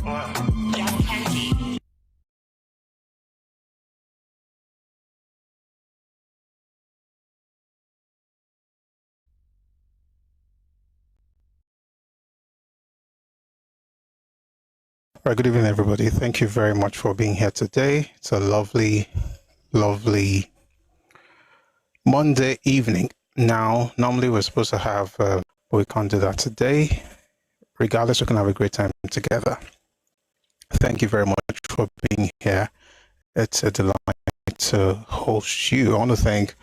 Right, good evening, everybody. Thank you very much for being here today. It's a lovely, lovely Monday evening. Now, normally we're supposed to have, but we can't do that today. Regardless, we can have a great time together. Thank you very much for being here. It's a delight to host you. I want to thank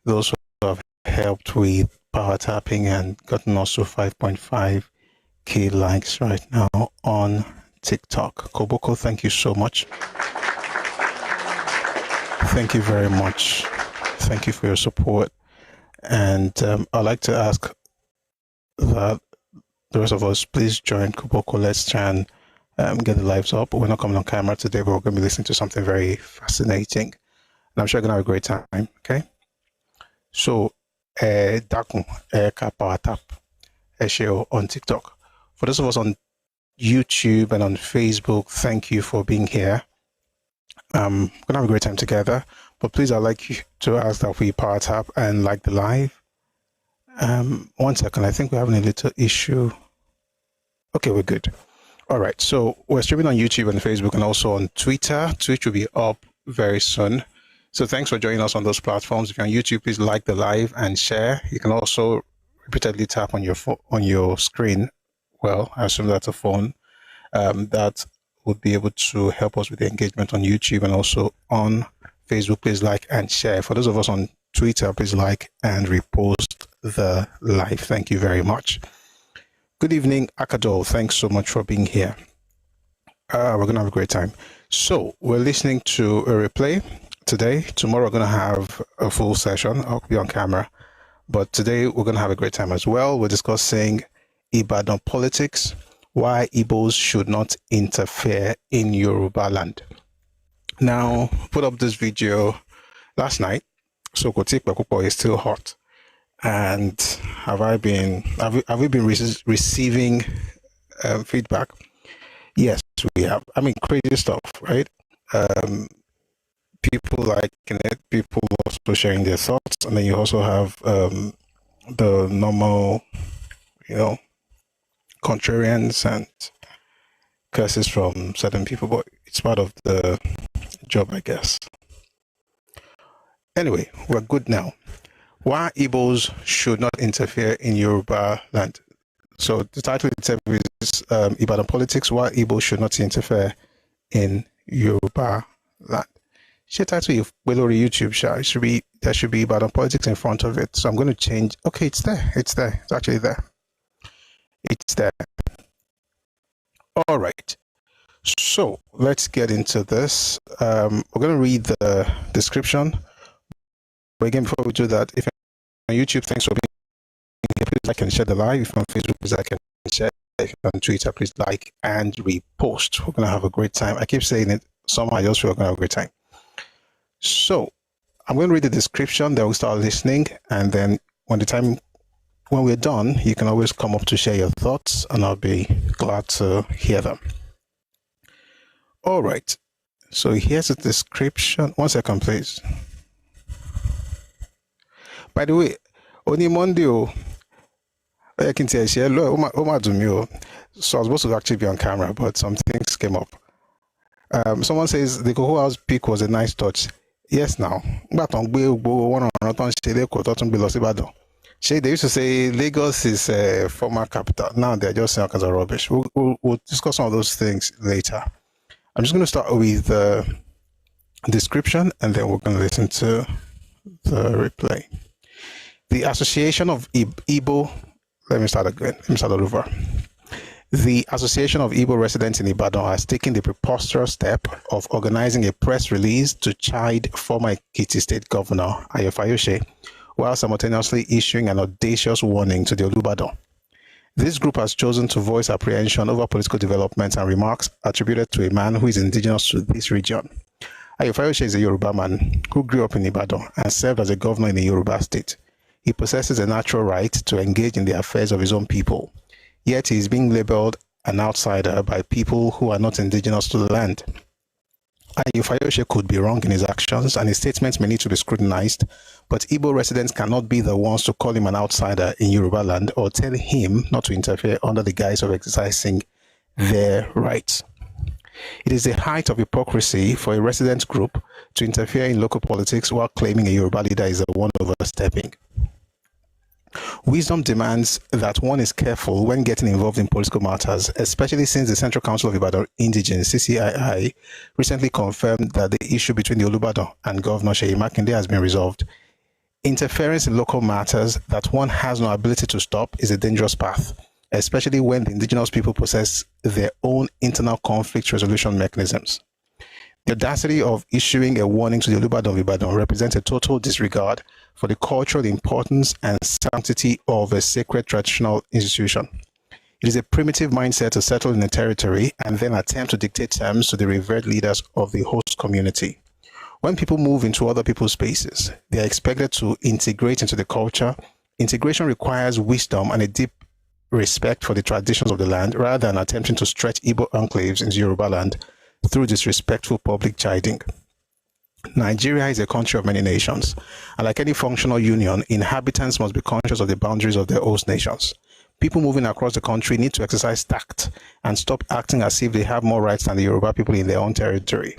those who have helped with power tapping and gotten us to 5.5k likes right now on TikTok. Koboko, thank you so much. Thank you very much. Thank you for your support. And I'd like to ask that the rest of us please join Koboko. Let's try and get the lives up. We're not coming on camera today, but we're going to be listening to something very fascinating. And I'm sure you're going to have a great time, okay? So, Dakun, Power Tap, share on TikTok. For those of us on YouTube and on Facebook, thank you for being here. We're gonna have a great time together, but please I'd like you to ask that we power tap and like the live. 1 second, I think we're having a little issue. Okay, we're good. All right, so we're streaming on YouTube and Facebook and also on Twitter. Twitch will be up very soon, so thanks for joining us on those platforms. If you're on YouTube, please like the live and share. You can also repeatedly tap on your screen. Well, I assume that's a phone that would be able to help us with the engagement on YouTube and also on Facebook. Please like and share. For those of us on Twitter, please like and repost the live. Thank you very much. Good evening, Akadol. Thanks so much for being here. We're going to have a great time. So we're listening to a replay today. Tomorrow we're going to have a full session. I'll be on camera. But today we're going to have a great time as well. We're discussing Ibadan politics, why Ibos should not interfere in Yorubaland. Now, put up this video last night, so Kotik Bakupo is still hot. And have we been receiving feedback? Yes, we have. I mean, crazy stuff, right? People liking it, people also sharing their thoughts, and then you also have the normal, contrarians and curses from certain people, but it's part of the job, I guess. Anyway, we're good now. Why Ibos should not interfere in Yoruba land. So the title itself is Ibadan politics, why Ibos should not interfere in Yoruba land. Share title you below the YouTube show. There should be Ibadan politics in front of it. So I'm going to change. Okay, it's there. It's actually there. It's there. All right. So let's get into this. We're going to read the description. But again, before we do that, if you're on YouTube, thanks for being here. Please like and share the live. If you're on Facebook, please like and share. If you're on Twitter, please like and repost. We're going to have a great time. I keep saying it. Somehow I just feel we're going to have a great time. So I'm going to read the description. Then we'll start listening. And then when we're done, you can always come up to share your thoughts, and I'll be glad to hear them. All right. So here's the description. 1 second, please. By the way, only Monday, I can tell you, so I was supposed to actually be on camera, but some things came up. Someone says the Cocoa House peak was a nice touch. Yes, now. They used to say Lagos is a former capital. Now they're just saying all kinds of rubbish. We'll discuss some of those things later. I'm just going to start with the description, and then we're going to listen to the replay. The Association of Igbo. Let me start again. Let me start all over. The Association of Igbo Residents in Ibadan has taken the preposterous step of organizing a press release to chide former Ekiti State Governor Ayo Fayose, while simultaneously issuing an audacious warning to the Olubadan. This group has chosen to voice apprehension over political developments and remarks attributed to a man who is indigenous to this region. Ayo Fayose is a Yoruba man who grew up in Ibadan and served as a governor in the Yoruba state. He possesses a natural right to engage in the affairs of his own people, yet he is being labeled an outsider by people who are not indigenous to the land. Ayo Fayose could be wrong in his actions and his statements may need to be scrutinized, but Igbo residents cannot be the ones to call him an outsider in Yorubaland or tell him not to interfere under the guise of exercising their rights. It is the height of hypocrisy for a resident group to interfere in local politics while claiming a Yoruba leader is the one overstepping. Wisdom demands that one is careful when getting involved in political matters, especially since the Central Council of Ibadan Indigenes, CCII, recently confirmed that the issue between the Olubadan and Governor Seyi Makinde has been resolved. Interference in local matters that one has no ability to stop is a dangerous path, especially when the indigenous people possess their own internal conflict resolution mechanisms. The audacity of issuing a warning to the Olubadan of Ibadan represents a total disregard for the cultural importance and sanctity of a sacred traditional institution. It is a primitive mindset to settle in a territory and then attempt to dictate terms to the revered leaders of the host community. When people move into other people's spaces, they are expected to integrate into the culture. Integration requires wisdom and a deep respect for the traditions of the land rather than attempting to stretch Igbo enclaves into Yorubaland through disrespectful public chiding. Nigeria is a country of many nations, and like any functional union, inhabitants must be conscious of the boundaries of their host nations. People moving across the country need to exercise tact and stop acting as if they have more rights than the Yoruba people in their own territory.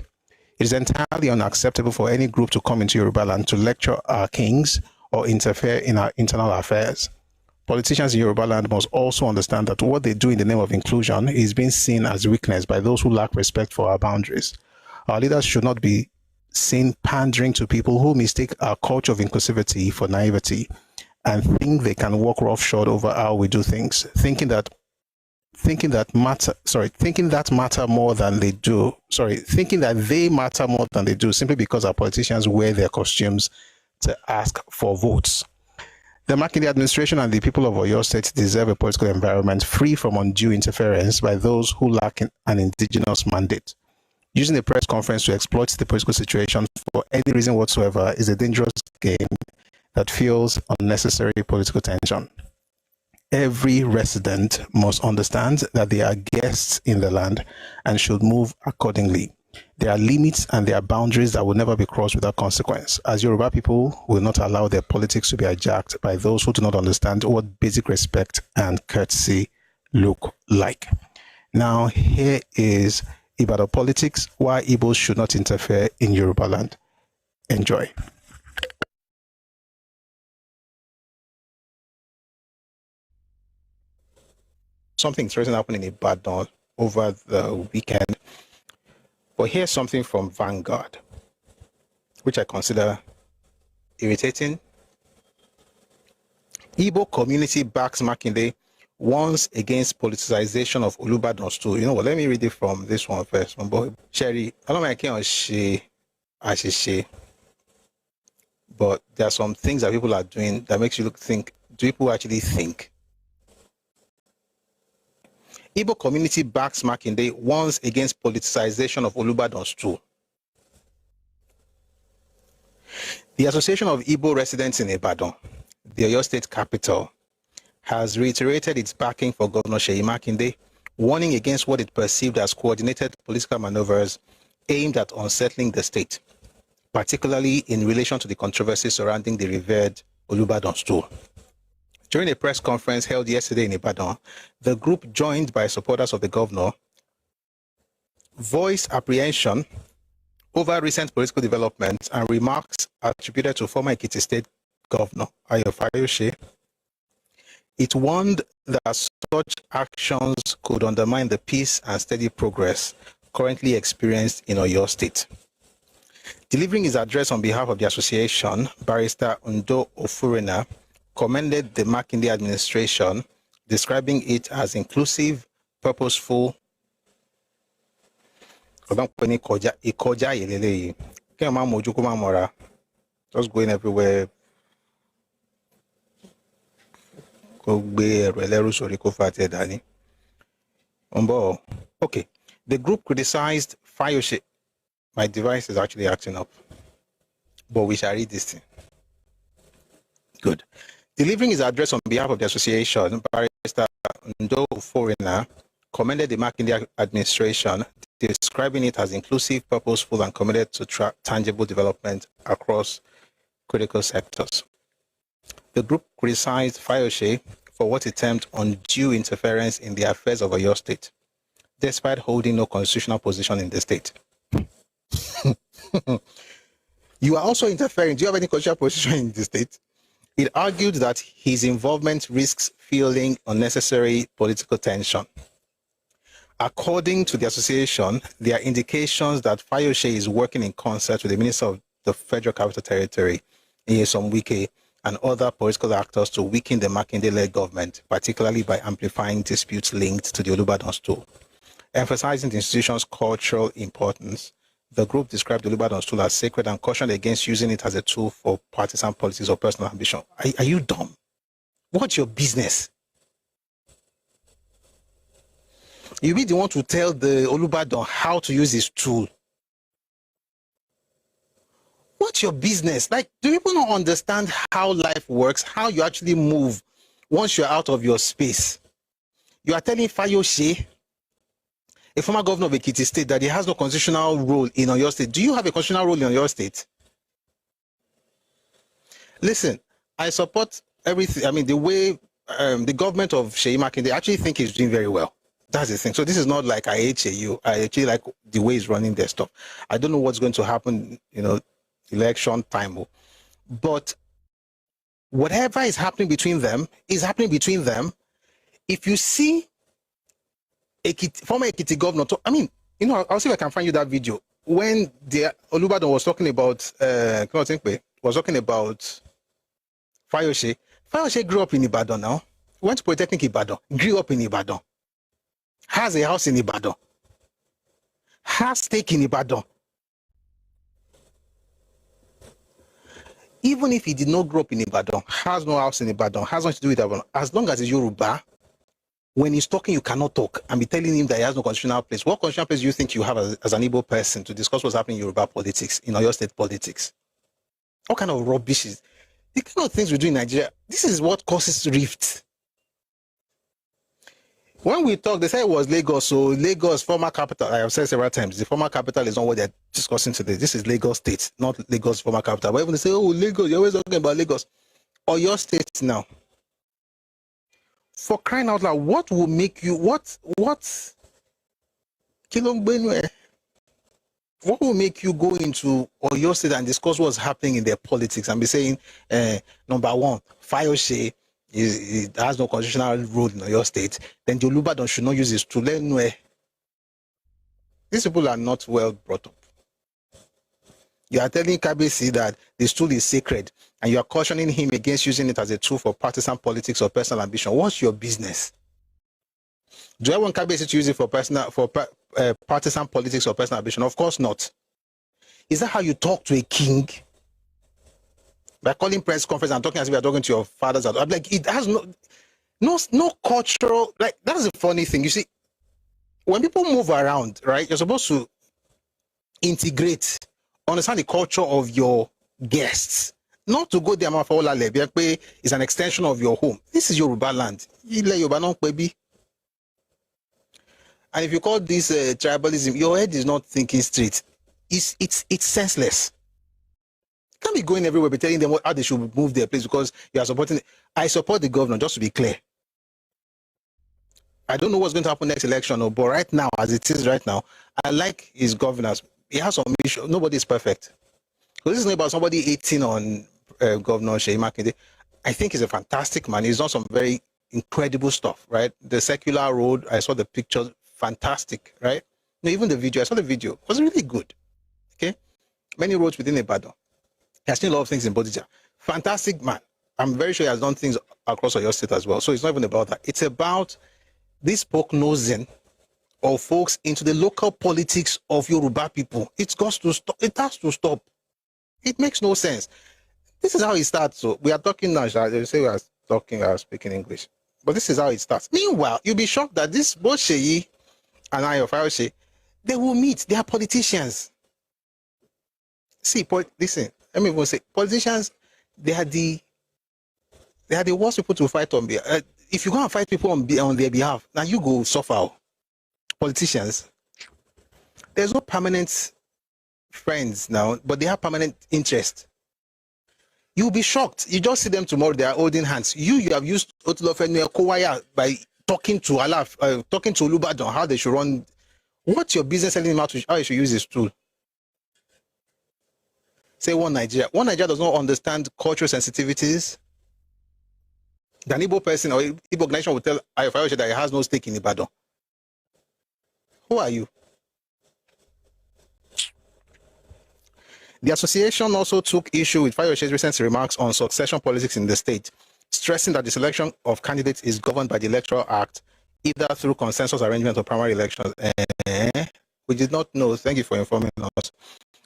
It is entirely unacceptable for any group to come into Yorubaland to lecture our kings or interfere in our internal affairs. Politicians in Yorubaland must also understand that what they do in the name of inclusion is being seen as weakness by those who lack respect for our boundaries. Our leaders should not be seen pandering to people who mistake our culture of inclusivity for naivety and think they can walk roughshod over how we do things, thinking that they matter more than they do simply because our politicians wear their costumes to ask for votes. The Makinde administration and the people of Oyo State deserve a political environment free from undue interference by those who lack an indigenous mandate. Using a press conference to exploit the political situation for any reason whatsoever is a dangerous game that fuels unnecessary political tension. Every resident must understand that they are guests in the land and should move accordingly. There are limits and there are boundaries that will never be crossed without consequence. As Yoruba people will not allow their politics to be hijacked by those who do not understand what basic respect and courtesy look like. Now, here is Ibadan politics, why Ibos should not interfere in Yorubaland. Enjoy. Something interesting happened in Ibadan over the weekend. But here's something from Vanguard, which I consider irritating. Igbo community backs Makinde, warns against politicization of Olubadan too. You know what? Let me read it from this one first. Sherry, I don't like she, but there are some things that people are doing that makes you think, do people actually think? Igbo community backs Makinde, warns against politicization of Olubadan too. The Association of Igbo Residents in Ibadan, the Oyo State capital, has reiterated its backing for Governor Seyi Makinde, warning against what it perceived as coordinated political maneuvers aimed at unsettling the state, particularly in relation to the controversy surrounding the revered Olubadan stool. During a press conference held yesterday in Ibadan, the group, joined by supporters of the governor, voiced apprehension over recent political developments and remarks attributed to former Ekiti State Governor Ayo Fayose. It warned that such actions could undermine the peace and steady progress currently experienced in Oyo State. Delivering his address on behalf of the association, Barrister Undo Ofurena commended the Makinde administration, describing it as inclusive, purposeful, just going everywhere. Okay, the group criticized Fayose. My device is actually acting up, but we shall read this thing. Good. Delivering his address on behalf of the association, Barrister Ndo Forena commended the Makinde administration, describing it as inclusive, purposeful, and committed to tangible development across critical sectors. The group criticized Fayose for what it termed undue interference in the affairs of Oyo State, despite holding no constitutional position in the state. You are also interfering. Do you have any constitutional position in the state? It argued that his involvement risks fueling unnecessary political tension. According to the association, there are indications that Fayose is working in concert with the Minister of the Federal Capital Territory, Nyesom Wike, and other political actors to weaken the Makinde-led government, particularly by amplifying disputes linked to the Olubadan stool. Emphasizing the institution's cultural importance, the group described the Olubadan stool as sacred and cautioned against using it as a tool for partisan politics or personal ambition. Are you dumb? What's your business? You be the one to tell the Olubadan how to use this tool. What's your business? Like, do people not understand how life works, how you actually move once you're out of your space? You are telling Fayose, a former governor of Ekiti State, that he has no constitutional role in Oyo State. Do you have a constitutional role in Oyo State? Listen, I support everything. I mean, the way the government of Seyi Makinde, they actually think he's doing very well. That's the thing. So this is not like I hate Seyi. I actually like the way he's running their stuff. I don't know what's going to happen, election time. But whatever is happening between them is happening between them. If you see former Ekiti governor, I'll see if I can find you that video when the Olubadan was talking about Fayose. Fayose grew up in Ibadan now. Went to Polytechnic Ibadan, grew up in Ibadan, has a house in Ibadan, has stake in Ibadan. Even if he did not grow up in Ibadan, has no house in Ibadan, has nothing to do with Ibadan, as long as he's Yoruba, when he's talking, you cannot talk and be telling him that he has no constitutional place. What constitutional place do you think you have as an Igbo person to discuss what's happening in Yoruba politics, in Oyo State politics? What kind of rubbish is the kind of things we do in Nigeria? This is what causes rift. When we talk, they say it was Lagos. So Lagos, former capital, I have said several times, the former capital is not what they're discussing today. This is Lagos State, not Lagos former capital. But when they say, oh, Lagos, you're always talking about Lagos. Or your state now. For crying out loud, what will make you, what will make you go into Oyo State and discuss what's happening in their politics and be saying, number one, Fayose has no constitutional role in Oyo State, then the Olubadan should not use this tool. These people are not well brought up. You are telling Kabesi that this tool is sacred, and you are cautioning him against using it as a tool for partisan politics or personal ambition. What's your business? Do I want Kabesi to use it for partisan politics or personal ambition? Of course not. Is that how you talk to a king? By calling press conference and talking as if you're talking to your fathers. I'm like, it has no cultural, like, that is a funny thing. You see, when people move around, right, you're supposed to integrate, understand the culture of your guests, not to go there is an extension of your home. This is Yorubaland. And if you call this tribalism, your head is not thinking straight. It's senseless. You can't be going everywhere, be telling them how they should move their place because you are supporting. I support the governor, just to be clear. I don't know what's going to happen next election, but right now, as it is right now, I like his governance. He has some issues. Nobody is perfect. So this is not about somebody hating on Governor Seyi Makinde. I think he's a fantastic man. He's done some very incredible stuff, right? The circular road, I saw the pictures, fantastic, right? No, even the video, I saw the video. It was really good, okay? Many roads within Ibadan. He has seen a lot of things in Bodija. Fantastic man. I'm very sure he has done things across Oyo State as well. So it's not even about that. It's about this poke-nosing of folks into the local politics of Yoruba people. It's got to stop. It has to stop. It makes no sense. This is how it starts. So we are talking now. They say we are speaking English. But this is how it starts. Meanwhile, you'll be shocked that this both Seyi and Fayose, they will meet. They are politicians. See, listen, let me even say, politicians, they are the worst people to fight on. If you go and fight people on their behalf, now you go suffer. politicians, there's no permanent friends now, but they have permanent interest. You'll be shocked. You just see them tomorrow, they are holding hands. You have used Otulofenu Kowaya by talking to talking to Olubadan, how they should run. What's your business telling him how you should use this tool? Say one Nigeria. One Nigeria does not understand cultural sensitivities. The Igbo person or Igbo organization will tell Fayose that he has no stake in Ibadan. Who are you? The association also took issue with Fayose's recent remarks on succession politics in the state, stressing that the selection of candidates is governed by the Electoral Act, either through consensus arrangement or primary elections. We did not know. Thank you for informing us.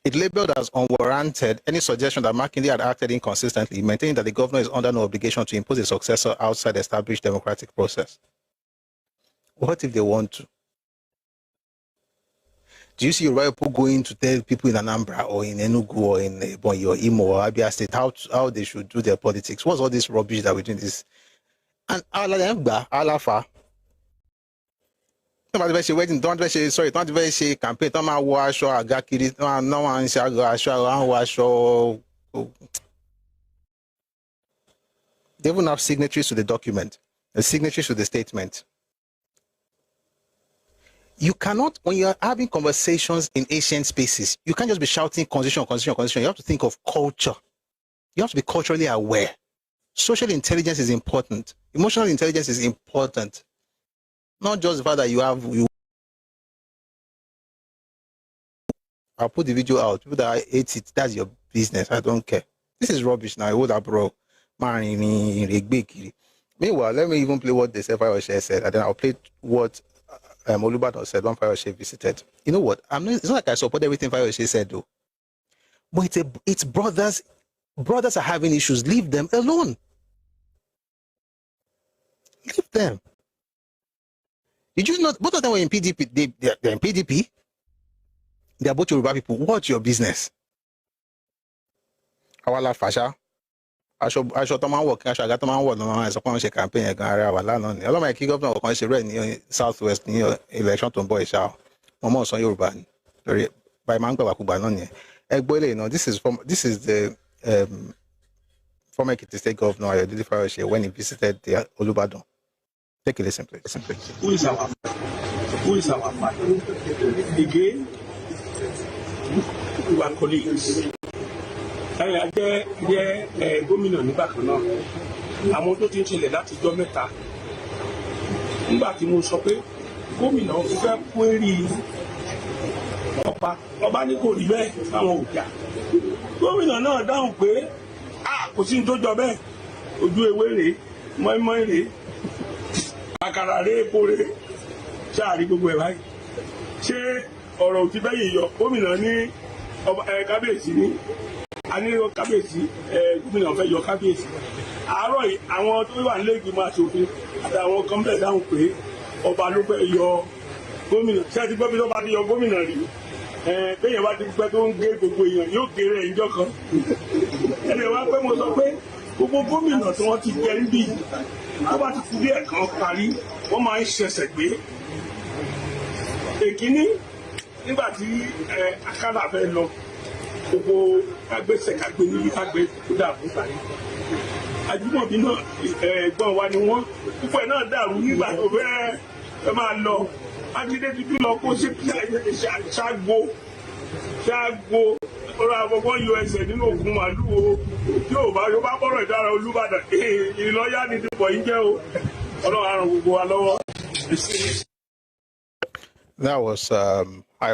It labeled as unwarranted any suggestion that Makinde had acted inconsistently, maintaining that the governor is under no obligation to impose a successor outside the established democratic process. What if they want to? Do you see Yoruba people going to tell people in Anambra or in Enugu or in Ebonyi or Imo or Abia State how they should do their politics? What's all this rubbish that we're doing this? And Alafa. Don't wedding, don't campaign, don't wash or agakiri, no one shall They even have signatories to the document, the signatories to the statement. You cannot, when you're having conversations in ancient spaces, you can't just be shouting constitution. You have to think of culture. You have to be culturally aware. Social intelligence is important. Emotional intelligence is important. Not just the fact that I'll put the video out. People that hate it, that's your business. I don't care. This is rubbish now. I would have bro. Meanwhile, let me even play what the Fayose said, and then I'll play what Olubadan said when Fayose visited. You know what? It's not like I support everything Fayose said, though. But it's brothers. Brothers are having issues. Leave them alone. Leave them. Did you not? Both of them were in PDP. They're in PDP. They are both Yoruba people. What's your business? Awala Fasha. Aṣọ tó máa ń wọ̀ kí aṣọ àga tó máa ń wọ̀ lọ́wọ́ àìsàn pọ́n ṣe campaign ẹ̀gan ara wà lánàá ni ọlọ́mọ ẹ̀kí gọ́ọ̀nà ọ̀kan ṣe rẹ̀ ní south west ní election tó ń bọ̀ ìṣá wọn mọ̀ sọ Yorùbá ni lórí báyìí máa ń gbàgbàkúgbà náà nìyẹn ẹgbẹ́ ilé náà this is the former Ekiti State Governor Ayodele Fayose when he visited the Olubadan. Take a listen, please. Who is our father? Again, we are colleagues. Táyà jẹ́ gómìnà nígbà kan náà àwọn tó ti ń ṣẹlẹ̀ láti jọ́ mẹ́ta nígbà tí mo sọ pé gómìnà fẹ́ query ọba ní kò rí bẹ́ẹ̀ fáwọn òjà gómìnà náà dáhùn pé kò sí ní tó jọ bẹ́ẹ̀ ojú ewé rèé mọ́ínmọ́ín rèé àkàrà rèé epo rèé ṣáàrí gbogbo ẹ̀ báyìí ṣé ọ̀rọ̀ òtí bẹ́yìn yọ gómìnà ní kábíyèsí ní àníyàn kábíyèsí gómìnà fẹ́ yọ kábíyèsí àárọ̀ yìí àwọn tó wà nílé ìgbìmọ̀ aṣòfin àtàwọn kan bẹ̀ dáhùn pé ọba ló fẹ́ yọ gómìnà ṣé ẹ ti gbọ́ bí tó bá ti yọ gómìnà rí bẹ́yẹn bá ti pẹ́ tó ń gé gbogbo èèyàn yóò géré ìjọ kan ẹ̀rẹ̀ wá pé mo sọ pé gbogbo gómìnà tí wọ́n ti jẹ níbí tó bá ti kú bí ẹ̀kan parí wọ́n máa ń ṣẹ̀ṣẹ̀ gbé èkíní nígbà tí akálà fẹ́ lọ gbogbo kágbésẹ̀ kágbé níbi kágbé tó dàbò parí Àjùmọ̀bí náà ẹ̀gbọ́n wa ni wọ́n púpọ̀ ẹ̀ náà dàrú nígbà tó fẹ́ máa lọ Mákindé tuntun lọ kó ṣe ṣáàgbó ọ̀rọ̀ àbọ̀bọ̀ us nínú ògùn màálù o yóò bá bọ̀rọ̀ ìdára Olúbàdàn ìlọ́yà ní dìbò yín jẹ́ o Ọlọ́run á ràn gbogbo wa lọ́wọ́. That was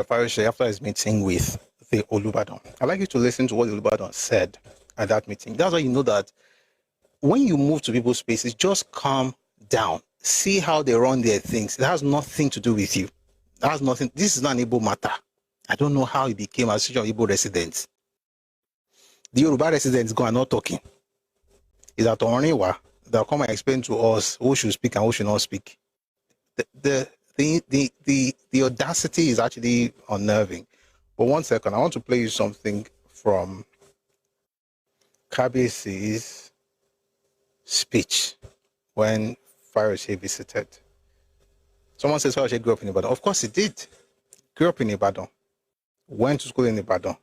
Fayose after his meeting with the Olubadan. I'd like you to listen to what the Olubadan said at that meeting. That's why you know that when you move to people's spaces, just calm down. See how they run their things. It has nothing to do with you. It has nothing. This is not an Igbo matter. I don't know how he became a such an Igbo resident. The Yoruba residents go and not talking. Is that Onriwa they'll come and explain to us who should speak and who should not speak. The audacity is actually unnerving. But 1 second, I want to play you something from Kabiyesi's speech when Fayose visited. Someone says Fayose grew up in Ibadan. Of course he did. Grew up in Ibadan. Went to school in Ibadan.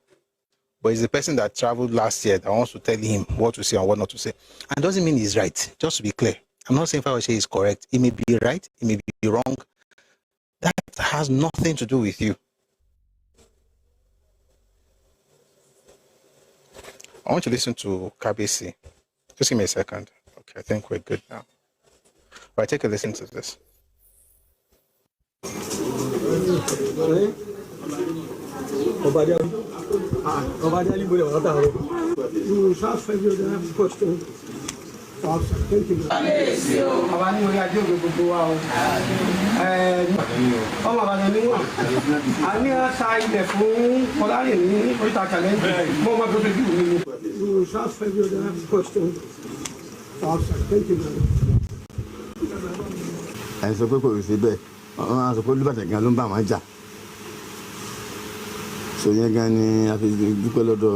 But he's the person that traveled last year that wants to tell him what to say and what not to say. And doesn't mean he's right. Just to be clear. I'm not saying Fayose is correct. He may be right. He may be wrong. That has nothing to do with you. I want to listen to KBC. Just give me a second. Okay, I think we're good now. All right, take a listen to this. And so quickly, we see bẹ́ẹ̀ wọ́n á sọ pé Olúbàdàn gan ló ń bá wọn jà. So yẹn gan ni a fi dúpẹ́ lọ́dọ̀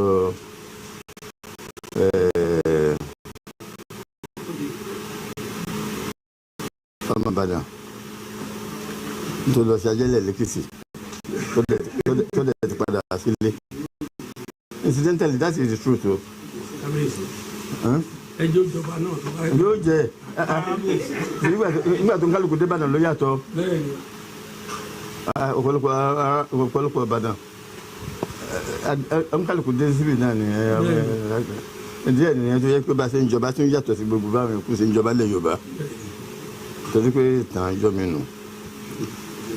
ọmọ Ìbàdàn tó lọ sí Ajẹ́lẹ̀ lẹ́kìtì tó dẹ̀ ti padà sílé. Incidentally, that is the truth o. ẹjọ́ ìjọba náà yóò jẹ nígbà tó ń kálukú dé Ìbàdàn ló yàtọ̀ ọ̀pọ̀lọpọ̀ Ìbàdàn ń kálukú dé síbì náà ni díẹ̀ nìyẹn tó yẹ pé bá ṣe ń jọba tó ń yàtọ̀ sí gbogbo báwọn èkó ṣe ń jọba lẹ̀ Yorùbá torí pé ìtàn ìjọ mi nù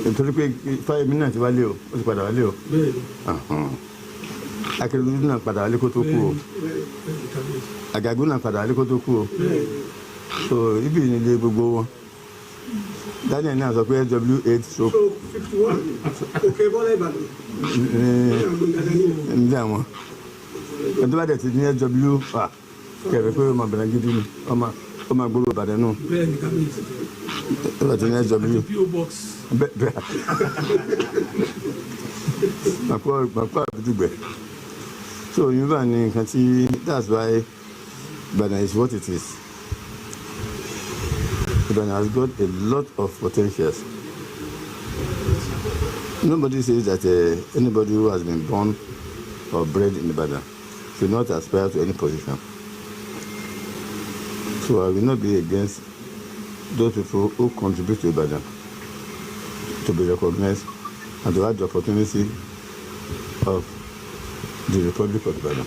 nítorí pé Fáyẹmí náà ti wálé o ó ti padà wálé o Akérèdọ́lù náà padà wálé kó tó kú o Àgàgù náà padà wálé kó tó kú o so ibi nílé gbogbo wọn Daniel náà sọ pé SW8 so 51 òkè bọ́lá Ìbàdàn nílé àwọn ẹni bá dẹ̀ ti ní SW kẹ̀rẹ́ pé ọmọ Ìbàdàn gidi ni ọmọ gbogbo Ìbàdàn náà bẹ́ẹ̀ ni kábíyèsí ó bá ti ní SW PO box bẹ́ẹ̀ màkú àbídùgbẹ̀ so Yorùbá ni nǹkan tí that's why Ibadan is what it is. Ibadan has got a lot of potentials. Nobody says that anybody who has been born or bred in Ibadan should not aspire to any position. So I will not be against those people who contribute to Ibadan to be recognized and to have the opportunity of the Republic of Ibadan.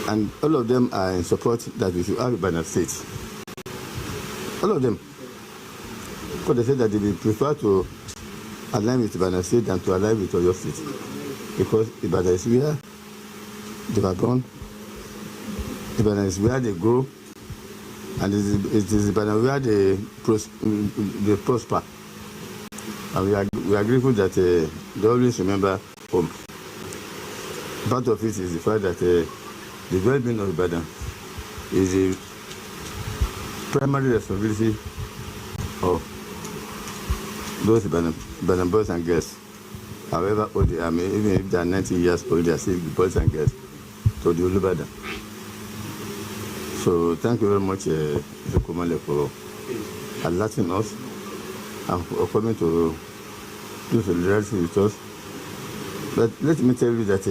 And all of them are in support that we should have Ibadan State. All of them. Because they say that they will prefer to align with Ibadan State than to align with Oyo State. Because Ibadan is where they were born, Ibadan is where they grow, and it is Ibadan where they prosper. And we are grateful that they always remember home. Part of it is the fact that the well-being of Ibadan is the primary responsibility of those Ibadan boys and girls. However old they are, even if they are 19 years old, they are still boys and girls to the Ibadan. So thank you very much, Komale, for alerting us and for coming to do solidarity with us. But let me tell you that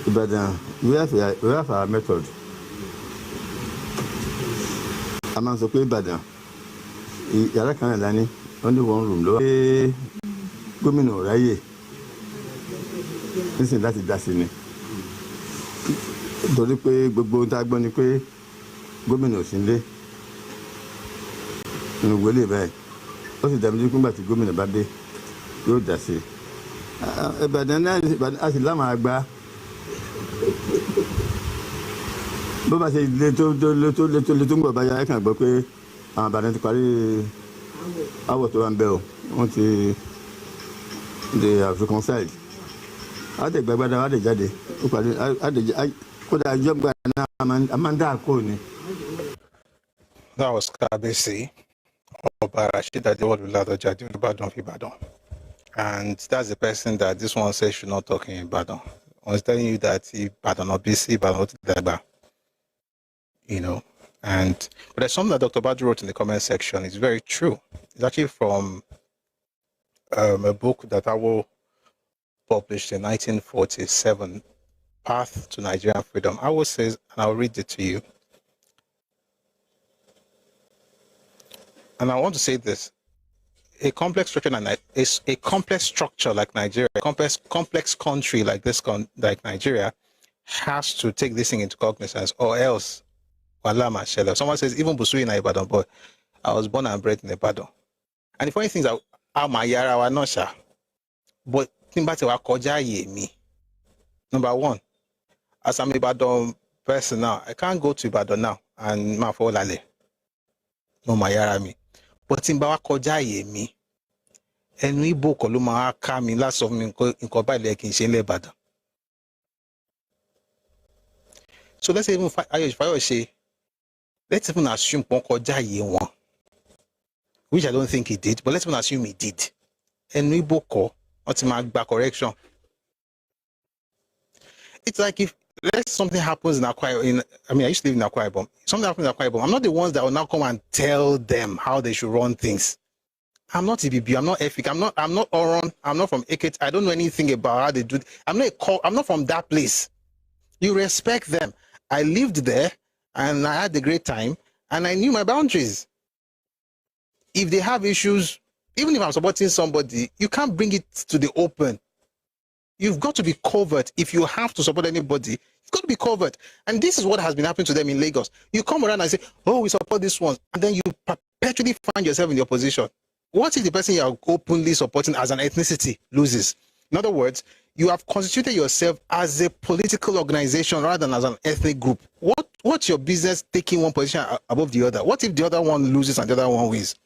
Ibadan, we have our method. A máa ń sọ pé Ìbàdàn yàrá kan náà ní only one room ló wá. Gómìnà ráyè nísìnyí láti dá sí ni torí pé gbogbo ohun tá a gbọ́ ni pé gómìnà ò sí nílé nínú wọlé báyìí ó sì dàbí nígbà tí gómìnà bá dé yóò dá sí Ìbàdàn náà a sì láwọn àgbà bó bá ṣe lé tó ń gbọ̀ báyà ẹ̀ kàn gbọ́ pé àwọn Ìbàdàn ti parí àwọ̀ tó wà ń bẹ̀ o wọ́n ti they have reconciled. Àdègbàgbàdà àdèjáde ó parí kódà àjọgbà náà Amanda Akoni. That was KBC Ọba Rasheed Adewolu Ladoja, the Ibadan of Ibadan. And that's the person that this one says should not talk in Ibadan. I was telling you that Ibadan or BC, Ibadan, you know. But there's something that Dr. Badu wrote in the comment section. It's very true. It's actually from a book that Awo published in 1947, Path to Nigerian Freedom. Awo says, and I'll read it to you. And I want to say this: a complex structure like Nigeria, a complex country like like Nigeria, has to take this thing into cognizance, or else, Walama Shella. Someone says, even Busui in Ibadan, but I was born and bred in Ibadan. And the funny thing is that I'm a Yara wa Nosha, but Timbati wa koja ye me. Number one, as I'm Ibadan person now, I can't go to Ibadan now and ma fo lale. No ma Yara me. But Timba wa koja ye me. Enu Igbo ko lo ma ka mi last of me nko ba ile kin se le Ibadan. So let's even let's even assume koja ye won, which I don't think he did, but let's even assume he did. Enu Igbo ko not ma gba correction. It's like if something happens in Akwa, I used to live in Akwa Ibom. Something happens in Akwa Ibom. I'm not the ones that will now come and tell them how they should run things. I'm not EBB. I'm not EFIC. I'm not Oron. I'm not from Eket. I don't know anything about how they do it. I'm not from that place. You respect them. I lived there and I had a great time and I knew my boundaries. If they have issues, even if I'm supporting somebody, you can't bring it to the open. You've got to be covered. If you have to support anybody, it's got to be covered. And this is what has been happening to them in Lagos. You come around and say, oh, we support this one. And then you perpetually find yourself in the opposition. What if the person you are openly supporting as an ethnicity loses? In other words, you have constituted yourself as a political organization rather than as an ethnic group. What's your business taking one position above the other? What if the other one loses and the other one wins?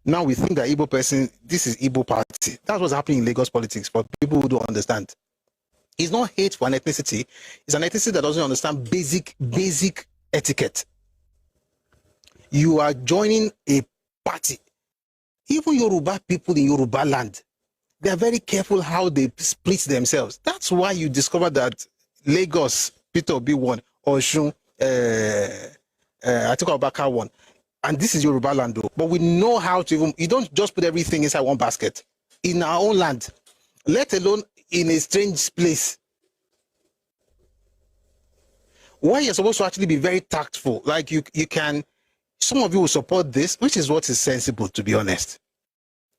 Now we think that Igbo person, this is Igbo party. That's what's happening in Lagos politics for people who don't understand. It's not hate for an ethnicity. It's an ethnicity that doesn't understand basic etiquette. You are joining a party. Even Yoruba people in Yorubaland, they are very careful how they split themselves. That's why you discover that Lagos, Peter Obi won, Oshun, Atiku Abubakar won. And this is Yorubaland though. But we know how to even, you don't just put everything inside one basket. In our own land, let alone in a strange place, where you're supposed to actually be very tactful. Like you can, some of you will support this, which is what is sensible, to be honest.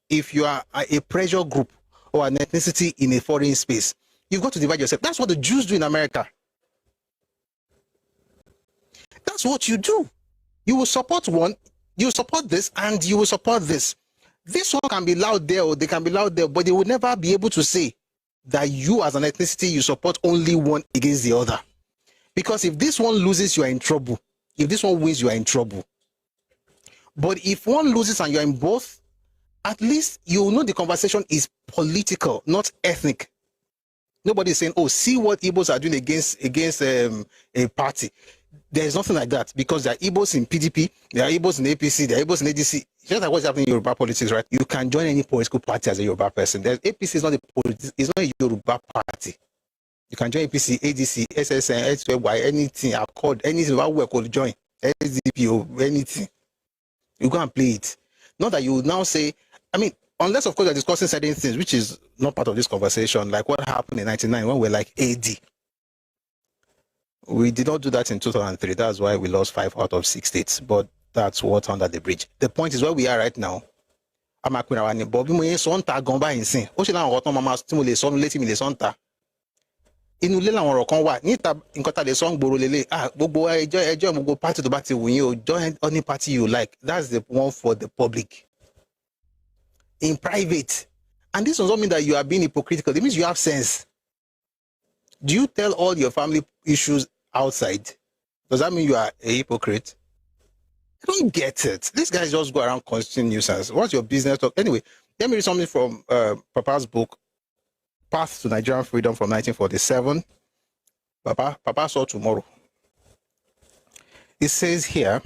If you are a pressure group or an ethnicity in a foreign space, you've got to divide yourself. That's what the Jews do in America. That's what you do. You will support one, you support this, and you will support this. This one can be loud there or they can be loud there, but they will never be able to say that you as an ethnicity, you support only one against the other. Because if this one loses, you are in trouble. If this one wins, you are in trouble. But if one loses and you're in both, at least you know the conversation is political, not ethnic. Nobody is saying, oh, see what Ibos are doing against a party. There is nothing like that, because there are Ibos in PDP, there are Ibos in APC, there are Ibos in ADC. Just like what's happening in Yoruba politics, right? You can join any political party as a Yoruba person. APC is not it's not a Yoruba party. You can join APC, ADC, SSN, SY, anything, Accord, anything, we could join, SDP or anything. You go and play it. Not that you would now say, unless of course you're discussing certain things, which is not part of this conversation, like what happened in 1999 when we're like AD. We did not do that in 2003. That's why we lost 5 out of 6 states. But that's what's under the bridge. The point is where we are right now. I'm a queen of Bobby Moye Sonta Gomba in Sin. Oshila Roton Mama Stimule Son, let me Sonta. In Lila or Conwa, Nita in Kota the song Borolele. Bobo, enjoy go party to party when you join any party you like. That's the one for the public. In private. And this does not mean that you are being hypocritical. It means you have sense. Do you tell all your family issues outside? Does that mean you are a hypocrite? I don't get it. These guys just go around constituting nuisance. What's your business talk? Anyway, let me read something from Papa's book, Path to Nigerian Freedom from 1947. Papa saw tomorrow. It says here,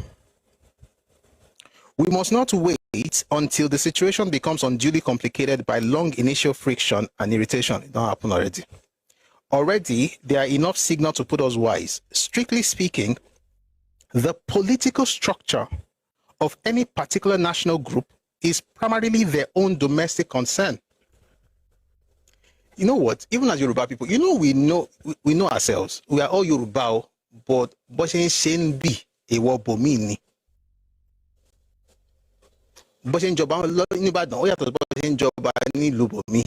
we must not wait until the situation becomes unduly complicated by long initial friction and irritation. It don't happen already. Already, there are enough signals to put us wise. Strictly speaking, The political structure of any particular national group is primarily their own domestic concern. You know what? Even as Yoruba people, we know ourselves. We are all Yoruba, but Boshen Shen be a wobomini. Boshen Joba in Ibadan, ó yàtọ̀ Boshen Joba ní Lubomi.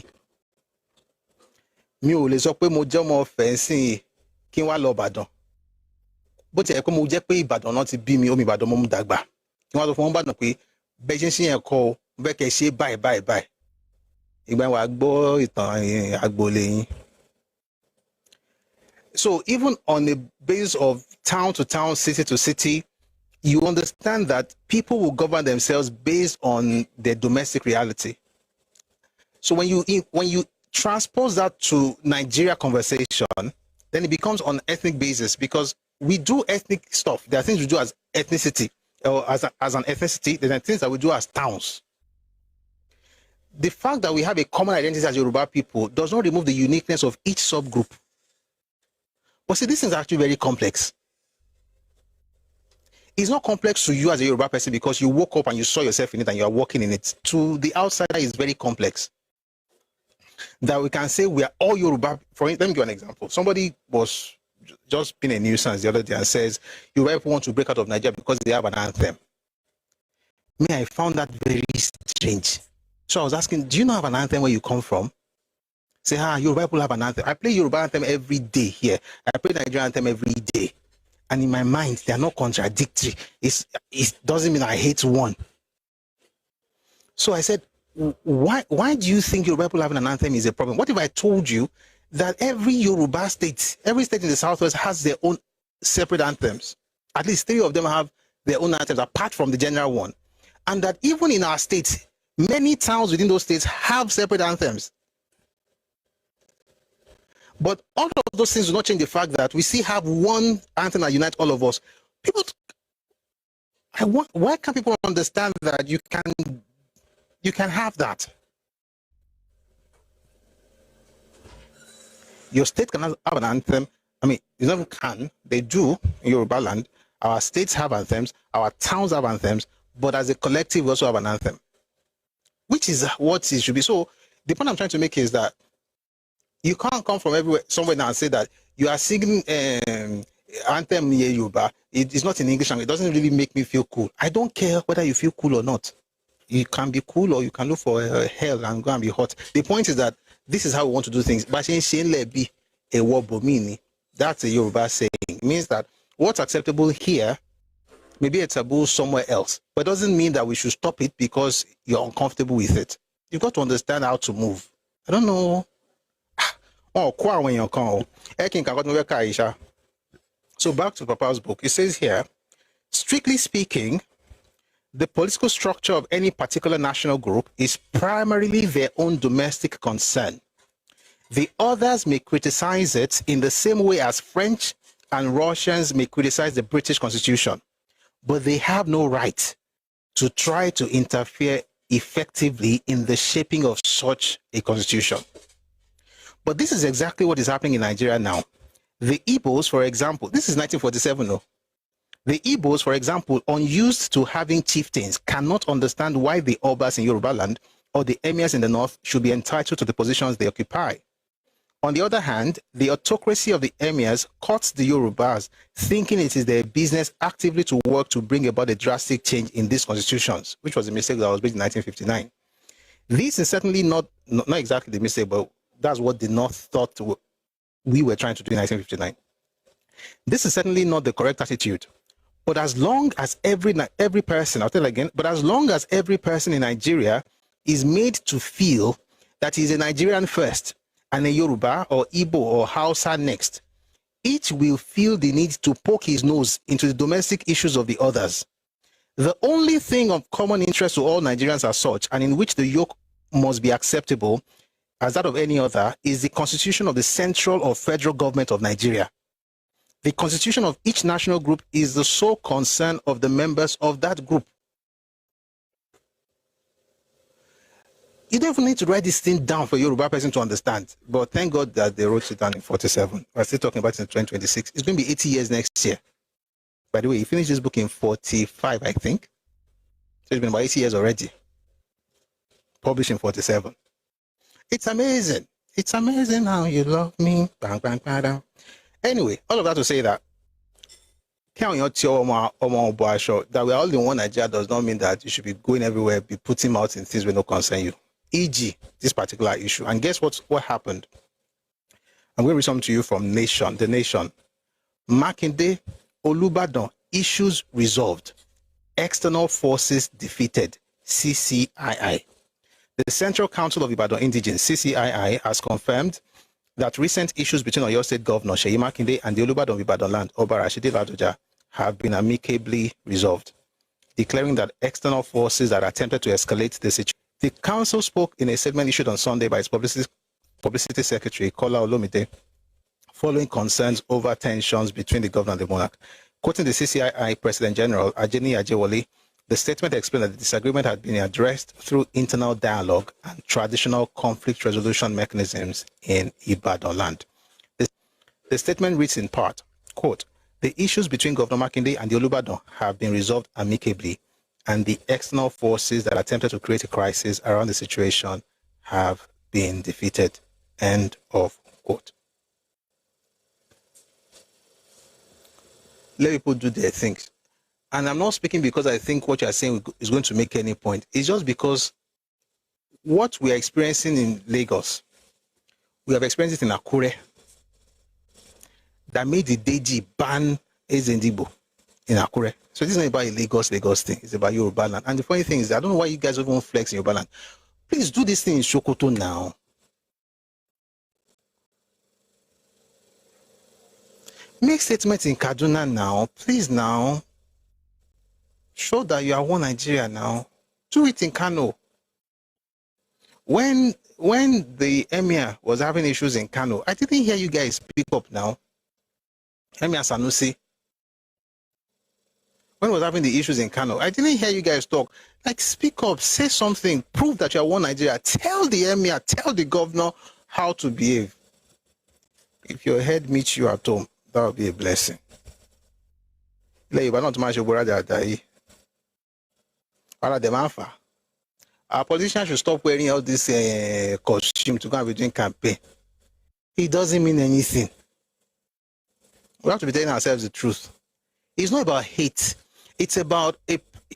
Mi ò lè sọ pé mo jẹ́ ọmọ fẹ̀sìn kí n wá lọ Ìbàdàn. Bó ti ẹ̀ pé mo jẹ́ pé Ìbàdàn náà ti bí mi, omi Ìbàdàn mo mú dàgbà. Kí n wá sọ fún wọn Ìbàdàn pé bẹ́ẹ̀ ṣe ń ṣe yẹn kọ́ ọ, bẹ́ẹ̀ kẹ́ ṣe báyìí. Ìgbà yẹn wàá gbọ́ ìtàn agboolé yín. So even on the basis of town to town, city to city, you understand that people will govern themselves based on their domestic reality. So when you transpose that to Nigeria conversation, then it becomes on ethnic basis, because we do ethnic stuff. There are things we do as ethnicity, or as an ethnicity. There are things that we do as towns. The fact that we have a common identity as Yoruba people does not remove the uniqueness of each subgroup. But see, this is actually very complex. It's not complex to you as a Yoruba person because you woke up and you saw yourself in it and you are working in it. To the outsider, it's very complex. That we can say we are all Yoruba. Let me give an example. Somebody was just being a nuisance the other day and says, Yoruba people want to break out of Nigeria because they have an anthem. Me, I found that very strange. So I was asking, do you not have an anthem where you come from? Say, Yoruba people have an anthem. I play Yoruba anthem every day here. I play Nigerian anthem every day. And in my mind, they are not contradictory. It doesn't mean I hate one. So I said, why do you think Yoruba people having an anthem is a problem? What if I told you that every Yoruba state, every state in the Southwest has their own separate anthems? At least 3 of them have their own anthems apart from the general one. And that even in our states, many towns within those states have separate anthems. But all of those things do not change the fact that we still have one anthem that unites all of us. People, why can't people understand that you can have that? Your state can have an anthem. I mean, you never can. They do in Yorubaland. Our states have anthems. Our towns have anthems. But as a collective, we also have an anthem, which is what it should be. So the point I'm trying to make is that you can't come from somewhere now and say that you are singing anthem near Yoruba. It's not in English and it doesn't really make me feel cool. I don't care whether you feel cool or not. You can be cool or you can look for hell and go and be hot. The point is that this is how we want to do things. That's a Yoruba saying. It means that what's acceptable here may be a taboo somewhere else, but it doesn't mean that we should stop it because you're uncomfortable with it. You've got to understand how to move. I don't know. So back to Papa's book. It says here, strictly speaking, the political structure of any particular national group is primarily their own domestic concern. The others may criticize it in the same way as French and Russians may criticize the British Constitution, but they have no right to try to interfere effectively in the shaping of such a constitution. But this is exactly what is happening in Nigeria now. The Ibos, for example, this is 1947, though. The Ibos, for example, unused to having chieftains, cannot understand why the Obas in Yorubaland or the emirs in the north should be entitled to the positions they occupy. On the other hand, the autocracy of the emirs cuts the Yorubas, thinking it is their business actively to work to bring about a drastic change in these constitutions, which was a mistake that was made in 1959. This is certainly not exactly the mistake, but that's what the North thought we were trying to do in 1959. This is certainly not the correct attitude. But as long as every person, I'll tell you again, but as long as every person in Nigeria is made to feel that he's a Nigerian first and a Yoruba or Igbo or Hausa next, each will feel the need to poke his nose into the domestic issues of the others. The only thing of common interest to all Nigerians as such, and in which the yoke must be acceptable as that of any other, is the constitution of the central or federal government of Nigeria. The constitution of each national group is the sole concern of the members of that group. You don't even need to write this thing down for a Yoruba person to understand. But thank God that they wrote it down in 47. We're still talking about it in 2026. It's going to be 80 years next year. By the way, he finished this book in 45, I think. So it's been about 80 years already. Published in 47. It's amazing. It's amazing how you love me. Bang, bang, bang, bang. Anyway, all of that to say that that we are all in one Nigeria does not mean that you should be going everywhere, be putting out in things that don't concern you. E.g., this particular issue. And guess what happened? I'm going to read something to you from The Nation. Makinde, Olubadan, issues resolved. External forces defeated. CCII. The Central Council of Ibadan Indigenes, CCII, has confirmed that recent issues between Oyo State Governor Seyi Makinde and the Olubadan of Ibadan land, Oba Rashidi Ladoja, have been amicably resolved, declaring that external forces that attempted to escalate the situation. The council spoke in a statement issued on Sunday by its publicity secretary, Kola Olomide, following concerns over tensions between the governor and the monarch. Quoting the CCII President General Ajeni Ajewole, the statement explained that the disagreement had been addressed through internal dialogue and traditional conflict resolution mechanisms in Ibadan land. The statement reads in part, quote, "The issues between Governor Makinde and the Olubadan have been resolved amicably, and the external forces that attempted to create a crisis around the situation have been defeated." End of quote. Let people do their things. And I'm not speaking because I think what you're saying is going to make any point. It's just because what we are experiencing in Lagos, we have experienced it in Akure, that made the Deji ban Ezendibo in Akure. So this is not about a Lagos thing. It's about Yorubaland. And the funny thing is, I don't know why you guys don't flex in Yorubaland. Please do this thing in Sokoto now. Make statements in Kaduna now. Please now. Show that you are one Nigeria now. Do it in Kano. When the Emir was having issues in Kano, I didn't hear you guys speak up now. Emir Sanusi. When he was having the issues in Kano, I didn't hear you guys talk. Like, speak up, say something, prove that you are one Nigeria. Tell the Emir, tell the governor how to behave. If your head meets you at home, that will be a blessing. Our politicians should stop wearing all this costume to go and be doing campaign. It doesn't mean anything. We have to be telling ourselves the truth. It's not about hate. It's about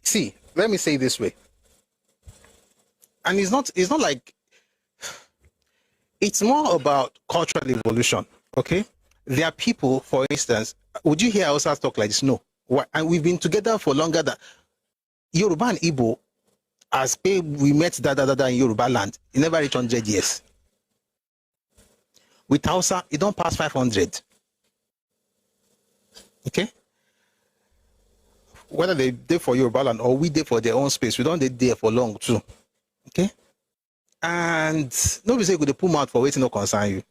see, let me say it this way. And it's not like, it's more about cultural evolution. Okay? There are people, for instance, would you hear us talk like this? No. Why? And we've been together for longer than Yoruba and Igbo, as we met in Yorubaland, it never reached 100 years. With Hausa, it don't pass 500. Okay? Whether they did for Yorubaland or we did for their own space, we don't did there for long too. Okay? And nobody say they pull out for waiting no concern you.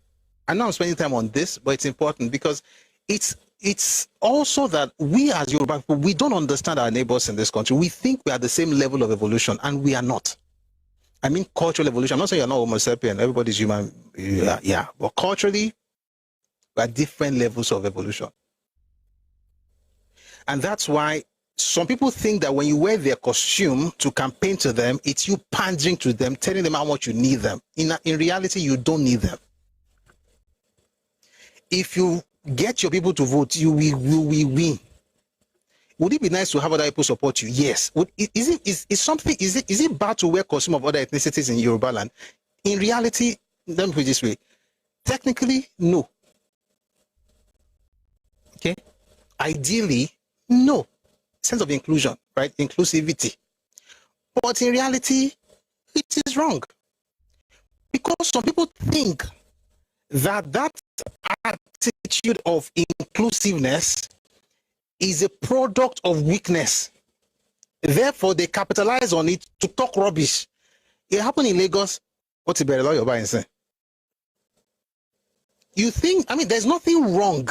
I know I'm spending time on this, but it's important because it's also that we as Yoruba people, we don't understand our neighbors in this country. We think we are the same level of evolution, and we are not. I mean cultural evolution. I'm not saying you're not Homo sapien. Everybody's human. Yeah. But culturally, we are different levels of evolution. And that's why some people think that when you wear their costume to campaign to them, it's you pandering to them, telling them how much you need them. In reality, you don't need them. If you get your people to vote, you will win. Would it be nice to have other people support you? Yes. Is it bad to wear costume of other ethnicities in Yorubaland? In reality, let me put it this way. Technically, no. Okay? Ideally, no. Sense of inclusion, right? Inclusivity. But in reality, it is wrong. Because some people think that attitude of inclusiveness is a product of weakness. Therefore, they capitalize on it to talk rubbish. It happened in Lagos. What's the law you're buying? You think, there's nothing wrong.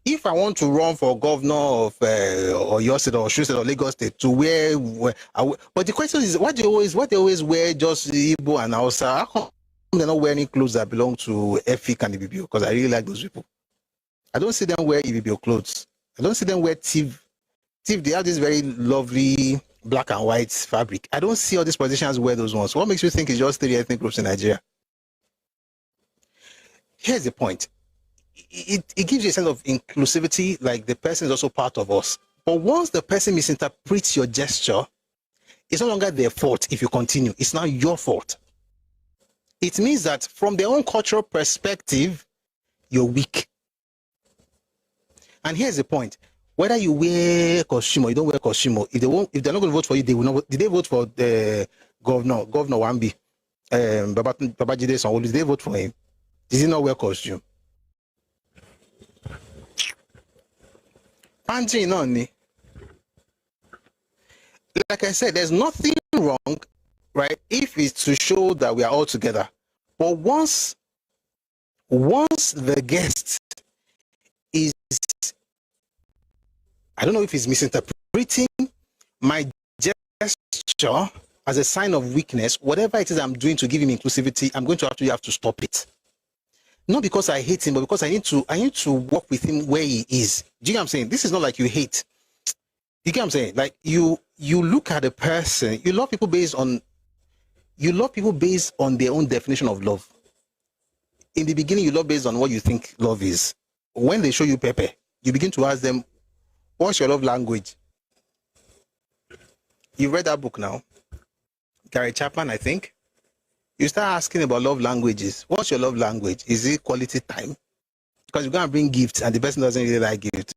If I want to run for governor of Oyo State or Osun State or Lagos State to wear, but the question is, what they always wear just Igbo and Hausa? How come they're not wearing clothes that belong to Efik and Ibibio? Because I really like those people. I don't see them wear Ibibio clothes. I don't see them wear thief. They have this very lovely black and white fabric. I don't see all these politicians wear those ones. What makes you think it's just 3 ethnic groups in Nigeria? Here's the point. It gives you a sense of inclusivity, like the person is also part of us. But once the person misinterprets your gesture, it's no longer their fault if you continue. It's now your fault. It means that from their own cultural perspective, you're weak. And here's the point. Whether you wear costume or you don't wear costume, if they're not going to vote for you, they will not. Did they vote for the Governor Wambi, Babajide Sanwo-Olu? Did they vote for him? Did he not wear costume? Panting on. Like I said, there's nothing wrong, right, if it's to show that we are all together. But once the guest is, I don't know if he's misinterpreting my gesture as a sign of weakness, whatever it is I'm doing to give him inclusivity, I'm going to have to stop it. Not because I hate him, but because I need to work with him where he is. Do you know what I'm saying? This is not like you hate. You get what I'm saying? Like you look at a person, you love people based on their own definition of love. In the beginning, you love based on what you think love is. When they show you Pepe, you begin to ask them, what's your love language? You read that book now, Gary Chapman, I think. You start asking about love languages. What's your love language? Is it quality time? Because you're going to bring gifts and the person doesn't really like gifts.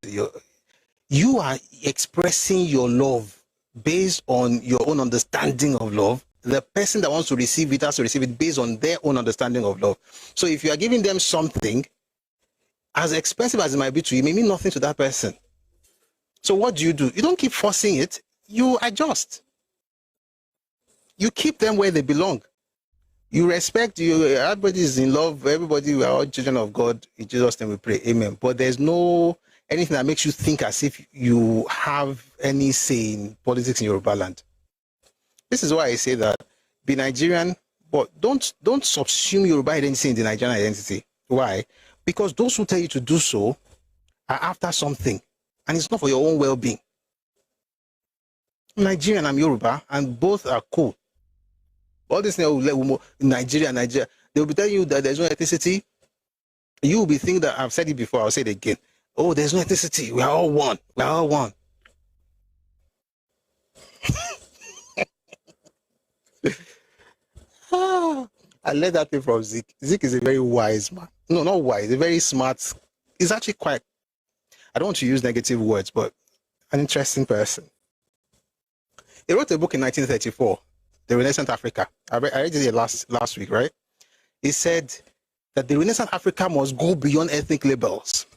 You are expressing your love based on your own understanding of love. The person that wants to receive it has to receive it based on their own understanding of love. So if you are giving them something, as expensive as it might be to you, it may mean nothing to that person. So what do? You don't keep forcing it. You adjust. You keep them where they belong. You respect you. Everybody is in love. Everybody, we are all children of God. In Jesus' name we pray. Amen. But there's no anything that makes you think as if you have any say in politics in Yorubaland. This is why I say that be Nigerian, but don't subsume Yoruba identity in the Nigerian identity. Why? Because those who tell you to do so are after something, and it's not for your own well-being. I'm Nigerian, I'm Yoruba, and both are cool. All this Nigeria, they will be telling you that there's no ethnicity. You will be thinking that I've said it before, I'll say it again. Oh, there's no ethnicity. We are all one. We are all one. I learned that thing from Zik. Zik is a very wise man. No, not wise. A very smart. He's actually quite, I don't want to use negative words, but an interesting person. He wrote a book in 1934, The Renaissance Africa. I read it last week, right? He said that the Renaissance Africa must go beyond ethnic labels.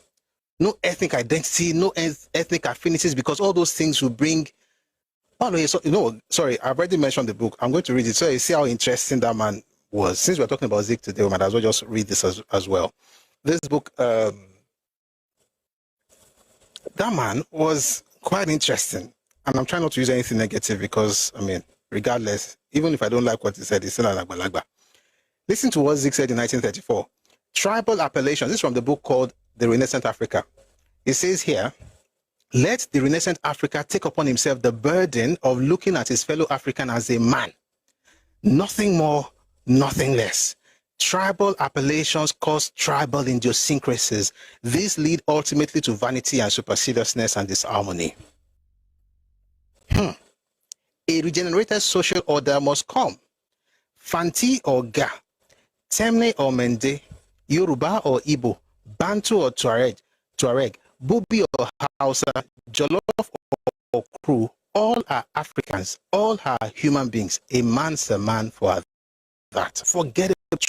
No ethnic identity, no ethnic affinities, because all those things will bring. Oh no, sorry, I've already mentioned the book. I'm going to read it so you see how interesting that man was. Since we're talking about Zik today, we might as well just read this as well. This book, that man was quite interesting. And I'm trying not to use anything negative because, I mean, regardless, even if I don't like what he said, he's still an agbalagba. Listen to what Zik said in 1934. Tribal appellations. This is from the book called The Renaissance Africa. It says here, let the Renaissance Africa take upon himself the burden of looking at his fellow African as a man. Nothing more, nothing less. Tribal appellations cause tribal idiosyncrasies. These lead ultimately to vanity and superciliousness and disharmony. A regenerated social order must come. Fanti or Ga, Temne or Mende, Yoruba or Igbo, Bantu or Tuareg, Bubi or Hausa, Jollof or Kru, all are Africans, all are human beings. A man's a man for that. Forget about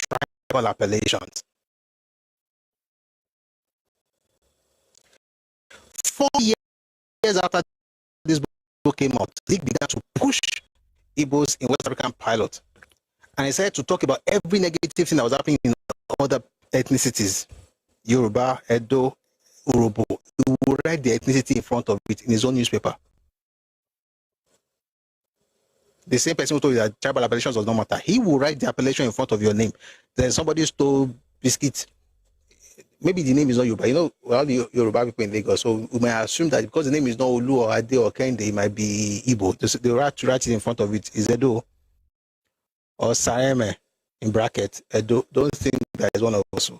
tribal appellations. 4 years after this book came out, he began to push Ibos in West African pilot. And he started to talk about every negative thing that was happening in other ethnicities. Yoruba, Edo, Urobo. He will write the ethnicity in front of it in his own newspaper. The same person who told you that tribal appellations does not matter, he will write the appellation in front of your name. Then somebody stole biscuits. maybe the name is not Yoruba. You know, all the Yoruba people in Lagos, so we might assume that because the name is not Olu or Ade or Kende, it might be Ibo. They write it in front of it is Edo or Saeme in bracket. Edo. Don't think that is one of us.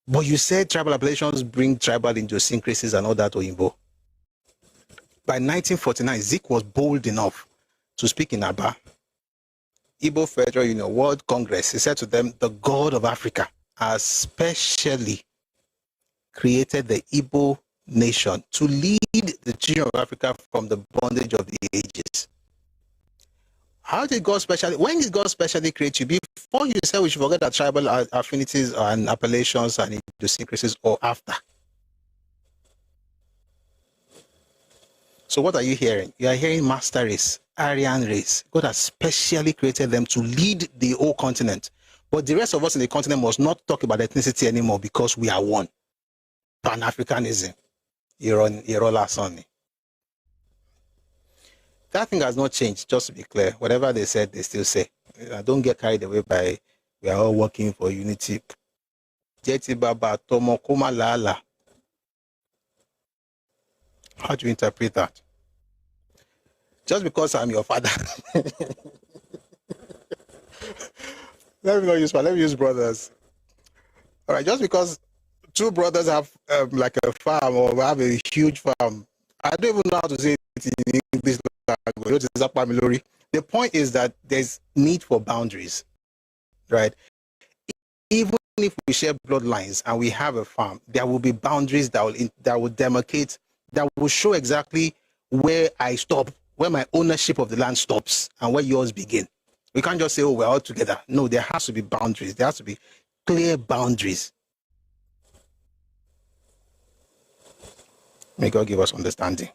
But you said tribal appellations bring tribal idiosyncrasies and all that, Oyinbo. By 1949, Zik was bold enough to speak in Aba, Igbo Federal Union World Congress. He said to them, the God of Africa has specially created the Igbo nation to lead the children of Africa from the bondage of the ages. How did God specially, when did God specially create you? Before you say we should forget that tribal affinities and appellations and idiosyncrasies, or after? So what are you hearing? You are hearing master race, Aryan race. God has specially created them to lead the whole continent. But the rest of us in the continent must not talk about ethnicity anymore because we are one. Pan-Africanism. Irola Sonny. That thing has not changed, just to be clear. Whatever they said, they still say. Don't get carried away by, we are all working for unity. Jeti Baba, Tomo, Kuma Lala. How do you interpret that? Just because I'm your father. Let me not use let me use brothers. All right, just because two brothers have like a farm or have a huge farm, I don't even know how to say it in English language. The point is that there's need for boundaries, right? Even if we share bloodlines and we have a farm, there will be boundaries that will demarcate, that will show exactly where I stop, where my ownership of the land stops and where yours begin. We can't just say, oh, we're all together. No, there has to be boundaries. There has to be clear boundaries. May God give us understanding.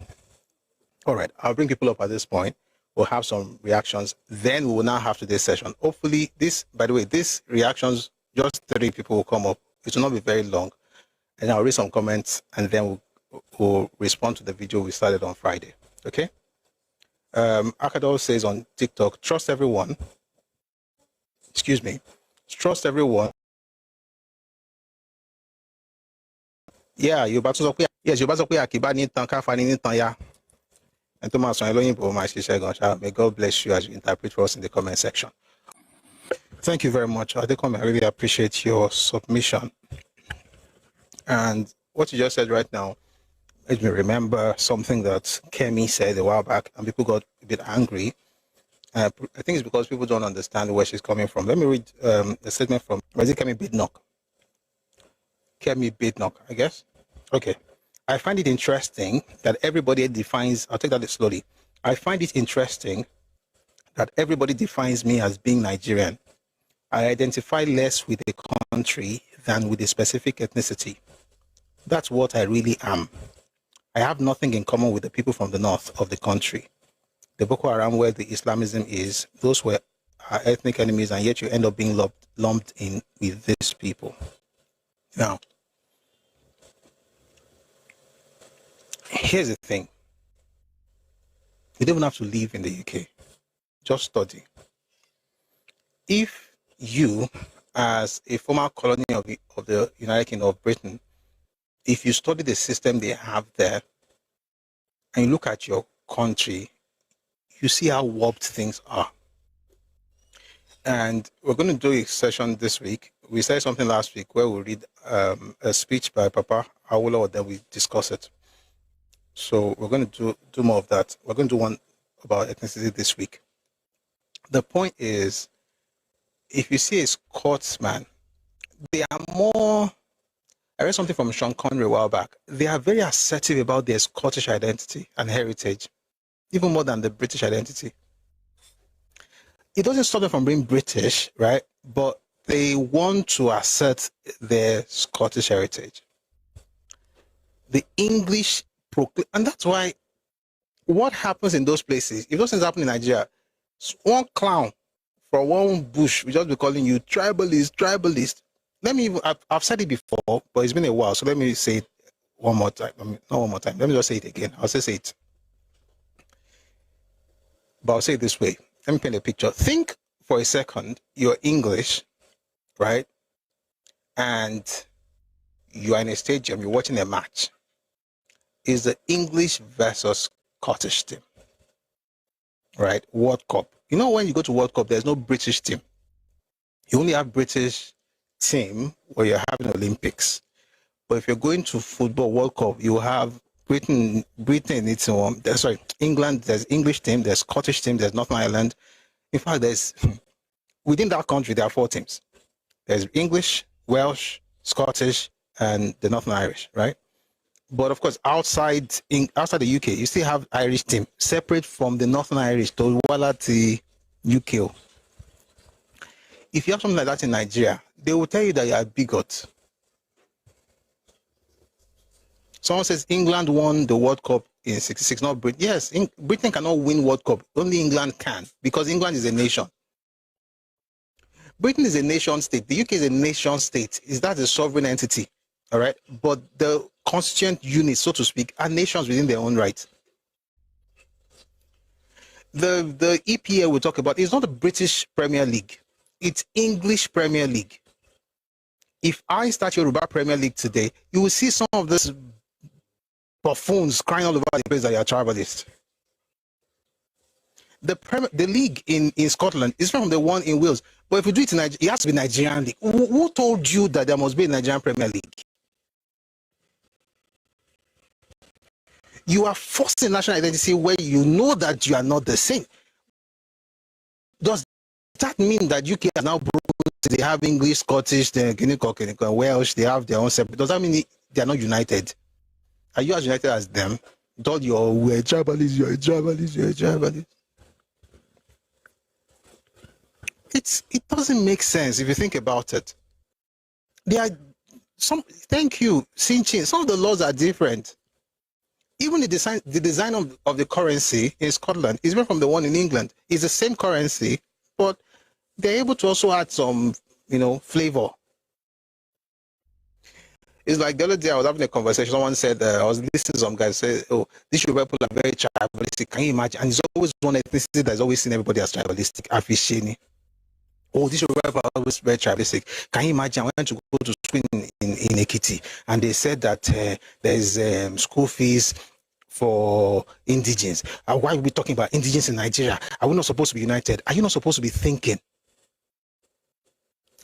All right, I'll bring people up at this point. We'll have some reactions. Then we will now have today's session. Hopefully by the way, these reactions, just 3 people will come up. It will not be very long. And I'll read some comments and then we'll respond to the video we started on Friday. Okay? Akadol says on TikTok, trust everyone. Excuse me. Trust everyone. Yeah, you're about to say, yes, you're about to say, Akiba ni tan ka fani ni tan ya. And Thomas, may God bless you as you interpret for us in the comment section. Thank you very much. I really appreciate your submission. And what you just said right now made me remember something that Kemi said a while back, and people got a bit angry. I think it's because people don't understand where she's coming from. Let me read a statement from, was it Kemi Bidnock? Kemi Bidnock, I guess. Okay. I find it interesting that everybody defines, I'll take that slowly. I find it interesting that everybody defines me as being Nigerian. I identify less with a country than with a specific ethnicity. That's what I really am. I have nothing in common with the people from the north of the country. The Boko Haram, where the Islamism is, those were our ethnic enemies, and yet you end up being lumped in with these people. Now, here's the thing. You don't even have to live in the UK. Just study. If you, as a former colony of the United Kingdom of Britain, if you study the system they have there, and you look at your country, you see how warped things are. And we're going to do a session this week. We said something last week where we'll read a speech by Papa Awolowo, then we discuss it. So we're going to do more of that. We're going to do one about ethnicity this week. The point is, if you see a Scotsman, they are more, I read something from Sean Connery a while back, they are very assertive about their Scottish identity and heritage, even more than the British identity. It doesn't stop them from being British, right? But they want to assert their Scottish heritage. The English and that's why what happens in those places, if those things happen in Nigeria, one clown from one bush will just be calling you tribalist. Let me, I've said it before, but it's been a while, so let me say it one more time. Not one more time. Let me just say it again. I'll just say it. But I'll say it this way. Let me paint a picture. Think for a second, you're English, right? And you are in a stadium, you're watching a match. Is the English versus Scottish team, right? World Cup. You know, when you go to World Cup, there's no British team. You only have British team where you're having Olympics. But if you're going to football World Cup, you have Britain needs one. Sorry, England, there's English team, there's Scottish team, there's Northern Ireland. In fact, there's within that country, there are 4 teams. There's English, Welsh, Scottish, and the Northern Irish, right? But of course, outside the UK, you still have Irish team separate from the Northern Irish to the UK. If you have something like that in Nigeria, they will tell you that you are bigot. Someone says England won the World Cup in '66, not Britain. Yes, Britain cannot win World Cup. Only England can, because England is a nation. Britain is a nation state. The UK is a nation state. Is that a sovereign entity? All right. But the constituent units, so to speak, are nations within their own right. The EPL we talk about is not the British Premier League. It's English Premier League. If I start Yoruba Premier League today, you will see some of these buffoons crying all over the place that you are tribalist. The league in Scotland is from the one in Wales. But if you do it in Nigeria, it has to be Nigerian league. Who told you that there must be a Nigerian Premier League? You are forcing national identity where you know that you are not the same. Does that mean that UK has now broken? They have English, Scottish, Welsh, they have their own separate. Does that mean they are not united? Are you as united as them? Don't we're tribalists, you're a tribalist, you're a tribalist. It doesn't make sense if you think about it. There are thank you, Sinchin. Some of the laws are different. Even the design of the currency in Scotland is different from the one in England. It's the same currency, but they're able to also add some, flavor. It's like the other day I was having a conversation. Someone said, I was listening to some guy say, "Oh, these Yoruba people are very tribalistic." Can you imagine? And it's always one ethnicity that's always seen everybody as tribalistic. Afishini. Oh, these Yoruba people are always very tribalistic. Can you imagine? I went to go to school in Ekiti, and they said that there's school fees for indigens. Why are we talking about indigens in Nigeria? Are we not supposed to be united? Are you not supposed to be thinking?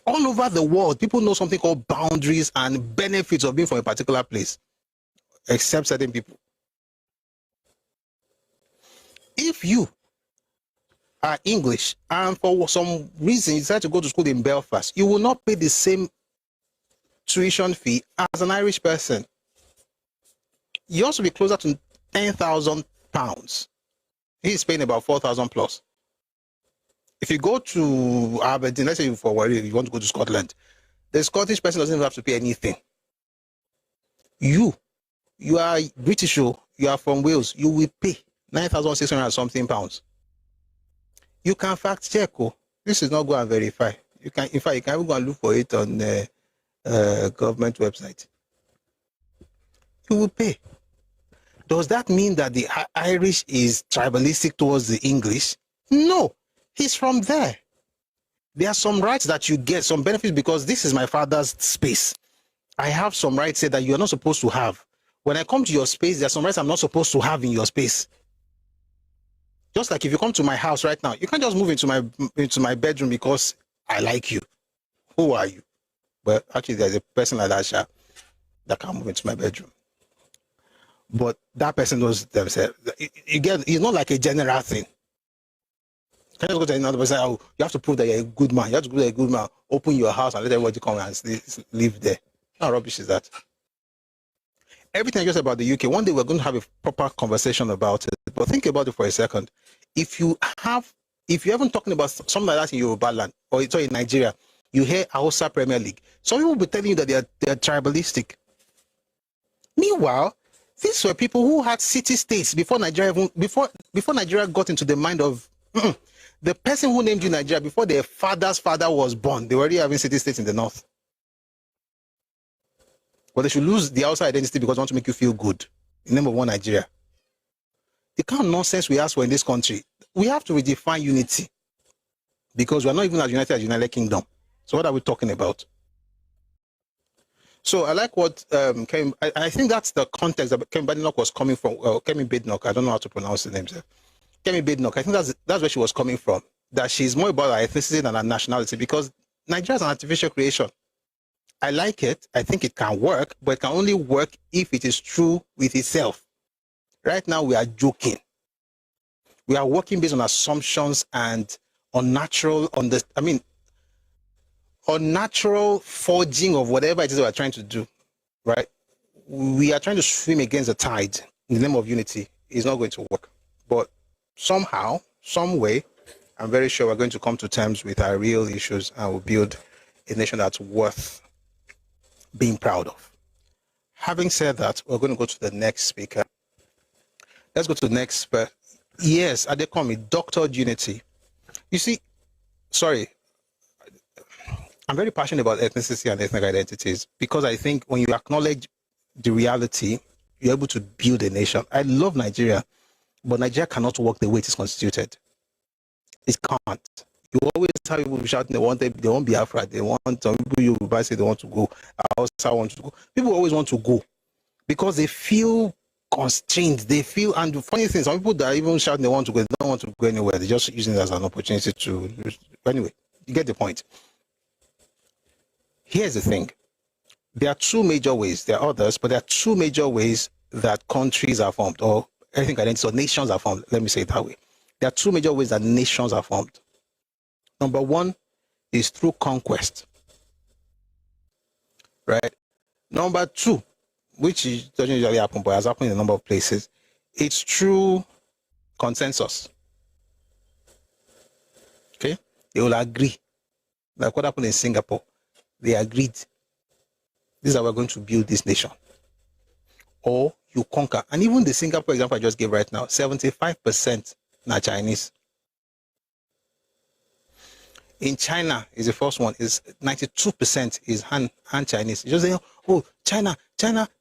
All over the world, people know something called boundaries and benefits of being from a particular place, except certain people. If you are English and for some reason you decide to go to school in Belfast, you will not pay the same tuition fee as an Irish person. You also be closer to £10,000. He's paying about 4,000 plus. If you go to Aberdeen, let's say you want to go to Scotland, the Scottish person doesn't even have to pay anything. You are British, you are from Wales, you will pay 9,600 something pounds. You can fact check. This is not go and verify. You can, in fact, you can even go and look for it on the government website. You will pay. Does that mean that the Irish is tribalistic towards the English? No. He's from there. There are some rights that you get, some benefits, because this is my father's space. I have some rights here that you are not supposed to have. When I come to your space, there are some rights I'm not supposed to have in your space. Just like if you come to my house right now, you can't just move into my bedroom because I like you. Who are you? Well, actually, there's a person like that that can move into my bedroom. But that person knows themselves. It's not like a general thing. You can't just go to another person. Oh, you have to prove that you're a good man. You have to prove that you're a good man. Open your house and let everybody come and live there. How rubbish is that? Everything just about the UK. One day we're going to have a proper conversation about it. But think about it for a second. If you haven't talking about something like that in Yorubaland or in Nigeria, you hear Hausa Premier League. Some people will be telling you that they are tribalistic. Meanwhile, these were people who had city states before Nigeria got into the mind of the person who named you Nigeria. Before their father's father was born, they were already having city states in the north. But they should lose the outside identity because they want to make you feel good in the name of one Nigeria. The kind of nonsense we ask for in this country, we have to redefine unity because we are not even as united as United Kingdom. So what are we talking about? So I like what I think that's the context that Kemi Badenoch was coming from. Kemi Badenoch, I don't know how to pronounce the name. Kemi Badenoch, I think that's where she was coming from. That she's more about her ethnicity than her nationality, because Nigeria is an artificial creation. I like it. I think it can work, but it can only work if it is true with itself. Right now, we are joking. We are working based on assumptions and unnatural forging of whatever it is we are trying to do, right? We are trying to swim against the tide in the name of unity. It's not going to work. But somehow, some way, I'm very sure we're going to come to terms with our real issues and we'll build a nation that's worth being proud of. Having said that, we're going to go to the next speaker. Let's go to the next speaker. Yes, Adekomi, doctored unity. You see, sorry, I'm very passionate about ethnicity and ethnic identities, because I think when you acknowledge the reality, you're able to build a nation. I love Nigeria, but Nigeria cannot work the way it is constituted. It can't. You always have people shouting they want Biafra, they want some people Yoruba say they want to go, Hausa want to go. People always want to go because they feel constrained. They feel, and the funny thing, some people that are even shouting they want to go, they don't want to go anywhere. They're just using it as an opportunity to. Anyway, you get the point. Here's the thing. There are two major ways. There are others, but there are two major ways that countries are formed, or ethnic identities, or nations are formed. Let me say it that way. There are two major ways that nations are formed. Number one is through conquest, right? Number two, which doesn't usually happen, but has happened in a number of places, it's through consensus. Okay? They will agree. Like what happened in Singapore. They agreed. This is how we're going to build this nation. Or you conquer. And even the Singapore example I just gave right now, 75% are Chinese. In China is the first one, is 92% is Han Chinese. You just say, oh, China,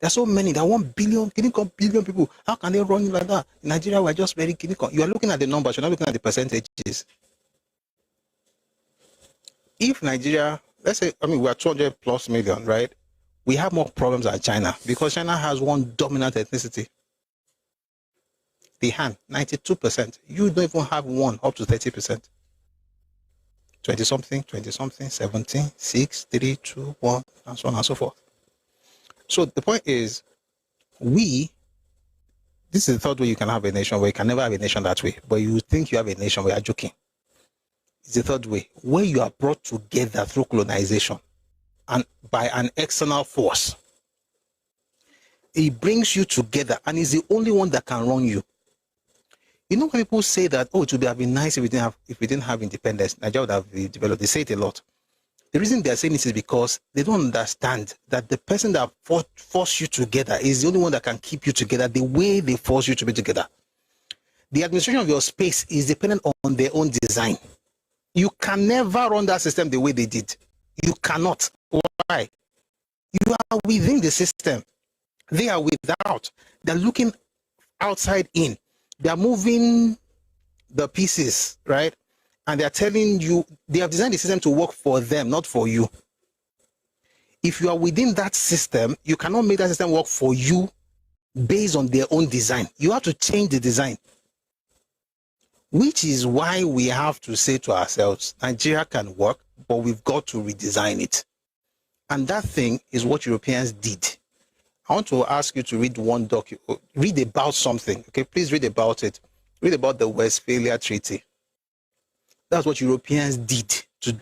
there's so many, there are 1 billion people. How can they run like that? In Nigeria, we're just very You are looking at the numbers, you're not looking at the percentages. If Nigeria, let's say, we are 200 plus million, right? We have more problems than China because China has one dominant ethnicity. The Han, 92%. You don't even have one up to 30%. 20-something, 17, 6, 3, 2, 1, and so on and so forth. So the point is, this is the third way you can have a nation, where you can never have a nation that way, but you think you have a nation where you're joking. It's the third way, where you are brought together through colonization and by an external force. It brings you together and is the only one that can run you. You know when people say that, oh, it would have been nice if we didn't have independence, Nigeria would have developed. They say it a lot. The reason they're saying it is because they don't understand that the person that forced you together is the only one that can keep you together the way they force you to be together. The administration of your space is dependent on their own design. You can never run that system the way they did. You cannot. Why? You are within the system. They are without. They're looking outside in. They're moving the pieces, right? And they're telling you, they have designed the system to work for them, not for you. If you are within that system, you cannot make that system work for you based on their own design. You have to change the design. Which is why we have to say to ourselves, Nigeria can work, but we've got to redesign it. And that thing is what Europeans did. I want to ask you to read one document, read about something. Okay, please read about it. Read about the Westphalia Treaty. That's what Europeans did to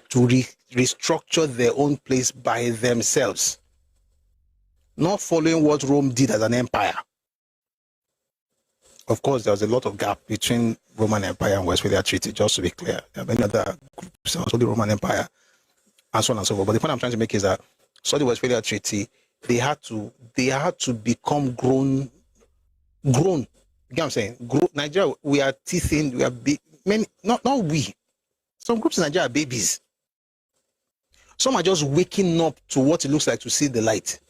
restructure their own place by themselves. Not following what Rome did as an empire. Of course, there was a lot of gap between Roman Empire and Westphalia Treaty, just to be clear. There are many other groups, also the Roman Empire, and so on and so forth. But the point I'm trying to make is that, so the Westphalia Treaty, they had to become grown. You get what I'm saying? Nigeria, we are teething, we are big. Many, not we. Some groups in Nigeria are babies. Some are just waking up to what it looks like to see the light.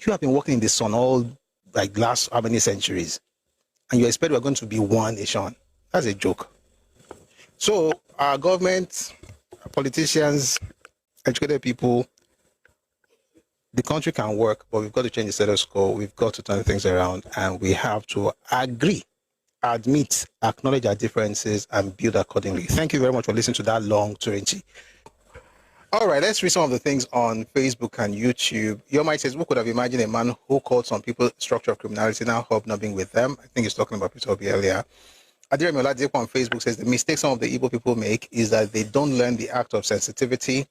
You have been working in the sun all like last how many centuries, and you expect we're going to be one nation. That's a joke. So our government, our politicians, educated people, the country can work, but we've got to change the status quo. We've got to turn things around, and we have to agree, admit, acknowledge our differences, and build accordingly. Thank you very much for listening to that long Turinchi. All right, let's read some of the things on Facebook and YouTube. Yomai says, who could have imagined a man who called some people structure of criminality now hobnobbing with them? I think he's talking about Peter Obi earlier. Adiremi Oladipo on Facebook says, the mistake some of the Igbo people make is that they don't learn the act of sensitivity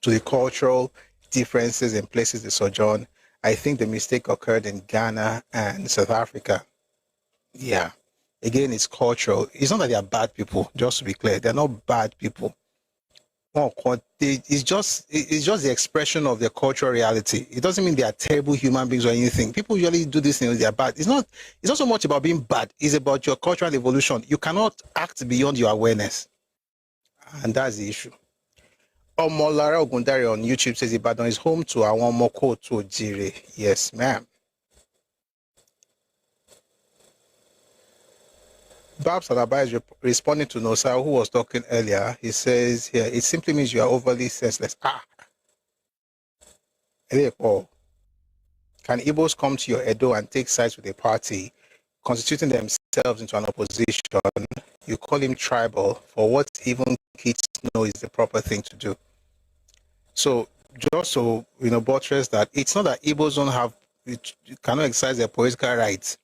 to the cultural differences in places they sojourn. I think the mistake occurred in Ghana and South Africa. Yeah. Again, it's cultural. It's not that they are bad people, just to be clear. They're not bad people. It's just the expression of their cultural reality. It doesn't mean they are terrible human beings or anything. People usually do this thing, they are bad. It's not so much about being bad. It's about your cultural evolution. You cannot act beyond your awareness. And that's the issue. Omolara Ogundari on YouTube says Ibadan is home to Awon Moko to Jire. Yes, ma'am. Babs Alaba is responding to Nosa, who was talking earlier. He says here, it simply means you are overly senseless. Oh. Can Ibos come to your Edo and take sides with a party, constituting themselves into an opposition? You call him tribal for what even kids know is the proper thing to do. So, just so, buttress that, it's not that Ibos don't have, you cannot exercise their political rights.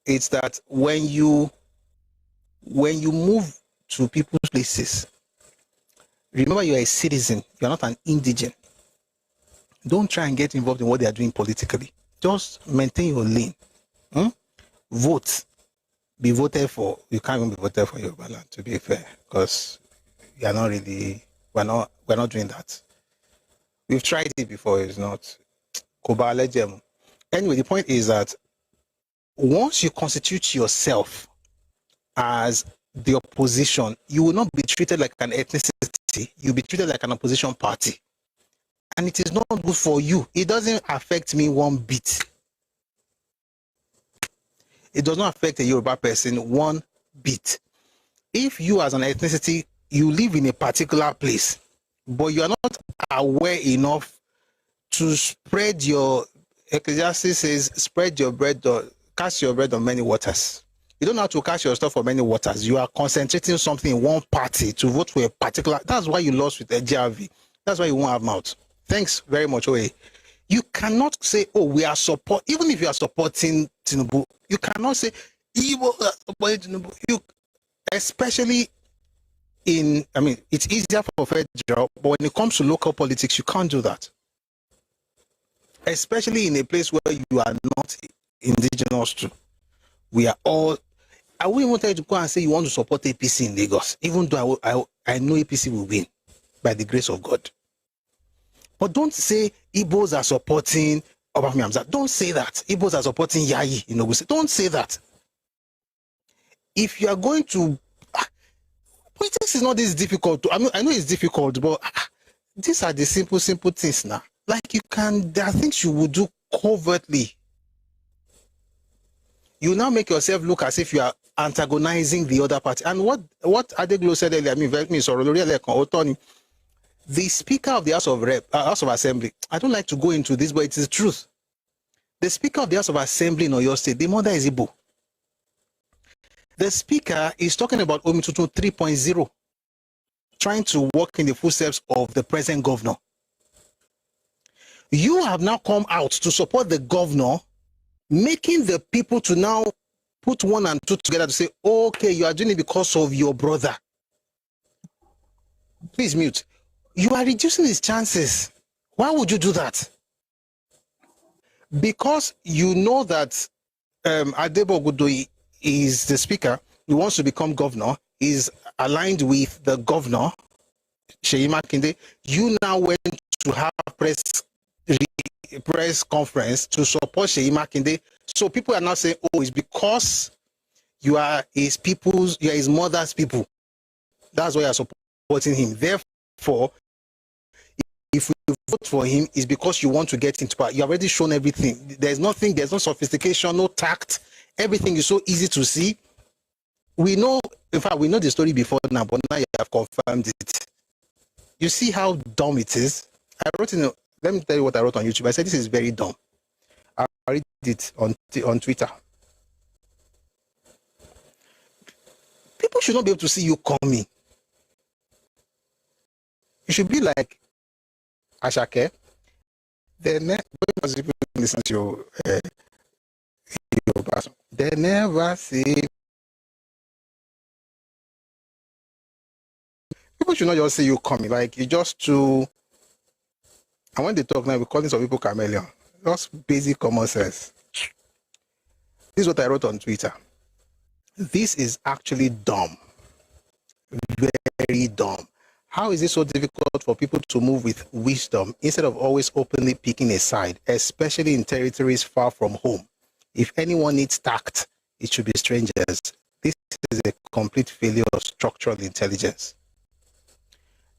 It's that when you move to people's places, remember you're a citizen, you're not an indigent. Don't try and get involved in what they are doing politically. Just maintain your lane. Vote. Be voted for. You can't even be voted for Yorubaland, to be fair, because we're not doing that. We've tried it before, it's not. Anyway, the point is that once you constitute yourself as the opposition, you will not be treated like an ethnicity, you'll be treated like an opposition party. And it is not good for you. It doesn't affect me one bit. It does not affect a Yoruba person one bit. If you as an ethnicity, you live in a particular place, but you are not aware enough to spread your, Ecclesiastes says, spread your bread, or cast your bread on many waters. You don't have to cast your stuff on many waters. You are concentrating something in one party to vote for a particular. That's why you lost with the GRV. That's why you won't have mouth. Thanks very much, Oye. You cannot say, oh, we are support. Even if you are supporting Tinubu, you cannot say, Igbo are supporting Tinubu. Especially it's easier for federal, but when it comes to local politics, you can't do that. Especially in a place where you are not indigenous to. We are all. I wouldn't want you to go and say you want to support APC in Lagos, even though I know APC will win by the grace of God. But don't say Ibos are supporting Obafemi Hamzat. Don't say that. Ibos are supporting Yayi in Ogun State. Don't say that. If you are going to, politics is not this difficult. I know it's difficult, but these are the simple things now. Like there are things you will do covertly. You now make yourself look as if you are antagonizing the other party. And what Adeglo said earlier, the Speaker of the House of Assembly, I don't like to go into this, but it is the truth. The Speaker of the House of Assembly in Oyo State, the mother is Igbo. The Speaker is talking about Omitutu 3.0, trying to walk in the footsteps of the present governor. You have now come out to support the governor, making the people to now put one and two together to say, okay, you are doing it because of your brother. Please mute. You are reducing his chances. Why would you do that? Because you know that Adebo Godoy is the speaker, he wants to become governor, is aligned with the governor, Seyi Makinde. You now went to have press conference to support Seyi Makinde. So people are now saying, oh, it's because you are his mother's people. That's why you are supporting him. Therefore, if you vote for him, it's because you want to get into power. You already shown everything. There's no sophistication, no tact. Everything is so easy to see. We know, in fact, we know the story before now, but now you have confirmed it. You see how dumb it is? I wrote in Let me tell you what I wrote on YouTube. I said this is very dumb. I read it on Twitter. People should not be able to see you coming. You should be like Ashake. When people listen to your person, they never see. People should not just see you coming. Like you just too. And when they talk now, we're calling some people chameleon. Just basic common sense. This is what I wrote on Twitter. This is actually dumb. Very dumb. How is it so difficult for people to move with wisdom instead of always openly picking a side, especially in territories far from home? If anyone needs tact, it should be strangers. This is a complete failure of structural intelligence.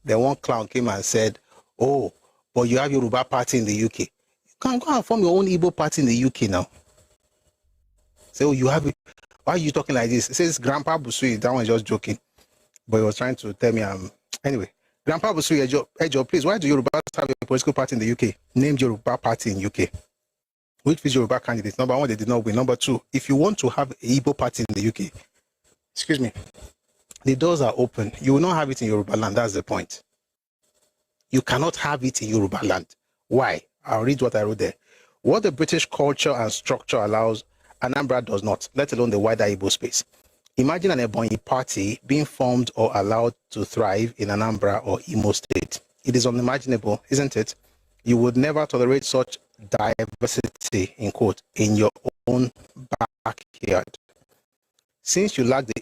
Then one clown came and said, oh, but you have Yoruba party in the UK. You can go and form your own Igbo party in the UK now. Say, oh, you have it. Why are you talking like this? It says Grandpa Busui. That one is just joking. But he was trying to tell me anyway. Grandpa Busui, Ejo, please, why do Yorubas have a political party in the UK? Named Yoruba party in UK. Which is Yoruba candidates? Number one, they did not win. Number two, if you want to have a Igbo party in the UK, excuse me, the doors are open. You will not have it in Yorubaland. That's the point. You cannot have it in Yorubaland. Why? I'll read what I wrote there. What the British culture and structure allows, Anambra does not, let alone the wider Igbo space. Imagine an Ebonyi party being formed or allowed to thrive in Anambra or Imo State. It is unimaginable, isn't it? You would never tolerate such diversity, in quote, in your own backyard. Since you lack the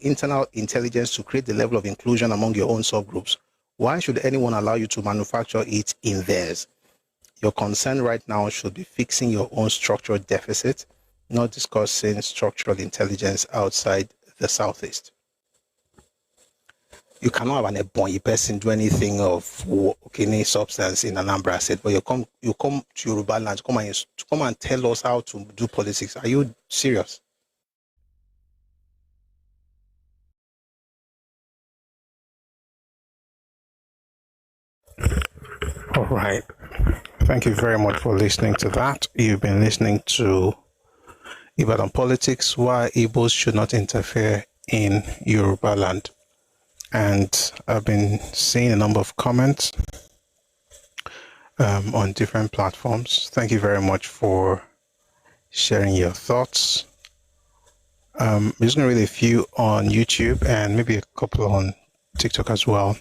internal intelligence to create the level of inclusion among your own subgroups, why should anyone allow you to manufacture it in theirs? Your concern right now should be fixing your own structural deficit, not discussing structural intelligence outside the Southeast. You cannot have an Ebonyi person do anything of any substance in Anambra State, but you come to Yorubaland, come and tell us how to do politics. Are you serious? All right. Thank you very much for listening to that. You've been listening to Ibadan Politics, why Ibos should not interfere in Yorubaland. And I've been seeing a number of comments on different platforms. Thank you very much for sharing your thoughts. I'm just going to read a few on YouTube and maybe a couple on TikTok as well.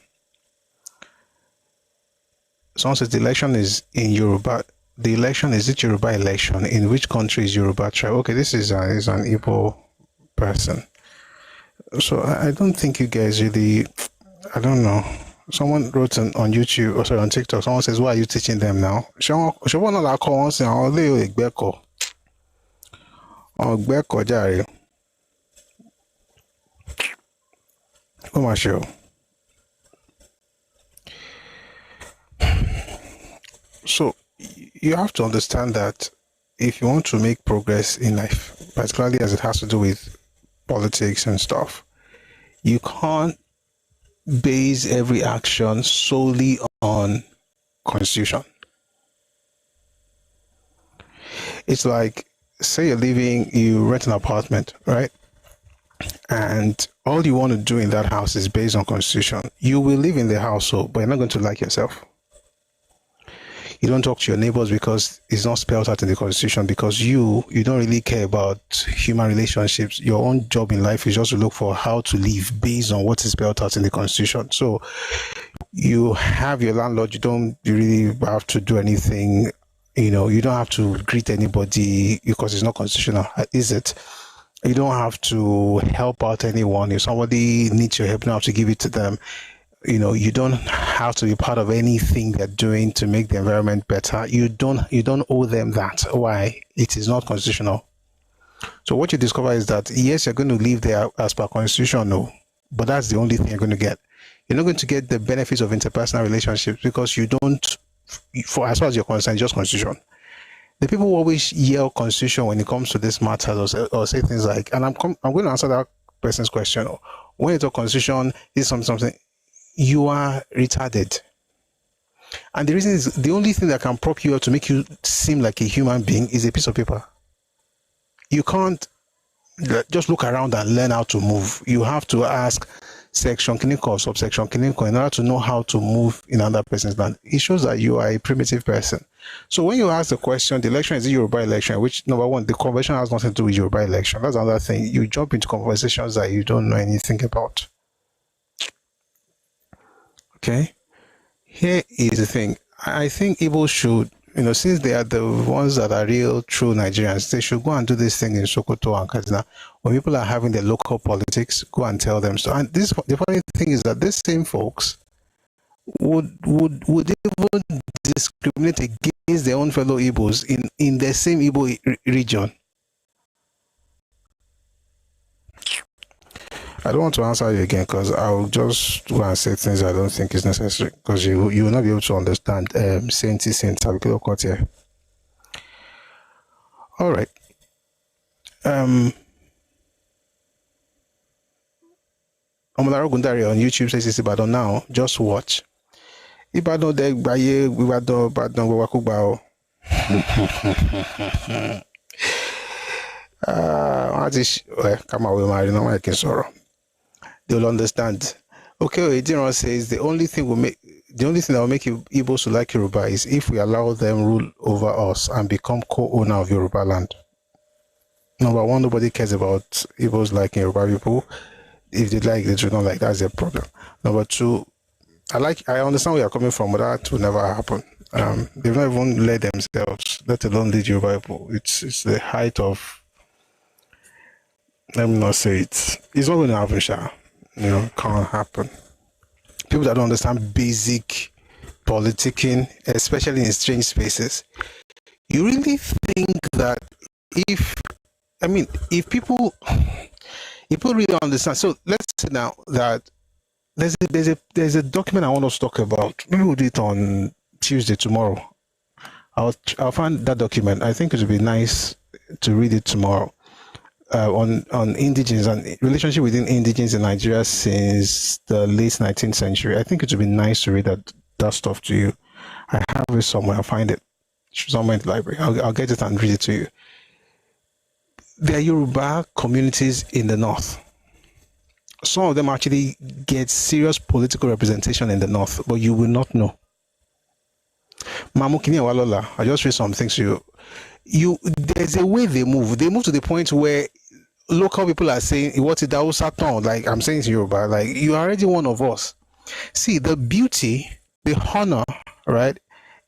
Someone says the election is in Yoruba. The election, is it Yoruba election? In which country is Yoruba tribe? Okay, this is an Igbo person. So I don't think you guys really, I don't know. Someone wrote on YouTube, or sorry, on TikTok, someone says, why are you teaching them now? So you have to understand that if you want to make progress in life, particularly as it has to do with politics and stuff, you can't base every action solely on constitution. It's like, say you rent an apartment, right? And all you want to do in that house is based on constitution. You will live in the household, but you're not going to like yourself. You don't talk to your neighbors because it's not spelled out in the constitution, because you don't really care about human relationships. Your own job in life is just to look for how to live based on what is spelled out in the constitution. So you have your landlord, you don't really have to do anything, you don't have to greet anybody because it's not constitutional, is it? You don't have to help out anyone. If somebody needs your help, you don't have to give it to them. You don't have to be part of anything they're doing to make the environment better. You don't owe them that. Why? It is not constitutional. So what you discover is that, yes, you're going to live there as per constitution, no, but that's the only thing you're going to get. You're not going to get the benefits of interpersonal relationships because you don't, for as far as you're concerned, just constitution. The people who always yell constitution when it comes to this matters or say things like, and I'm going to answer that person's question. When you talk constitution, is something, you are retarded. And the reason is the only thing that can prop you up to make you seem like a human being is a piece of paper. You can't just look around and learn how to move. You have to ask section clinical, subsection clinical in order to know how to move in another person's land. It shows that you are a primitive person. So when you ask the question, the election is a Yoruba election, which number one, the convention has nothing to do with Yoruba election. That's another thing. You jump into conversations that you don't know anything about. Okay? Here is the thing. I think Ibos should, since they are the ones that are real, true Nigerians, they should go and do this thing in Sokoto and Katsina. When people are having their local politics, go and tell them so. And the funny thing is that these same folks would even discriminate against their own fellow Ibos in the same Igbo region. I don't want to answer you again because I'll just go and say things I don't think is necessary because you will not be able to understand Saint. Here. All right. Omolaro Gundari on YouTube says it's Ibadan now. Just watch. Ibadan de baye Ibadan Wakubao. Come away, Marino, I can sorrow. They'll understand. Okay, Ediron says the only thing that will make Ibos to like Yoruba is if we allow them rule over us and become co-owner of Yorubaland. Number one, nobody cares about Ibos liking Yoruba people. If they like, they do not like. That's their problem. Number two, I understand where you're coming from, but that will never happen. They've not even led themselves, let alone lead Yoruba people. It's the height of. Let me not say it. It's not going to happen, Sha. Can't happen. People that don't understand basic politicking, especially in strange spaces, you really think that if people really understand. So let's say now that there's a document I want us to talk about. Maybe we'll do it on Tuesday tomorrow. I'll find that document. I think it would be nice to read it tomorrow. On indigenes and relationship within indigenes in Nigeria since the late 19th century. I think it would be nice to read that stuff to you. I have it somewhere. I'll find it. It's somewhere in the library. I'll get it and read it to you. There are Yoruba communities in the north. Some of them actually get serious political representation in the north, but you will not know. Mamukini Walola, I just read some things to you. There's a way they move. They move to the point where local people are saying, "What is that? Like I'm saying to Yoruba, like you are already one of us." See, the beauty, the honor, right,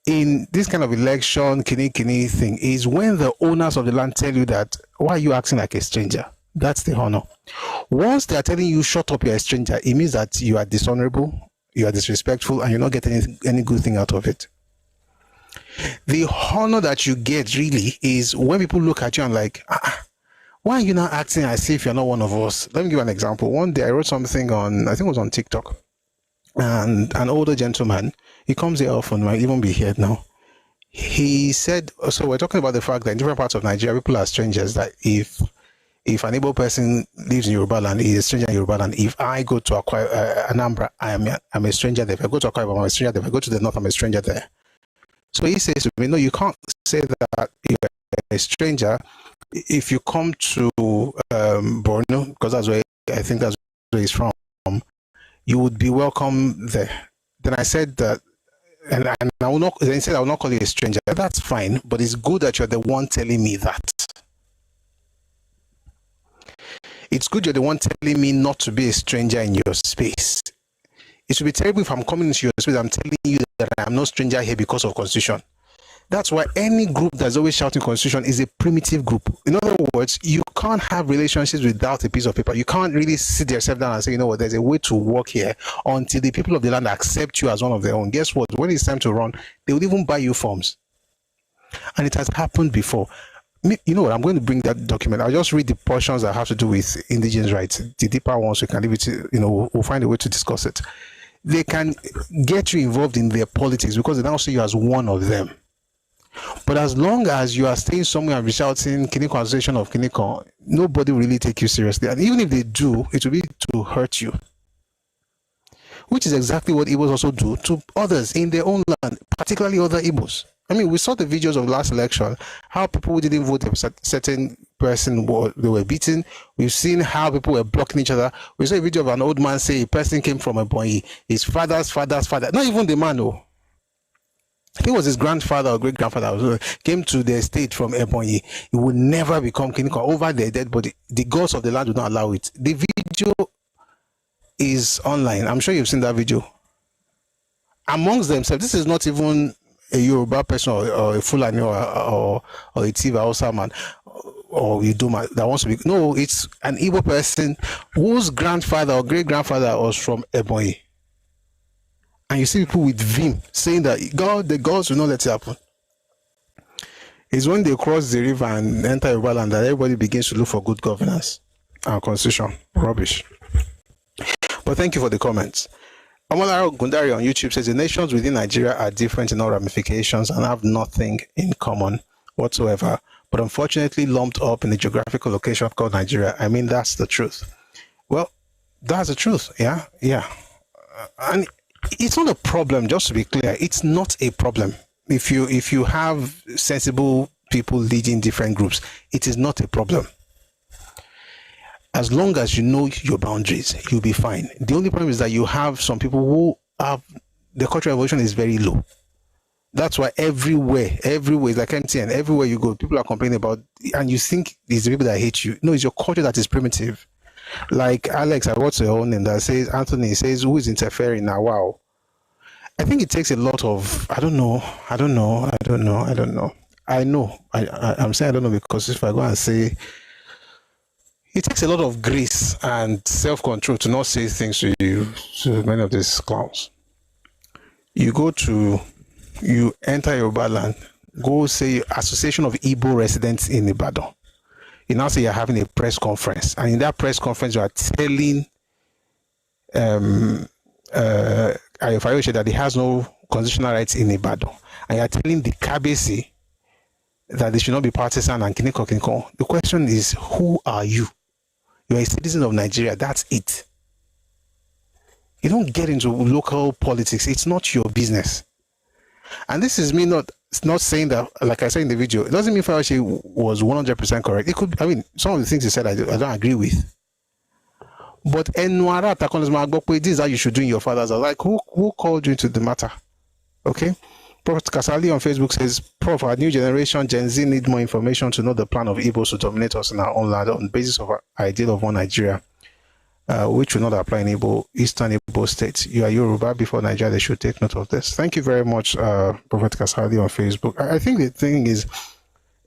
in this kind of election, kini thing is when the owners of the land tell you that, why are you acting like a stranger? That's the honor. Once they are telling you, shut up, you're a stranger, it means that you are dishonorable, you are disrespectful, and you're not getting any good thing out of it. The honor that you get really is when people look at you and like, why are you not acting as if you're not one of us? Let me give you an example. One day I wrote something on, I think it was on TikTok, and an older gentleman, he comes here often, might even be here now. He said, so we're talking about the fact that in different parts of Nigeria, people are strangers, that if an able person lives in Yorubaland, he is a stranger in Yorubaland. If I go to Anambra, I'm a stranger there. If I go to Akwa Ibom, I'm a stranger there. If I go to the north, I'm a stranger there. So he says to me, no, you can't say that you're a stranger if you come to Borno, because that's where I think that's where he's from. You would be welcome there. Then I said that, and I will not. Then he said I will not call you a stranger. That's fine, but it's good that you're the one telling me that. It's good you're the one telling me not to be a stranger in your space. It would be terrible if I'm coming into your space, I'm telling you that I'm no stranger here because of Constitution. That's why any group that's always shouting Constitution is a primitive group. In other words, you can't have relationships without a piece of paper. You can't really sit yourself down and say, you know what, there's a way to work here until the people of the land accept you as one of their own. Guess what? When it's time to run, they will even buy you forms. And it has happened before. You know what? I'm going to bring that document. I'll just read the portions that have to do with indigenous rights. The deeper ones, we can leave it to, we'll find a way to discuss it. They can get you involved in their politics because they now see you as one of them. But as long as you are staying somewhere and shouting Kiniko Association of Kiniko, nobody will really take you seriously. And even if they do, it will be to hurt you. which is exactly what Ibos also do to others in their own land, particularly other Ibos. I mean, we saw the videos of the last election, how people who didn't vote a certain person, they were beaten. We've seen how people were blocking each other. We saw a video of an old man say a person came from a boy, his father's father, not even the man, oh. I think it was his grandfather or great grandfather who came to the estate from Ebonyi. He would never become king over their dead body. The gods of the land would not allow it. The video is online. I'm sure you've seen that video. Amongst themselves, this is not even a Yoruba person or a Fulani or a Tiva or someone or Idoma that wants to be. No, it's an Igbo person whose grandfather or great grandfather was from Ebonyi. And you see people with vim saying that the gods will not let it happen. It's when they cross the river and enter Yorubaland that everybody begins to look for good governance and constitution. Rubbish. But thank you for the comments. Omolara Gundari on YouTube says the nations within Nigeria are different in all ramifications and have nothing in common whatsoever, but unfortunately lumped up in a geographical location called Nigeria. I mean, that's the truth. Well, that's the truth. Yeah. And it's not a problem, just to be clear. It's not a problem. If you have sensible people leading different groups, it is not a problem. As long as you know your boundaries, you'll be fine. The only problem is that you have some people who have the cultural evolution is very low. That's why everywhere, like MTN, everywhere you go, people are complaining about, and you think it's the people that hate you. No, it's your culture that is primitive. Like Alex, I watched your own name that says, Anthony says, who is interfering now? Wow. I think it takes a lot of, I know. I'm saying I don't know because if I go and say, it takes a lot of grace and self-control to not say things to many of these clowns. You enter Yorubaland, go say Association of Igbo Residents in Ibadan. You now say you're having a press conference, and in that press conference you are telling Ayofayoshe that he has no constitutional rights in Ibadan, and you're telling the Kabesi that they should not be partisan and kiniko. The question is, who are you? You're a citizen of Nigeria. That's it. You don't get into local politics. It's not your business. And this is me not saying that, like I said in the video, it doesn't mean Fayoshe was 100% correct. It could, I mean, some of the things he said I don't agree with. But this is how you should do in your father's house. Like, who called you into the matter? Okay? Prophet Kasali on Facebook says, Prof, our new generation, Gen Z, need more information to know the plan of Ibos to dominate us in our own land on the basis of our ideal of one Nigeria, which will not apply in Eastern Igbo states. You are Yoruba before Nigeria, they should take note of this. Thank you very much, Prophet Kasali on Facebook. I think the thing is,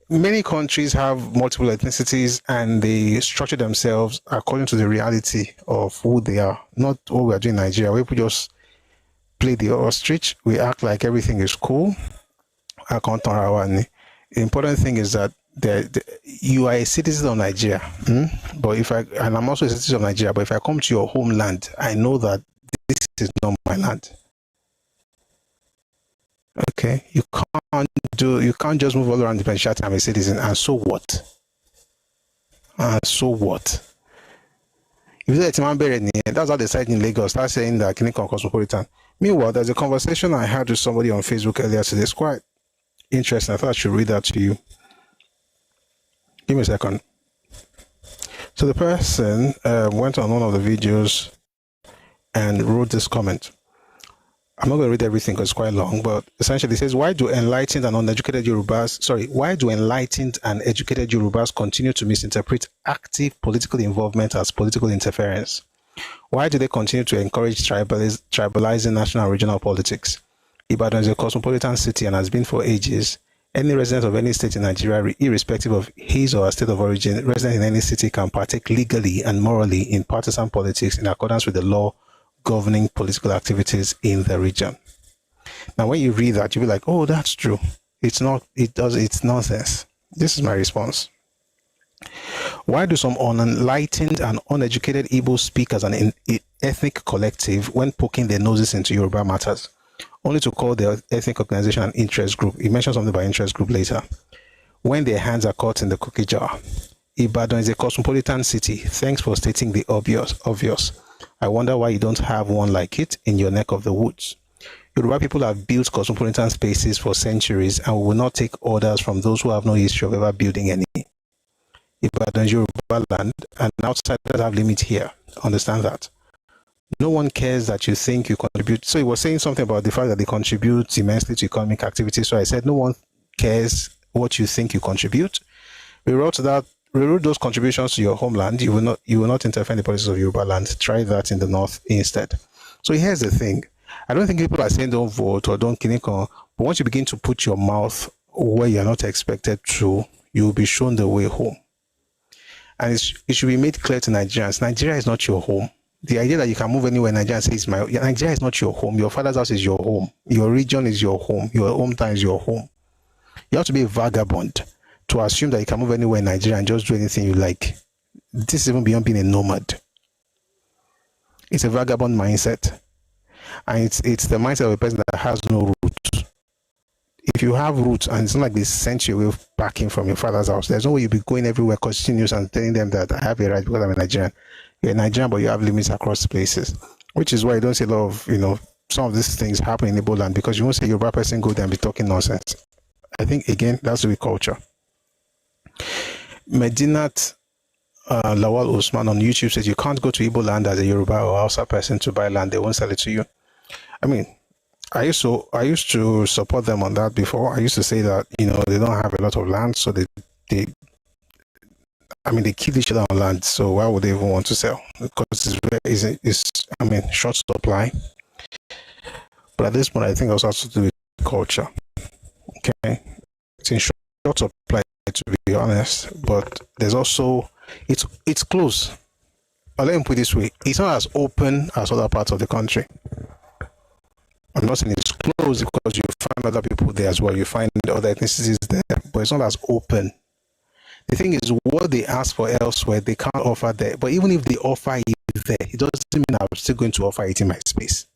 many countries have multiple ethnicities and they structure themselves according to the reality of who they are, not what we are doing in Nigeria, where people just play the ostrich. We act like everything is cool. The important thing is that you are a citizen of Nigeria, but and I'm also a citizen of Nigeria, but if I come to your homeland, I know that this is not my land. Okay, you can't just move all around the country. I'm a citizen, and so what? If that's how they said in Lagos, start saying that Kinikon Cosmopolitan. Meanwhile, there's a conversation I had with somebody on Facebook earlier today. It's quite interesting. I thought I should read that to you. Give me a second. So the person went on one of the videos and wrote this comment. I'm not going to read everything because it's quite long, but essentially it says, why do enlightened and educated Yorubas continue to misinterpret active political involvement as political interference? Why do they continue to encourage tribalizing national and regional politics? Ibadan is a cosmopolitan city and has been for ages. Any resident of any state in Nigeria, irrespective of his or her state of origin, resident in any city can partake legally and morally in partisan politics in accordance with the law governing political activities in the region. Now, when you read that, you'll be like, oh, that's true. It's nonsense. This is my response. Why do some unenlightened and uneducated Igbos speak as an ethnic collective when poking their noses into Yoruba matters, only to call their ethnic organization an interest group? He mentioned something about interest group later. When their hands are caught in the cookie jar. Ibadan is a cosmopolitan city. Thanks for stating the obvious. I wonder why you don't have one like it in your neck of the woods. Yoruba people have built cosmopolitan spaces for centuries and will not take orders from those who have no history of ever building any. Ibadan is Yorubaland, and outsiders have limit here. Understand that. No one cares that you think you contribute. So he was saying something about the fact that they contribute immensely to economic activity. So I said, no one cares what you think you contribute. We wrote those contributions to your homeland. You will not interfere in the policies of Yorubaland. Try that in the north instead. So here's the thing. I don't think people are saying don't vote or don't kinikon, but once you begin to put your mouth where you're not expected to, you'll be shown the way home. And it should be made clear to Nigerians, Nigeria is not your home. The idea that you can move anywhere in Nigeria and say, Nigeria is not your home. Your father's house is your home. Your region is your home. Your hometown is your home. You have to be a vagabond to assume that you can move anywhere in Nigeria and just do anything you like. This is even beyond being a nomad. It's a vagabond mindset. And it's the mindset of a person that has no roots. If you have roots and it's not like they sent you away packing from your father's house, there's no way you'll be going everywhere continuous and telling them that I have a right because I'm a Nigerian. You're a Nigerian, but you have limits across places, which is why you don't see a lot of, some of these things happen in Iboland because you won't say Yoruba person go there and be talking nonsense. I think, again, that's the culture. Medinat Lawal Usman on YouTube says you can't go to Iboland as a Yoruba or Hausa person to buy land. They won't sell it to you. I mean, I used to support them on that before. I used to say that, they don't have a lot of land, so they kill each other on land, so why would they even want to sell? Because it's short supply. But at this point, I think it also has to do with culture. Okay, it's in short supply, to be honest, but there's also it's close. But let me put it this way: it's not as open as other parts of the country. I'm not saying it's close because you find other people there as well. You find other ethnicities there, but it's not as open. The thing is, what they ask for elsewhere, they can't offer there. But even if they offer it there, it doesn't mean I'm still going to offer it in my space.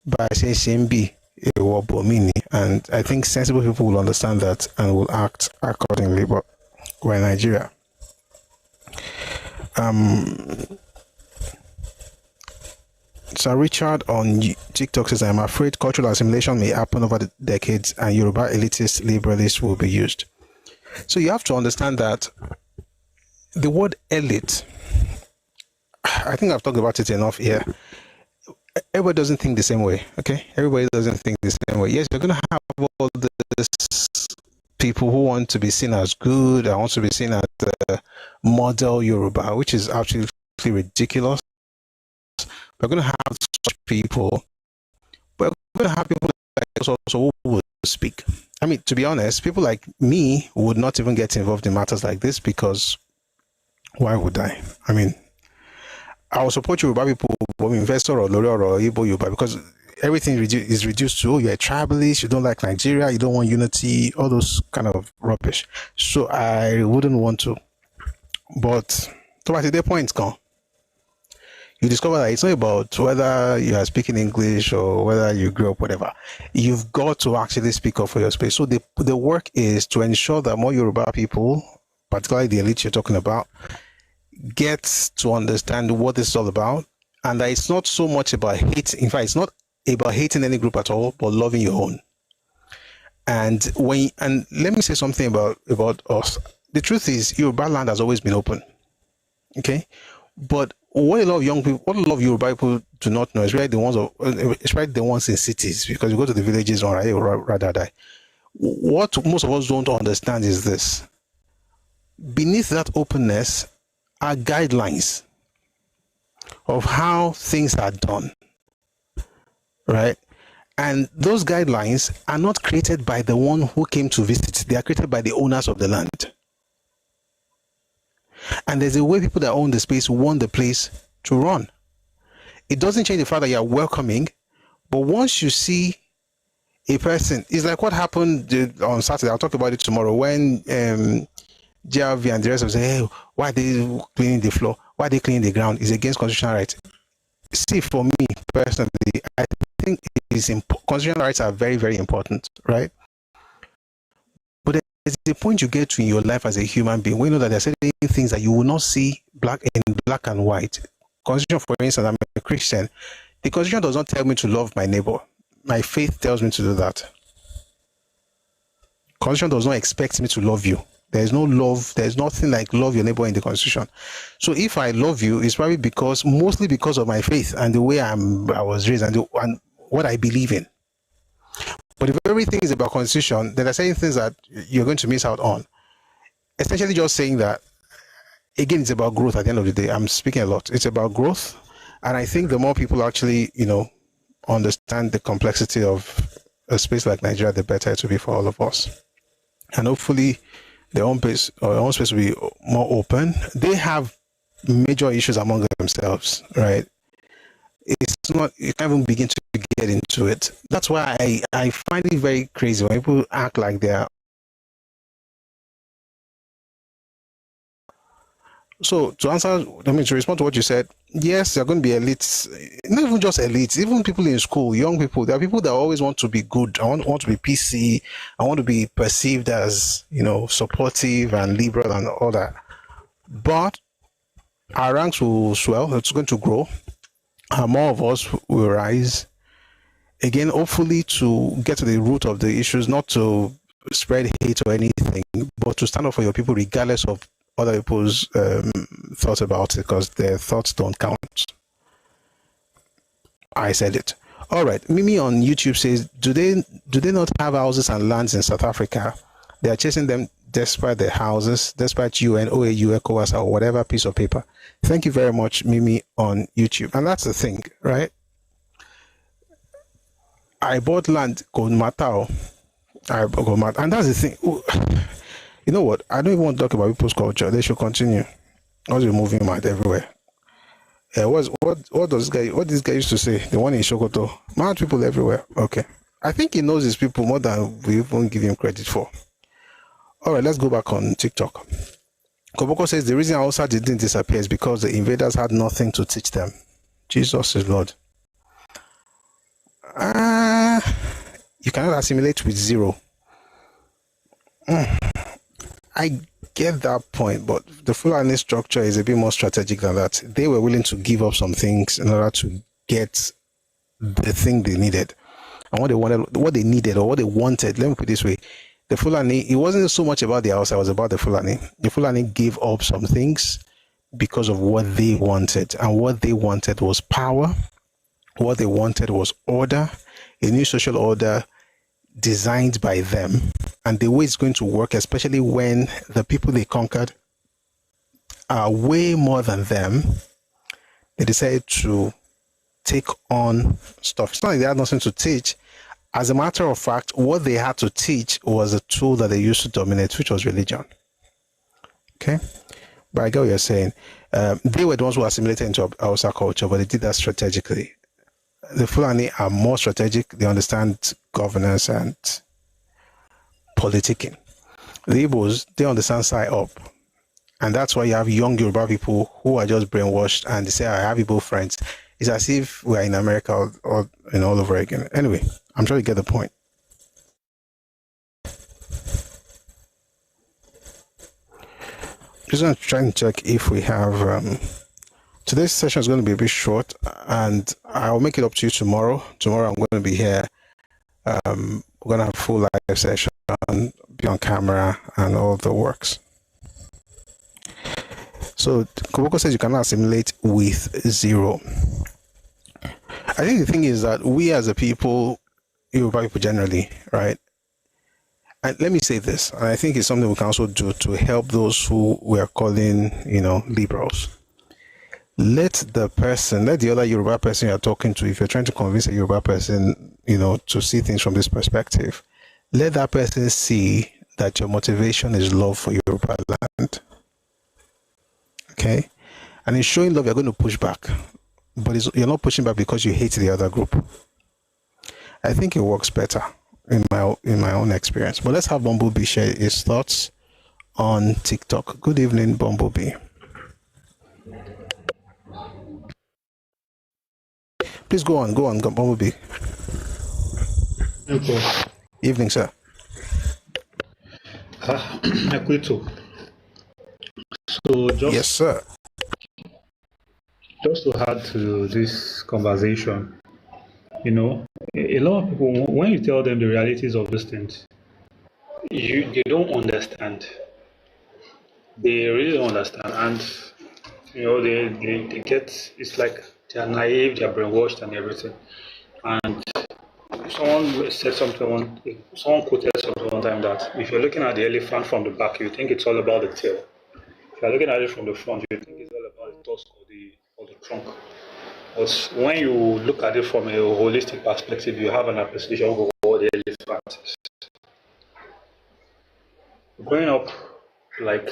But I say SMB, and I think sensible people will understand that and will act accordingly. But we're in Nigeria. Sir Richard on TikTok says, I'm afraid cultural assimilation may happen over the decades and Yoruba elitist liberalists will be used. So you have to understand that the word elite, I think I've talked about it enough here. Everybody doesn't think the same way, okay? Everybody doesn't think the same way. Yes, you're going to have all these people who want to be seen as good, and want to be seen as the model Yoruba, which is absolutely ridiculous. We're going to have such people, but we're going to have people like us also who will speak. I mean, to be honest, people like me would not even get involved in matters like this because why would I? I mean, I will support Yoruba people, investor or Lori or Igbo Yoruba, because everything is reduced to, you're a tribalist, you don't like Nigeria, you don't want unity, all those kind of rubbish. So I wouldn't want to. But to the point gone. You discover that it's not about whether you are speaking English or whether you grew up, whatever. You've got to actually speak up for your space. So the work is to ensure that more Yoruba people, particularly the elite you're talking about, get to understand what this is all about. And that it's not so much about hate. In fact, it's not about hating any group at all, but loving your own. And let me say something about us. The truth is, Yorubaland has always been open. Okay? But what a lot of young people, what a lot of Yoruba people do not know, especially the ones in cities, because you go to the villages or rather die. What most of us don't understand is this: beneath that openness are guidelines of how things are done, right? And those guidelines are not created by the one who came to visit; they are created by the owners of the land. And there's a way people that own the space want the place to run. It doesn't change the fact that you're welcoming, but once you see a person, it's like what happened on Saturday. I'll talk about it tomorrow when JRV and the rest of them say, hey, why are they cleaning the floor? Why are they cleaning the ground? It's against constitutional rights. See, for me personally, I think constitutional rights are very, very important, right? But there's a point you get to in your life as a human being when you know that there are certain things that you will not see in black and white. Constitution, for instance, I'm a Christian. The Constitution does not tell me to love my neighbor. My faith tells me to do that. Constitution does not expect me to love you. There is no love. There is nothing like love your neighbor in the Constitution. So if I love you, it's probably mostly because of my faith and the way I was raised and what I believe in. But if everything is about Constitution, then there are certain things that you're going to miss out on. Essentially just saying that, again, it's about growth at the end of the day. I'm speaking a lot. It's about growth. And I think the more people actually, understand the complexity of a space like Nigeria, the better it will be for all of us. And hopefully their own space will be more open. They have major issues among themselves, right? It's not, you can't even begin to get into it. That's why I find it very crazy when people act like they're. So to respond to what you said, yes, there are going to be elites, not even just elites, even people in school, young people. There are people that always want to be good. I want to be PC. I want to be perceived as, supportive and liberal and all that. But our ranks will swell. It's going to grow. More of us will rise. Again, hopefully to get to the root of the issues, not to spread hate or anything, but to stand up for your people regardless of other people's thoughts about it, because their thoughts don't count. I said it. All right. Mimi on YouTube says, do they not have houses and lands in South Africa? They are chasing them despite their houses, despite UN, OAU, ECOWAS, or whatever piece of paper. Thank you very much, Mimi on YouTube. And that's the thing, right? I bought land called Matao. And that's the thing. You know what? I don't even want to talk about people's culture. They should continue. Because we're moving mad everywhere. What this guy used to say? The one in Sokoto. Mad people everywhere. Okay. I think he knows his people more than we even give him credit for. All right, let's go back on TikTok. Koboko says the reason Hausa didn't disappear is because the invaders had nothing to teach them. Jesus is Lord. You cannot assimilate with zero. I get that point, but the Fulani structure is a bit more strategic than that. They were willing to give up some things in order to get the thing they needed. And what they needed or what they wanted, let me put it this way, the Fulani, it wasn't so much about the house, it was about the Fulani. The Fulani gave up some things because of what they wanted. And what they wanted was power. What they wanted was order, a new social order designed by them. And the way it's going to work, especially when the people they conquered are way more than them, they decided to take on stuff. It's not like they had nothing to teach. As a matter of fact, what they had to teach was a tool that they used to dominate, which was religion. Okay? But I get what you're saying. They were the ones who assimilated into Hausa culture, but they did that strategically. The Fulani are more strategic. They understand governance and politicking. The Ibos, they understand side up. And that's why you have young Yoruba people who are just brainwashed and they say, I have Igbo friends. It's as if we're in America or all over again. Anyway, I'm sure you get the point. Just trying to check if we have... today's session is going to be a bit short, and I'll make it up to you tomorrow. Tomorrow I'm going to be here. We're going to have a full live session, be on camera, and all the works. So Koboko says you cannot assimilate with zero. I think the thing is that we as a people, Yoruba people generally, right? And let me say this, and I think it's something we can also do to help those who we are calling, liberals. Let the other Yoruba person you're talking to, if you're trying to convince a Yoruba person, to see things from this perspective, let that person see that your motivation is love for Yoruba land. Okay? And in showing love, you're going to push back. But you're not pushing back because you hate the other group. I think it works better in my own experience. But let's have Bumblebee share his thoughts on TikTok. Good evening, Bumblebee. Please go on, Bumblebee. Okay. Evening, sir. Equito. So just yes, sir. just to add to this conversation, a lot of people, when you tell them the realities of these things, they don't understand. They really don't understand, and they get, it's like they're naive, they're brainwashed, and everything. And someone said something. Someone quoted something one time that if you're looking at the elephant from the back, you think it's all about the tail. If you're looking at it from the front, you think it's all about the tusk or the trunk. But when you look at it from a holistic perspective, you have an appreciation of what the elephant is. Growing up, like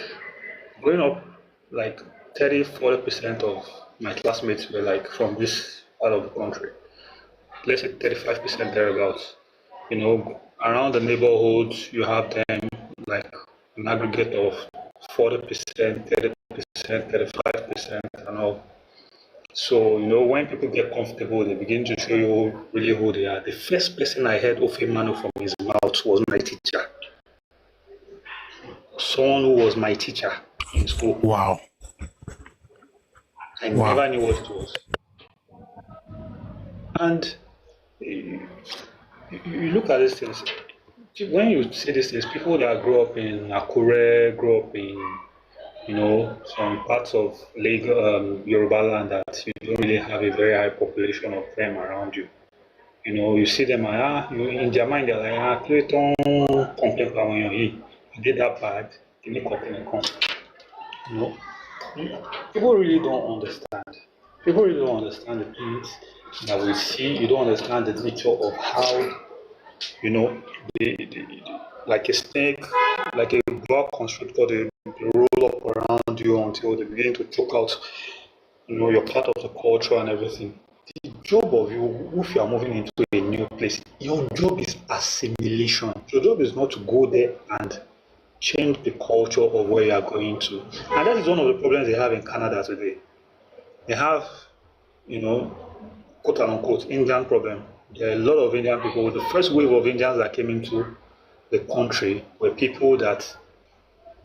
30-40% of my classmates were like from this part of the country. Let's say 35% thereabouts. Around the neighborhoods, you have them like an aggregate of 40%, 30%, 35%, and all. So, when people get comfortable, they begin to show you really who they are. The first person I heard Ofe Manu from his mouth was my teacher. Someone who was my teacher in school. Wow. I never knew what it was. And you look at these things. When you see these things, people that grew up in Akure, grew up in some parts of Lagos, Yorubaland, that you don't really have a very high population of them around you. You see them, in their mind, they're like, Clayton, complain about when you did that bad, you need complain. People really don't understand. People really don't understand the things that we see. You don't understand the nature of how, like a snake, like a boa constrictor, they roll up around you until they begin to choke out, you're part of the culture and everything. The job of you, if you are moving into a new place, your job is assimilation. Your job is not to go there and change the culture of where you are going to. And that is one of the problems they have in Canada today. They have, quote unquote, Indian problem. There are a lot of Indian people. The first wave of Indians that came into the country were people that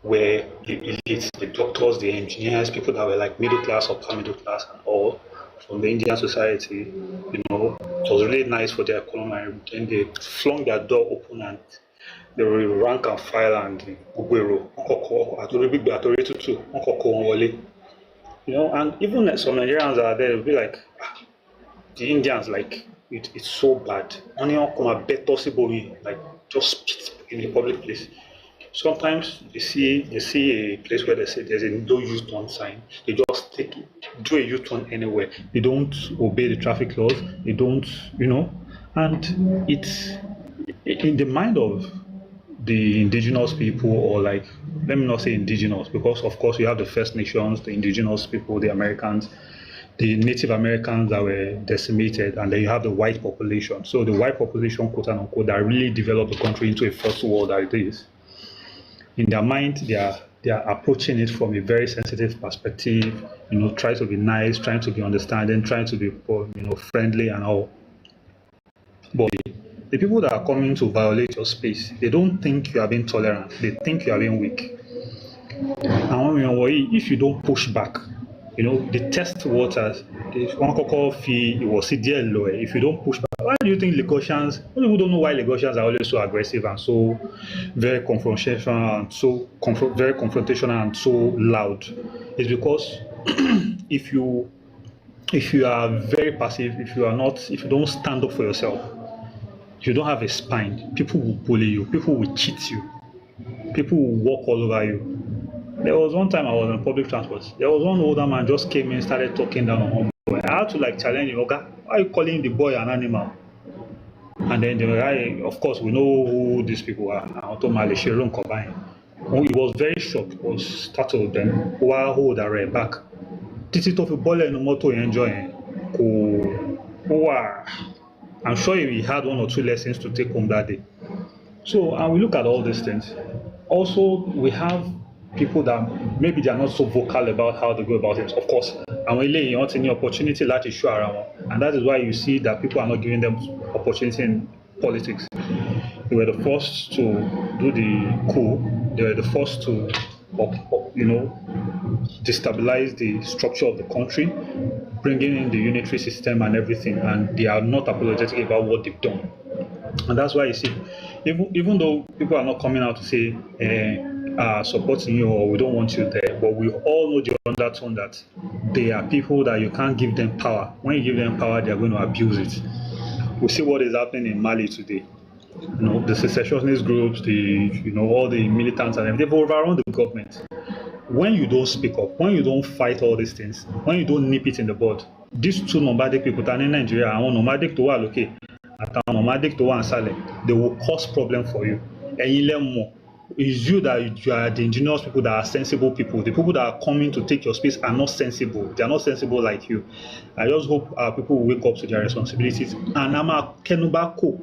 were the elites, the doctors, the engineers, people that were like middle class, upper middle class, and all from the Indian society. It was really nice for their economy. Then they flung their door open and they were rank and file and and even some Nigerians are there, they'll be like, the Indians, like, it's so bad. Like, just spit in a public place. Sometimes they see a place where they say there's a no U-turn sign. They just do a U-turn anywhere. They don't obey the traffic laws. They don't, and it's in the mind of the indigenous people, or like, let me not say indigenous, because of course you have the First Nations, the indigenous people, the Americans, the Native Americans that were decimated, and then you have the white population. So the white population, quote unquote, that really developed the country into a first world that it is. In their mind, they are approaching it from a very sensitive perspective, try to be nice, trying to be understanding, trying to be friendly and all. But the people that are coming to violate your space, they don't think you are being tolerant, they think you are being weak. And if you don't push back, the test waters, if you don't push back. Why do you think Lagosians, people don't know why Lagosians are always so aggressive and so very confrontational and very confrontational and so loud? It's because if you are very passive, if you don't stand up for yourself, if you don't have a spine, people will bully you, people will cheat you, people will walk all over you. There was one time I was on public transport. There was one older man just came in, started talking down on me. I had to challenge him. Okay, why are you calling the boy an animal? And then the guy, of course, we know who these people are. He was very shocked. He was startled. Then why hold that right back? Títí tó fi bọ́lẹ̀ nínú mọ́tò yẹn jọ yẹn kò I'm sure he had 1 or 2 lessons to take home that day. So, and we look at all these things. Also, we have people that maybe they are not so vocal about how they go about it. Of course, and when you want any opportunity to show around, and that is why you see that people are not giving them opportunity in politics. They were the first to do the coup. They were the first to, destabilize the structure of the country. bringing in the unitary system and everything, and they are not apologetic about what they've done. And that's why you see, even though people are not coming out to say supporting you or we don't want you there, but we all know the undertone that they are people that you can't give them power. When you give them power, they are going to abuse it. We see what is happening in Mali today. The secessionist groups, all the militants and everything, they've overrun the government. When you don't speak up, when you don't fight all these things, when you don't nip it in the bud, these two nomadic people in Nigeria, àwọn nomadic tó wà lókè àtàwọn nomadic tó wà nísàlẹ̀, they will cause problem for you. Ẹ̀yin lẹ mọ̀, it's you that you are the indigenous people that are sensible people. The people that are coming to take your space are not sensible. They are not sensible like you. I just hope our people will wake up to their responsibilities. And I'm Kenubako.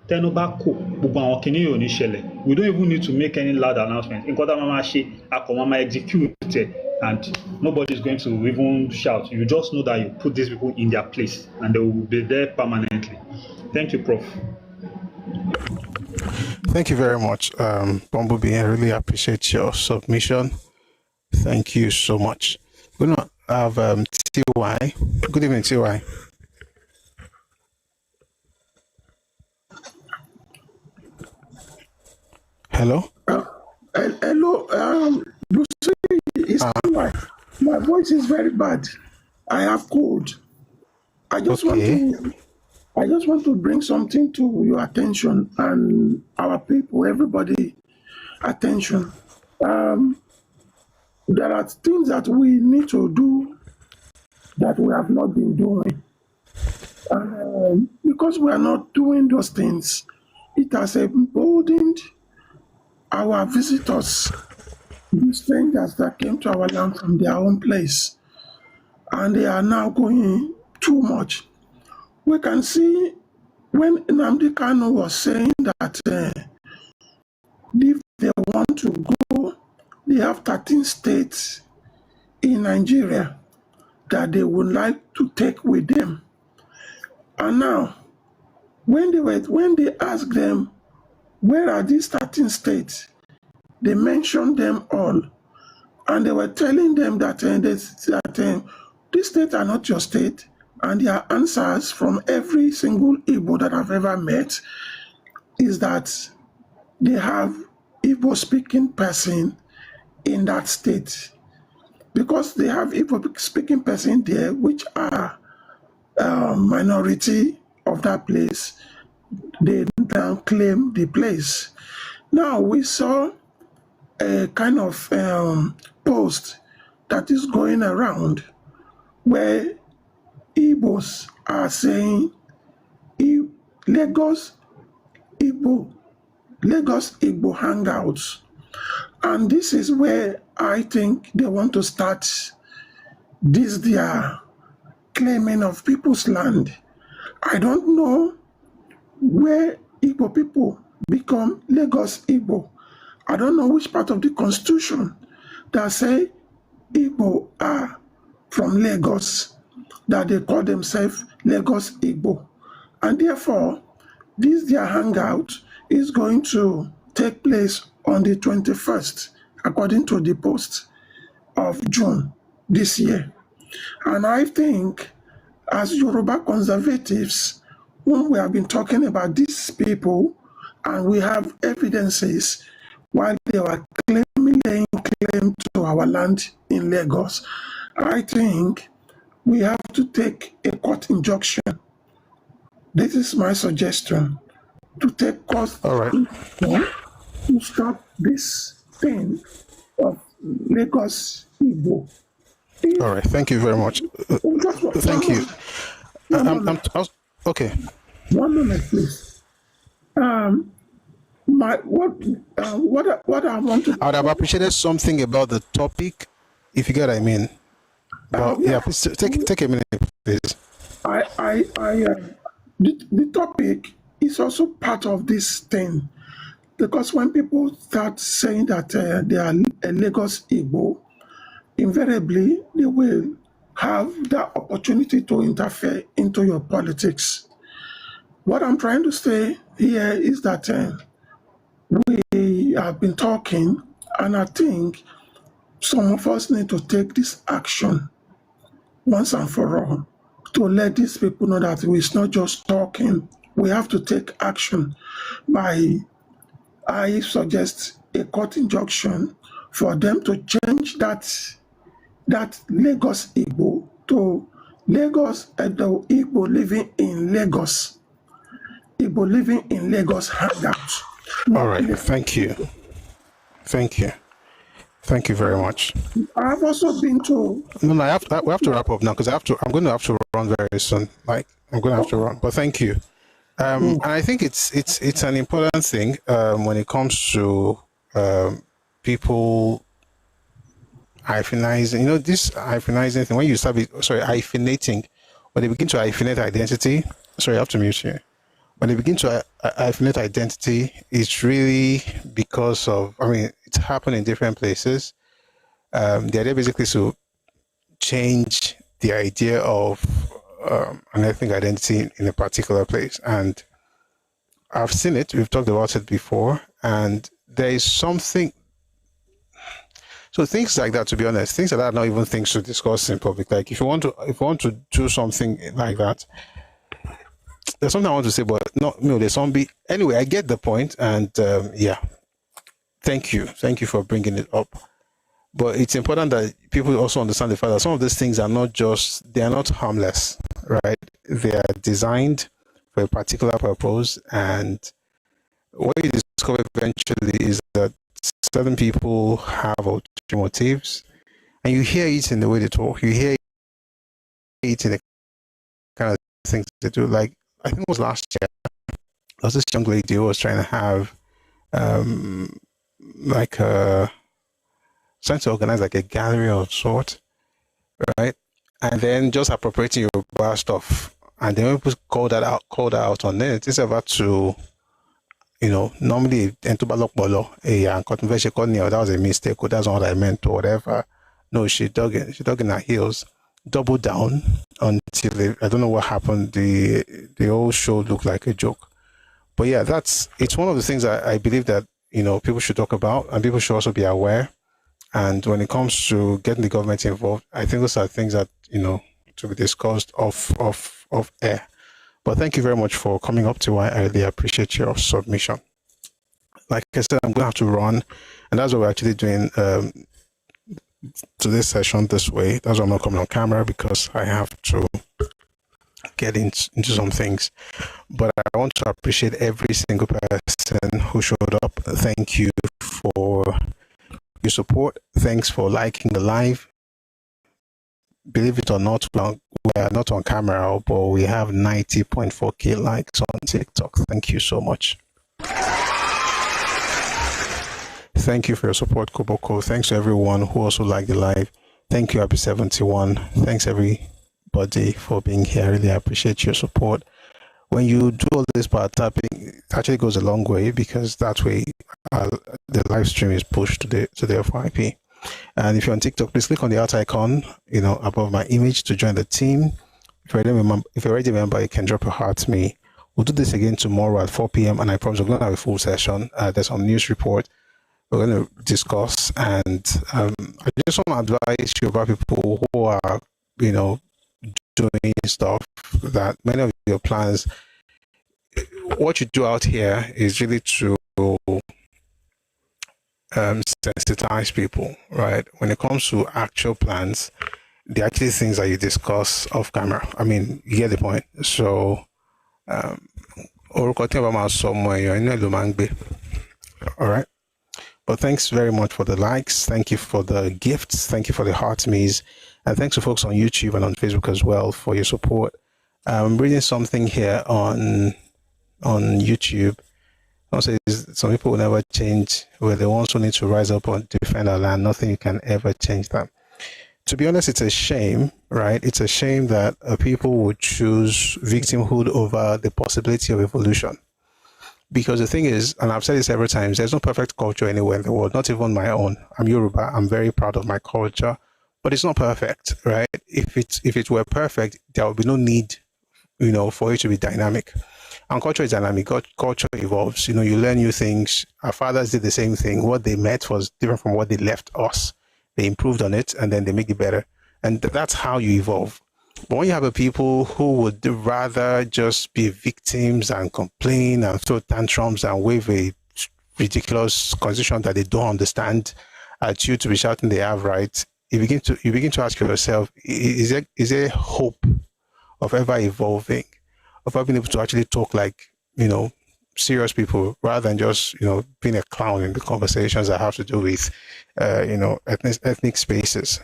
Tenobako, gbogbo àwọn kìíní yóò ní ṣẹlẹ̀. We don't even need to make any loud announcement. Nǹkan tá a máa ṣe, akọ̀ máa execute it, and nobody is going to even shout. You just know that you put these people in their place and they will be there permanently. Thank you, Prof. Thank you very much, Bumblebee. I really appreciate your submission. Thank you so much. We're going to have TY. Good evening, TY. Hello? Hello, you see, it's my voice is very bad. I have cold. I just want to bring something to your attention and our people, everybody, attention. There are things that we need to do that we have not been doing. Because we are not doing those things, it has emboldened our visitors, the strangers that came to our land from their own place, and they are now going too much. We can see when Nnamdi Kanu was saying that if they want to go, they have 13 states in Nigeria that they would like to take with them. And now, when they asked them, where are these 13 states? They mentioned them all. And they were telling them that these states are not your state. And their answers from every single Igbo that I've ever met is that they have Igbo speaking person in that state. Because they have Igbo speaking person there, which are minority of that place, they now claim the place. Now we saw a kind of post that is going around where Ibos are saying Lagos Igbo hangouts. And this is where I think they want to start this their claiming of people's land. I don't know where Igbo people become Lagos Igbo. I don't know which part of the constitution that say Igbo are from Lagos, that they call themselves Lagos Igbo. And therefore, this their hangout is going to take place on the 21st, according to the post of June this year. And I think as Yoruba conservatives, when we have been talking about these people and we have evidences while they were laying claim to our land in Lagos, I think we have to take a court injunction. This is my suggestion, to take court to stop this thing of Lagos Igbo. All right, thank you very much. Thank you. Okay. 1 minute, please. What I want to... I would have appreciated something about the topic, if you get what I mean. But please take a minute, please. The topic is also part of this thing, because when people start saying that they are a Lagos Igbo, invariably they will have the opportunity to interfere into your politics. What I'm trying to say here is that we have been talking, and I think some of us need to take this action. once and for all to let these people know that it's not just talking. We have to take action by, I suggest, a court injunction for them to change that Lagos Igbo to Lagos, the Igbo living in Lagos. Igbo living in Lagos handout. All right. Thank you. Thank you. Thank you very much. I've also been to. No, we have to wrap up now because I'm going to have to run very soon. Like I'm going to have to run. But thank you. And I think it's an important thing when it comes to people hyphenizing. You know, this hyphenizing thing. When you start hyphenating, when they begin to hyphenate identity. Sorry, I have to mute you. When they begin to hyphenate identity, it's really because of, it's happened in different places. The idea basically is to change the idea of an ethnic identity in a particular place. And I've seen it, we've talked about it before, and there is something. So things like that, to be honest, things like that are not even things to discuss in public. Like if you want to do something like that, there's something I want to say, but there's something. Anyway, I get the point, and thank you for bringing it up. But it's important that people also understand the fact that some of these things are not harmless, right? They are designed for a particular purpose, and what you discover eventually is that certain people have ulterior motives, and you hear it in the way they talk. You hear it in the kind of things they do. Like I think it was last year, there was this young lady who was trying to have trying to organize like a gallery of sort, right? And then just appropriating your stuff. And then people called that out on it. It's about to, normally and converge, that was a mistake, or that's not what I meant, or whatever. No, she dug in her heels, doubled down until I don't know what happened. The whole show looked like a joke. But yeah, it's one of the things I believe that people should talk about, and people should also be aware. And when it comes to getting the government involved, I think those are things that to be discussed off air. But thank you very much for coming up to. I really appreciate your submission. Like I said, I'm going to have to run, and that's what we're actually doing to this session this way. That's why I'm not coming on camera, because I have to get into some things. But I want to appreciate every single person who showed up. Thank you for your support. Thanks for liking the live. Believe it or not, we are not on camera, but we have 90.4k likes on TikTok. Thank you so much. Thank you for your support, Koboko. Thanks to everyone who also liked the live. Thank you, Happy71. Thanks everybody for being here. I really appreciate your support. When you do all this part tapping, it actually goes a long way, because that way the live stream is pushed to the FYP. And if you're on TikTok, please click on the heart icon, above my image to join the team. If you're already a member, you can drop a heart to me. We'll do this again tomorrow at 4 p.m. and I promise we're going to have a full session. There's some news report we're going to discuss, and I just want to advise you about people who are, doing stuff that many of your plans. What you do out here is really to sensitize people, right? When it comes to actual plans, the actually things that you discuss off camera. You get the point. So, all right. But thanks very much for the likes. Thank you for the gifts. Thank you for the heart me's. And thanks to folks on YouTube and on Facebook as well for your support. I'm reading something here on YouTube. Also, some people will never change. We're the ones who need to rise up and defend our land. Nothing can ever change that. To be honest, it's a shame, right? It's a shame that people would choose victimhood over the possibility of evolution. Because the thing is, and I've said this several times, there's no perfect culture anywhere in the world, not even my own. I'm Yoruba. I'm very proud of my culture, but it's not perfect, right? If it were perfect, there would be no need, for it to be dynamic. And culture is dynamic. Culture evolves. You learn new things. Our fathers did the same thing. What they met was different from what they left us. They improved on it, and then they make it better. And that's how you evolve. But when you have a people who would rather just be victims and complain and throw tantrums and wave a ridiculous constitution that they don't understand at you to be shouting they have rights, you begin to ask yourself, is there hope of ever evolving, of ever being able to actually talk like, serious people rather than just, being a clown in the conversations that have to do with, ethnic spaces.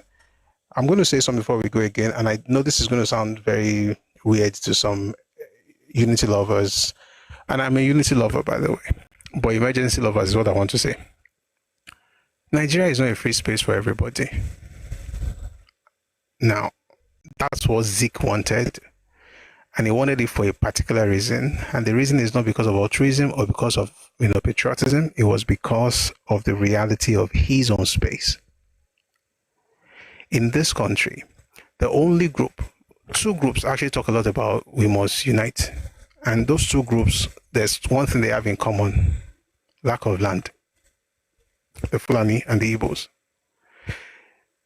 I'm going to say something before we go again, and I know this is going to sound very weird to some unity lovers, and I'm a unity lover, by the way, but emergency lovers is what I want to say. Nigeria is not a free space for everybody. Now, that's what Zeke wanted, and he wanted it for a particular reason, and the reason is not because of altruism or because of patriotism. It was because of the reality of his own space. In this country, the only two groups actually talk a lot about we must unite, and those two groups, there's one thing they have in common: lack of land. The Fulani and the Ibos.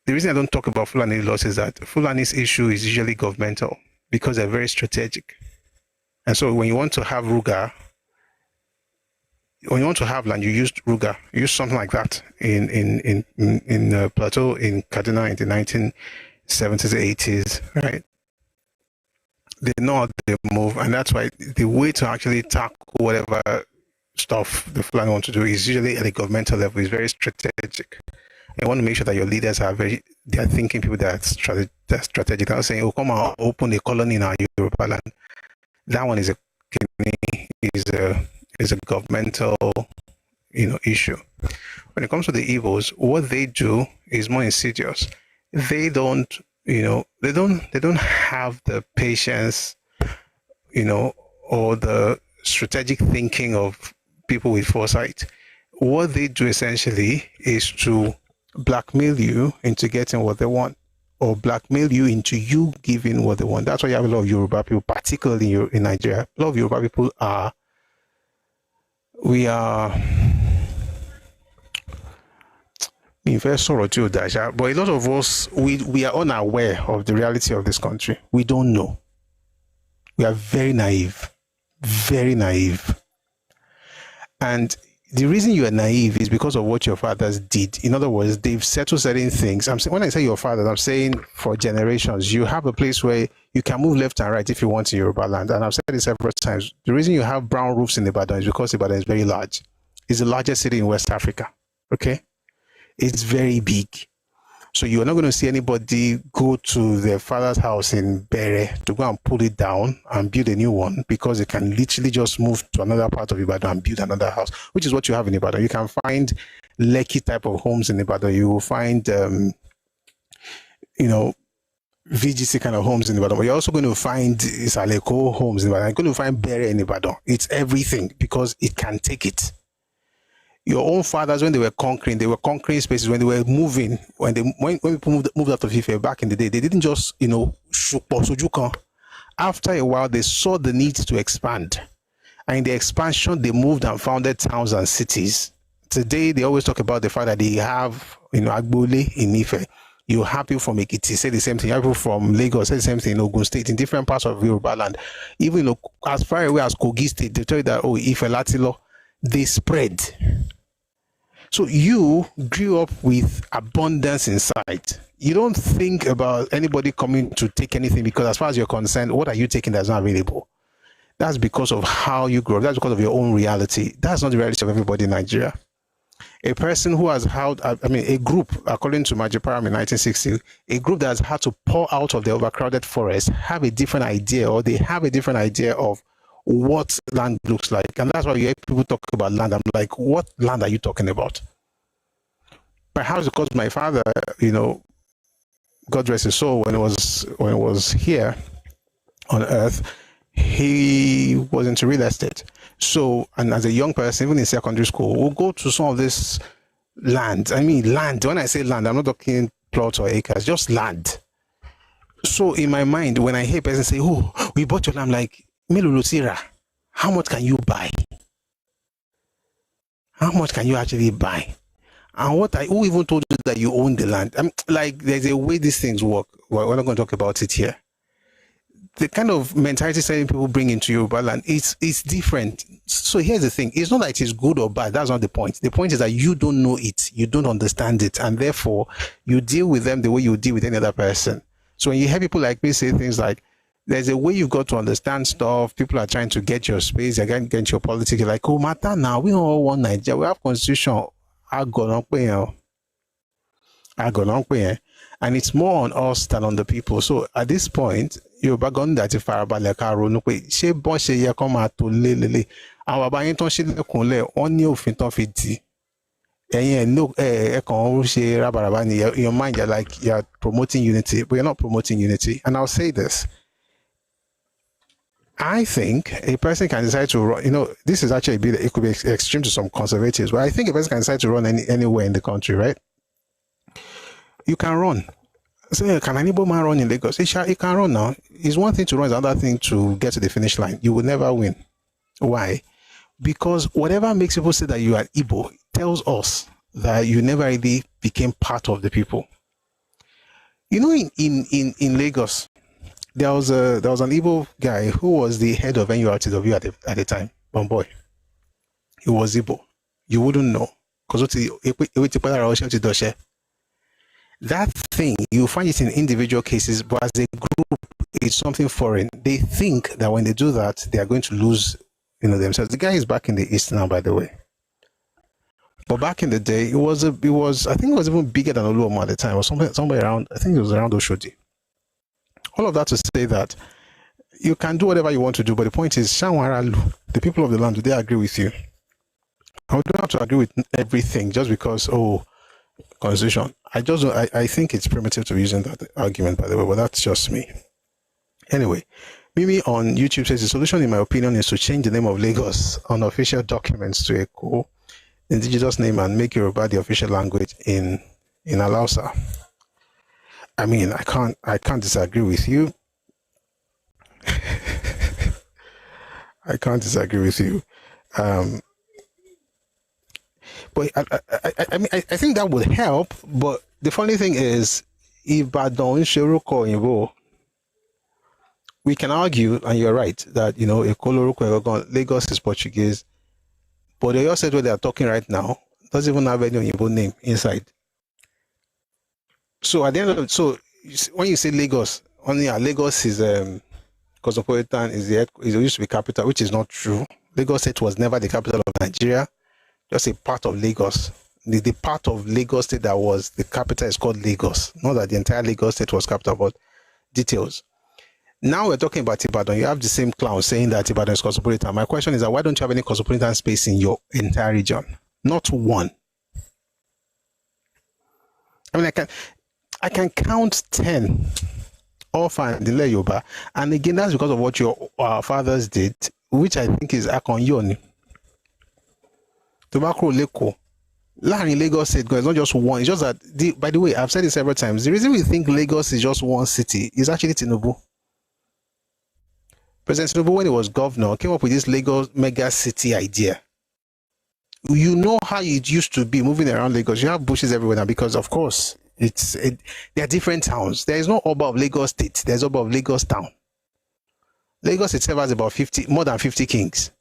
The reason I don't talk about Fulani laws is that Fulani's issue is usually governmental because they're very strategic. And so when you want to have Ruga, when you want to have land, you use Ruga. You use something like that in Plateau, in Kaduna in the 1970s, 80s, right? They know how they move, and that's why the way to actually tackle whatever stuff the Fulani want to do is usually at a governmental level. It's very strategic. You want to make sure that your leaders are thinking people that are strategic. They're not saying, "Oh, come on, open a colony in our Yorubaland." That one is a governmental, issue. When it comes to the Ibos, what they do is more insidious. They don't have the patience, or the strategic thinking of people with foresight. What they do essentially is to blackmail you into getting what they want, or blackmail you into you giving what they want. That's why you have a lot of Yoruba people, particularly in Nigeria. A lot of Yoruba people are but a lot of us, we are unaware of the reality of this country. We don't know. We are very naive. Very naive. And the reason you are naive is because of what your fathers did. In other words, they've settled certain things. When I say your fathers, I'm saying for generations. You have a place where you can move left and right if you want in Yorubaland. And I've said this several times. The reason you have brown roofs in Ibadan is because Ibadan is very large. It's the largest city in West Africa. Okay? It's very big. So you're not going to see anybody go to their father's house in Bere to go and pull it down and build a new one, because they can literally just move to another part of Ibadan and build another house, which is what you have in Ibadan. You can find Lekki type of homes in Ibadan. You will find, VGC kind of homes in Ibadan. But you're also going to find Isaleko homes in Ibadan. You're going to find Bere in Ibadan. It's everything because it can take it. Your own fathers, when they were conquering spaces, when they were moving, when people moved out of Ife back in the day, they didn't just, After a while, they saw the need to expand. And in the expansion, they moved and founded towns and cities. Today, they always talk about the fact that they have, Agbole in Ife. You have people from Ekiti say the same thing. You have people from Lagos say the same thing in Ogun State, in different parts of Yorubaland. Even as far away as Kogi State, they tell you that, Ife Latilo, they spread. So you grew up with abundance in sight. You don't think about anybody coming to take anything, because as far as you're concerned, what are you taking that's not available? That's because of how you grew up. That's because of your own reality. That's not the reality of everybody in Nigeria. A person who has had, a group, according to Majiparam in 1960, a group that has had to pour out of the overcrowded forest have a different idea, or they have a different idea of what land looks like. And that's why you hear people talk about land. I'm like, what land are you talking about? Perhaps because my father, God rest his soul, when it was here on earth, he was into real estate. So, and as a young person, even in secondary school, we'll go to some of this land. Land. When I say land, I'm not talking plots or acres, just land. So in my mind, when I hear a person say, "Oh, we bought your land," I'm like, Milulutira, how much can you buy? How much can you actually buy? And who even told you that you own the land. Like, there's a way these things work. Well, we're not going to talk about it here. The kind of mentality certain people bring into Yorubaland, it's different. So here's the thing. It's not that it is good or bad. That's not the point. The point is that you don't know it. You don't understand it. And therefore, you deal with them the way you deal with any other person. So when you hear people like me say things like, there's a way you've got to understand stuff. People are trying to get your space. They're going to get your politics. You're like, oh, matter now. We don't all want Nigeria. We have constitution. And it's more on us than on the people. So at this point, Yorùbá gan that ìfarabalẹ̀ ká ronú pé ṣé bọ́n ṣe yẹ kán máa tó lélele àwọn bàbá yín tán ṣílẹ̀kùnlẹ̀ wọ́n ní òfin tán fi dì ẹ̀yin ẹ̀ kàn ń ṣe rábàràbà ni your mind you're like you're promoting unity but you're not promoting unity. And I'll say this, I think a person can decide to run, this is actually it could be extreme to some conservatives, but I think a person can decide to run anywhere in the country, right? You can run. So can anybody man run in Lagos? He can run now. It's one thing to run, it's another thing to get to the finish line. You will never win. Why? Because whatever makes people say that you are Igbo tells us that you never really became part of the people. In Lagos, there was an Igbo guy who was the head of NURTW at the time. One boy. He was Igbo. You wouldn't know. Because that thing, you find it in individual cases, but as a group, it's something foreign. They think that when they do that, they are going to lose, themselves. The guy is back in the East now, by the way. But back in the day, it was I think it was even bigger than Oluomo at the time, or somewhere around, I think it was around Oshodi. All of that to say that you can do whatever you want to do, but the point is, the people of the land, do they agree with you? I don't have to agree with everything just because, constitution. I think it's primitive to be using that argument, by the way, but that's just me. Anyway, Mimi on YouTube says the solution, in my opinion, is to change the name of Lagos on official documents to a cool indigenous name and make Yoruba the official language in Alausa. I mean, I can't disagree with you. I can't disagree with you. But I think that would help. But the funny thing is, Ibadan, we can argue, and you're right, that, Lagos is Portuguese. But they also said what they are talking right now doesn't even have any Oyinbo name inside. So at the end of it, so when you say Lagos, Lagos is cosmopolitan, it used to be capital, which is not true. Lagos State was never the capital of Nigeria, just a part of Lagos. The part of Lagos State that was the capital is called Lagos. Not that the entire Lagos State was capital, but details. Now we're talking about Ibadan. You have the same clown saying that Ibadan is cosmopolitan. My question is that why don't you have any cosmopolitan space in your entire region? Not one. I mean, I can count 10 orphans in Yoruba, and again, that's because of what our fathers did, which I think is Akonyoni. Tobacco Leko. Láàrin Lagos State, it's not just one. It's just that, by the way, I've said it several times, the reason we think Lagos is just one city is actually Tinubu. President Tinubu, when he was governor, came up with this Lagos mega city idea. You know how it used to be moving around Lagos. You have bushes everywhere now because, of course, there are different towns. There is no Oba of Lagos State. There's Oba of Lagos town. Lagos itself has about more than 50 kings.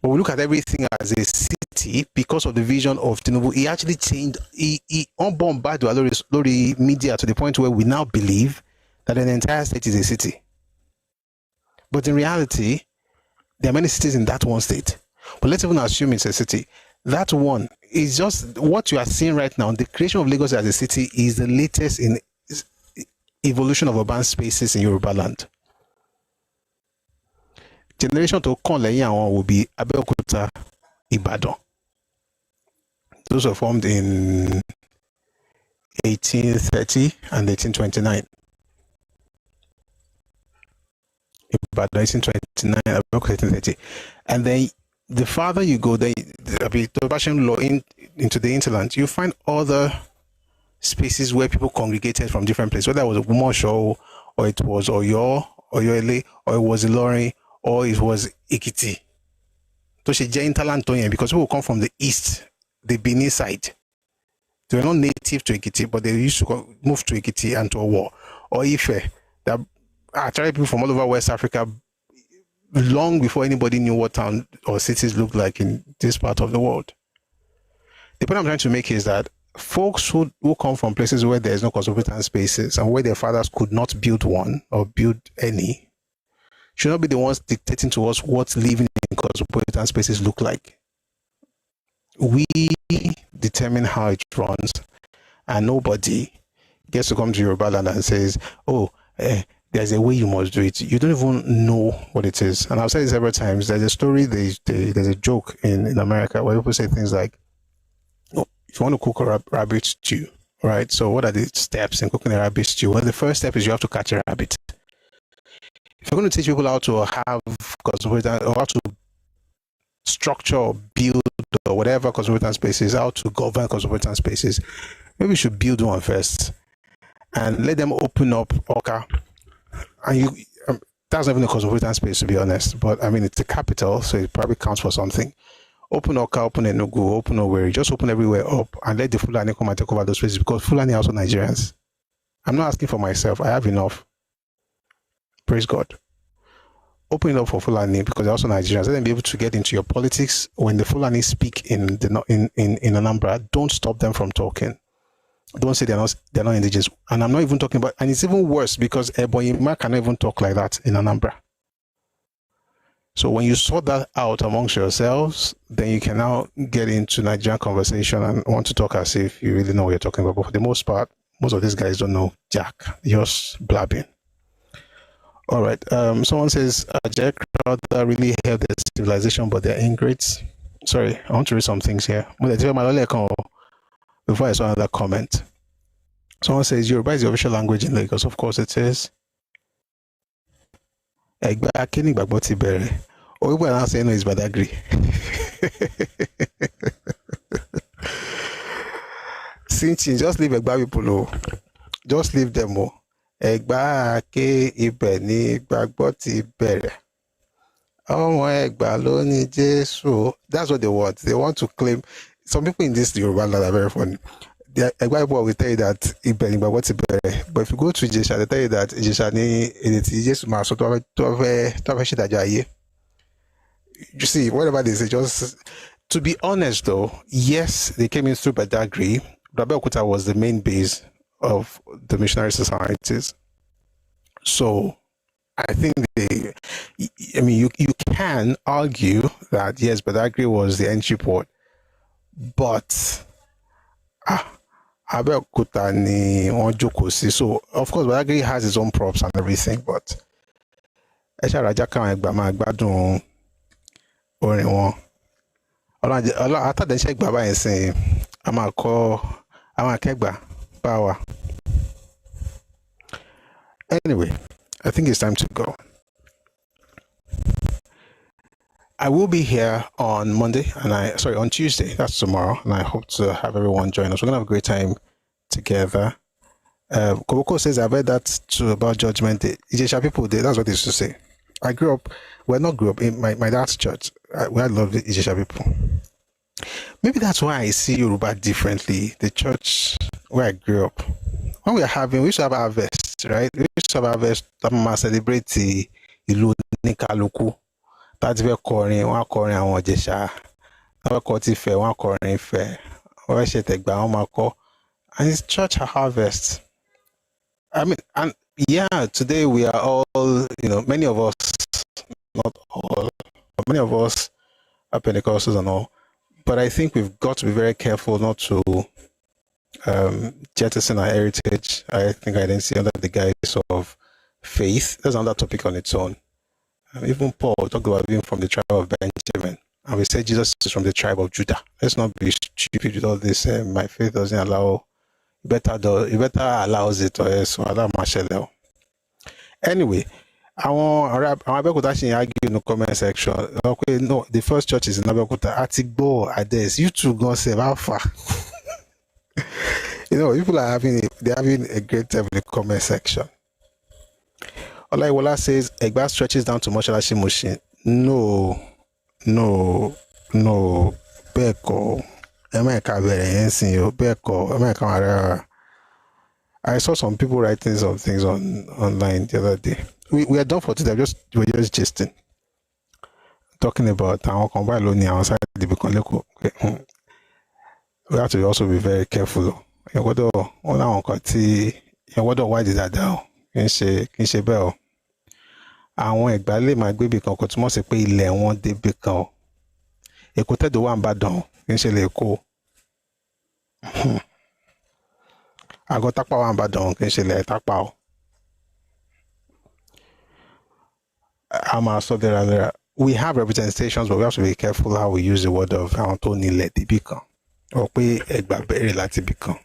But we look at everything as a city because of the vision of Tinubu. He actually changed, he unbombarded Lori media to the point where we now believe that an entire state is a city. But in reality, there are many cities in that one state. But let's even assume it's a city. That one is just what you are seeing right now. The creation of Lagos as a city is the latest in evolution of urban spaces in Yorubaland. Generation to come will be Abeokuta, Ibadan. Those were formed in 1830 and 1829. Ibadan 1829, Abeokuta 1830. And then the farther you go, into the hinterland, you find other spaces where people congregated from different places, whether it was Ogumosho, or it was Oyo, Oyoele, or it was Ilorin, or it was Ekiti. So she hinterland because people come from the east, the Benin side. They were not native to Ekiti, but they used to move to Ekiti and to Owo or Ife. That actually people from all over West Africa, long before anybody knew what town or cities looked like in this part of the world. The point I'm trying to make is that folks who come from places where there's no cosmopolitan spaces and where their fathers could not build one or build any should not be the ones dictating to us what living in cosmopolitan spaces look like. We determine how it runs, and nobody gets to come to Yorubaland and says, oh, there's a way you must do it. You don't even know what it is. And I've said it several times. There's a story, there's a joke in America where people say things like, oh, if you want to cook a rabbit stew, right? So what are the steps in cooking a rabbit stew? Well, the first step is you have to catch a rabbit. If you're going to teach people how to have cosmopolitan or how to structure or build or whatever cosmopolitan spaces, how to govern cosmopolitan spaces, maybe we should build one first and let them open up Oka. And you that's not even a cosmopolitan space, to be honest, but I mean it's the capital, so it probably counts for something. Open Oka, open Enugu, open Owerri, just open everywhere up and let the Fulani come and take over those places, because Fulani are also Nigerians. I'm not asking for myself, I have enough. Praise God. Open it up for Fulani because they're also Nigerians. Let them be able to get into your politics. When the Fulani speak in Anambra, don't stop them from talking. Don't say they're not indigenous. And I'm not even talking about, and it's even worse because Eboyima cannot even talk like that in Anambra. So when you sort that out amongst yourselves, then you can now get into Nigerian conversation and want to talk as if you really know what you're talking about. But for the most part, most of these guys don't know jack. You're just blabbing. All right. Someone says Jack Crowder really helped the civilization, but they're ingrates. Sorry, I want to read some things here. Before I saw another comment. Someone says Yoruba is the official language in Lagos. Of course it is. Or people are now saying no, it's Badagry. Sinchin, just leave Egba people. Just leave them all. Egba ke ibẹ̀ ni gbàgbọ́ ti bẹ̀rẹ̀. Ọmọ Egba ló ní Jésù. That's what they want. They want to claim. Some people in this Yorubaland are very funny. The Egba people will tell you that ibẹ̀ ni gbàgbọ́ ti bẹ̀rẹ̀. But if you go to Ijesha, they tell you that Ijesha ni èdè Jésù máa sọ tó fẹ́ ṣèdájọ́ ayé. You see, whatever they say, just to be honest though, yes, they came in through Badagry. Abeokuta was the main base of the missionary societies. So I think you can argue that yes, Badagry was the entry port, but Abeokuta ni wọ́n jókòó sí. So of course Badagry has its own props and everything, but Raja kan Egba máa gbádùn orin wọn. Àtàdé ń ṣe Egba báyìí sìn, a máa kẹ́gbà power. Anyway, I think it's time to go. I will be here on Monday on Tuesday, that's tomorrow, and I hope to have everyone join us. We're gonna have a great time together. Koboko says I've heard that too about Judgment Day. Ijesha people, that's what they used to say. I grew up in my dad's church. We had loved Ijesha people. Maybe that's why I see Yoruba differently. The church where I grew up, when we used to have harvest, right? We used to have harvest. We celebrate the ìlú Nikaluku. That's where one kọrin àwọn Ìjẹ̀ṣà. One kọ ti Ifẹ̀, one kọrin Ifẹ̀. One ṣe Ẹ̀gbá, one máa kọ. And it's church harvest. I mean, and yeah, today we are all, many of us, not all, but many of us are Pentecostals and all. But I think we've got to be very careful not to jettison our heritage. I think identity under the guise of faith. That's another topic on its own. Even Paul talked about being from the tribe of Benjamin, and we said Jesus is from the tribe of Judah. Let's not be stupid with all this. My faith doesn't allow. You better allows it, or else allow Marshall. Anyway, I want Abeokuta actually argue in the comment section. Okay, no, the first church is in Abeokuta. Atigbo, Ades. You two go say how far. People are having a great time in the comment section. Olaiwola says Egba stretches down to Moshalashi Mushin. No, Beko. I saw some people writing some things online the other day. We are done for today. We're just gisting, talking about our combine outside the Bikon. We have to also be very careful. Why did that down? Can say bell. Àwọn Ẹ̀gbá lè máa gbé ibì kan kò túmọ̀ sí pé ilẹ̀ wọn débì kan o. Èkó tẹ̀dọ̀ wà ń Ìbàdàn kì í ṣe lè kó. Àgọ́ tápà wà ń Ìbàdàn kì í ṣe lè tápà o. A máa sọ there. We have representations, but we have to be careful how we use the word of àwọn tó nílẹ̀ débì kan. Or pé Ẹ̀gbá bẹ̀rẹ̀ láti ibì kan.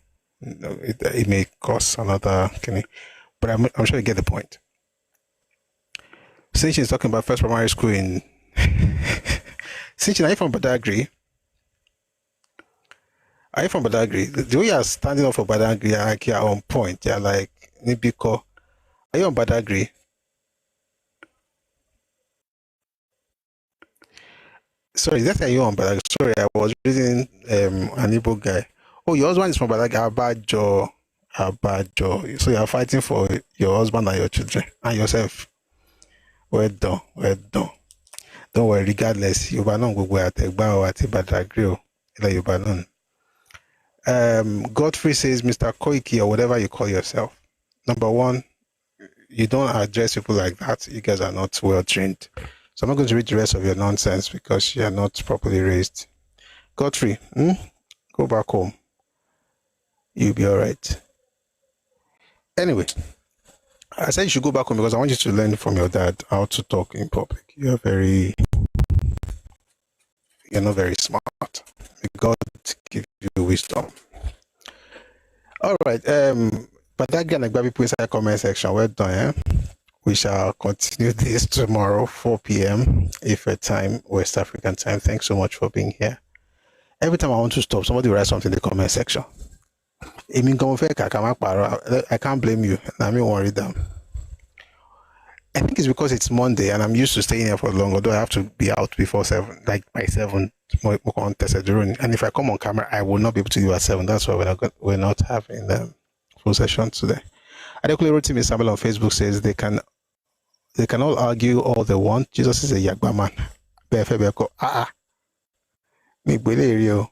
It may cause another kinní. But I'm sure you get the point. Sinchin is talking about first primary school in Sinchin, are you from Badagry? Are you from Badagry? The way you're standing up for Badagry, you're on point. You're like Nibiko. Are you on Badagry? Sorry, that's you on Badagry. Sorry, I was reading an Igbo guy. Oh, your husband is from Badagry. Abajo. So you're fighting for your husband and your children and yourself. Well done. Don't worry, regardless. Yorubaland go at Ẹ̀gbá or at Badagry o. Yorubaland. Godfrey says, Mr. Koiki or whatever you call yourself. Number one, you don't address people like that. You guys are not well trained. So I'm not going to read the rest of your nonsense because you are not properly raised. Godfrey, go back home. You'll be all right. Anyway, I said you should go back home because I want you to learn from your dad how to talk in public. You're not very smart. May God give you wisdom. All right. But again, like people inside the comment section, well done. Eh? We shall continue this tomorrow, 4 p.m. Ife time, West African time. Thanks so much for being here. Every time I want to stop, somebody writes something in the comment section. I can't blame you. I mean, worry them. I think it's because it's Monday and I'm used to staying here for long, although I have to be out before 7, like by 7. And if I come on camera, I will not be able to do at 7. That's why we're not having the full session today. Adekunle Rotimi Samuel on Facebook says they can all argue all they want. Jesus is a Yagba man. Me believe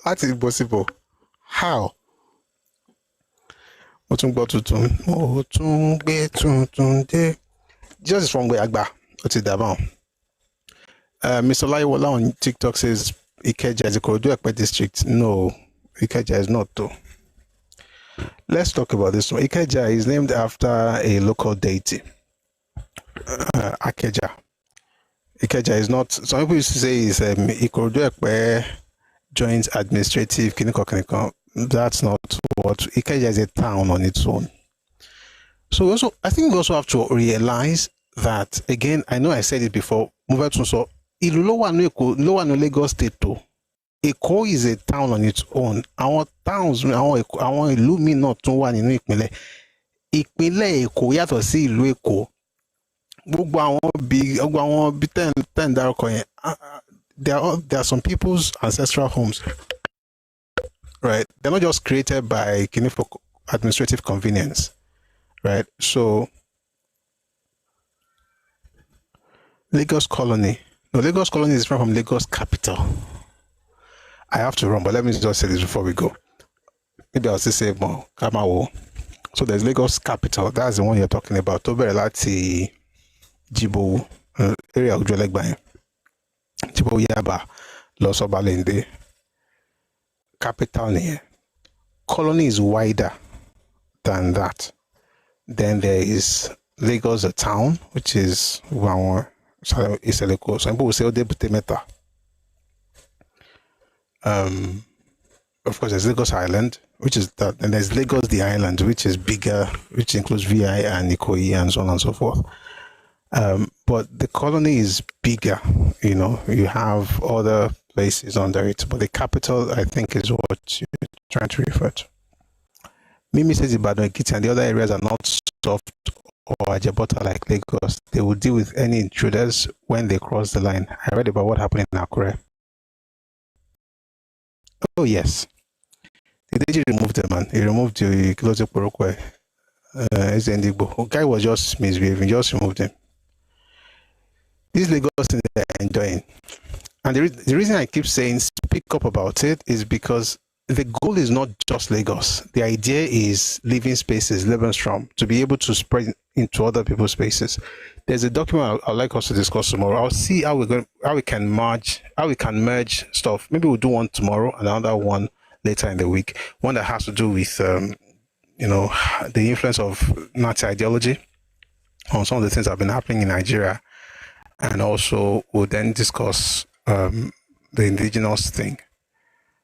That's impossible. How? Jesus is from Agba. What's it about? Mr. Laiwola on TikTok says Ikeja is a Ikorodu district. No, Ikeja is not though. Let's talk about this one. Ikeja is named after a local deity. Akeja. Ikeja is not. Some people used to say is Ikorodu joint administrative Kiniko. That's not what Ikeja is, a town on its own. So I think we also have to realize that, again, I know I said it before, so Ilu Lagos State too. Eko is a town on its own. Our towns, our ìlú mi náà tún wà nínú ìpínlẹ̀. Ìpínlẹ̀ Èkó yàtọ̀ sí ìlú Èkó. Gbogbo àwọn bí ten dárúkọ yẹn. There are some people's ancestral homes, right? They're not just created by administrative convenience, right? So Lagos Colony is different from Lagos Capital. I have to run, but let me just say this before we go. Maybe I'll still say more. Kamawo. So there's Lagos Capital. That's the one you're talking about. Tobere láti Jibo area Ojuelegba. Jibo Yaba, Losobalende. Capital near. Colony is wider than that. Then there is Lagos, a town, which is Iseleko. Some people will say Odebutemeta. Of course, there's Lagos Island, which is that, and there's Lagos the island, which is bigger, which includes VI and Ikoyi and so on and so forth. But the colony is bigger, you have other places under it, but the capital, I think, is what you're trying to refer to. Mimi says Ibadan, Ekiti, and the other areas are not soft or Ajabota like Lagos, they will deal with any intruders when they cross the line. I read about what happened in Akure. Oh yes, the DG removed the man. He removed the Kilote Porokwe. The guy was just misbehaving. Just removed him. This Lagos thing they're enjoying, and the reason I keep saying speak up about it is because the goal is not just Lagos. The idea is living spaces, Lebensraum, to be able to spread into other people's spaces. There's a document I'd like us to discuss tomorrow. I'll see how we can merge stuff. Maybe we'll do one tomorrow, another one later in the week. One that has to do with the influence of Nazi ideology on some of the things that have been happening in Nigeria, and also we'll then discuss the indigenous thing.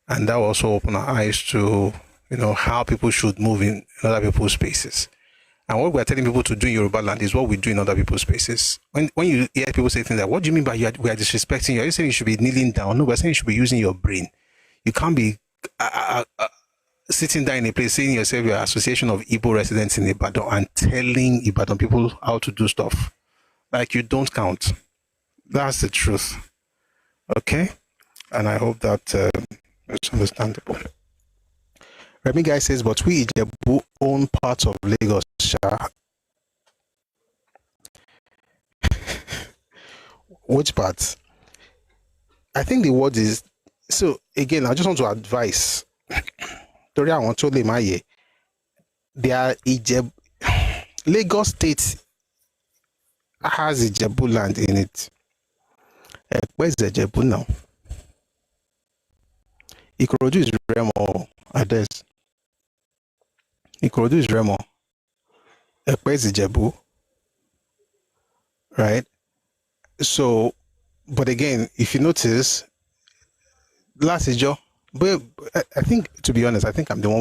And that will also open our eyes to, how people should move in other people's spaces. And what we're telling people to do in Yorubaland is what we do in other people's spaces. When you hear people say things like, what do you mean by we are disrespecting you? Are you saying you should be kneeling down? No, we're saying you should be using your brain. You can't be sitting there in a place saying yourself you're an association of Igbo residents in Ibadan and telling Ibadan people how to do stuff. Like, you don't count. That's the truth. Okay? And I hope that it's understandable. Remy Guy says, but we Ijebu own parts of Lagos. Which parts? I think the word is, so again, I just want to advise. Torí àwọn tó lè má yé, they are Ijebu. Lagos State has Ijebu land in it. Where's Ijebu now? Ikorodu is Remo, Ades. Ikorodu is Remo. Where's Ijebu? Right? So, but again, if you notice, last Ijo, but I think, to be honest, I think I'm the one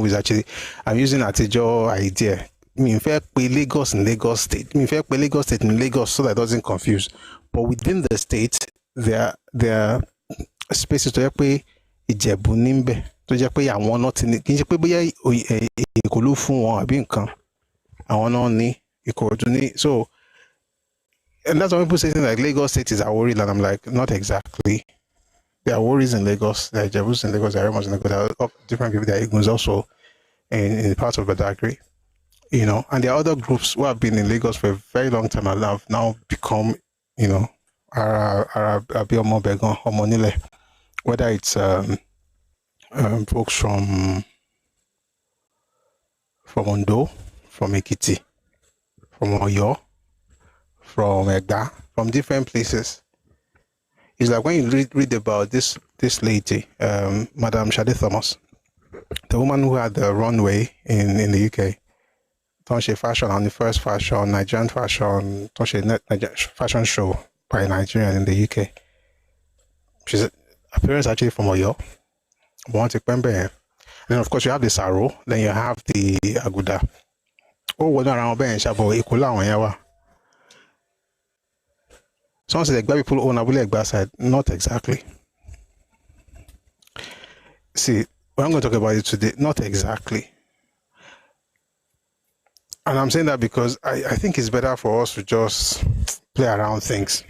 I'm using Atijo idea. I mean, fair pay Lagos in Lagos State. I mean, fair pay Lagos State in Lagos so that it doesn't confuse. But within the state, there are spaces to pay Ijebu Nimbe. To just pay àwọn not in it. Kì í ṣe pé bóyá Ìkòlú fún wọn àbí nǹkan. Àwọn náà ní Ìkòròdú ní. So, and that's why people say things like Lagos State is Awori land. I'm like, not exactly. There are Aworis in Lagos, there are Ijebus in Lagos, there are Remos in Lagos, there are different people, there are Igbos also in parts of Badagry, and there are other groups who have been in Lagos for a very long time and have now become, Abiomo Begon, Omonile, whether it's folks from Ondo, from Ekiti, from Oyo, from Egba, from different places. It's like when you read about this lady, Madam Shade Thomas, the woman who had the runway in the UK, Tonche Fashion, on the first fashion, Nigerian fashion, Tonche fashion show by a Nigerian in the UK. She's appearance actually from Oyo, and then of course you have the Saro, then you have the Aguda. Oh, what around Ben Shabo Ikula on Yawa. Someone said Egba people own Abule Egba side. Not exactly. See, we're not going to talk about it today. Not exactly. And I'm saying that because I think it's better for us to just play around things.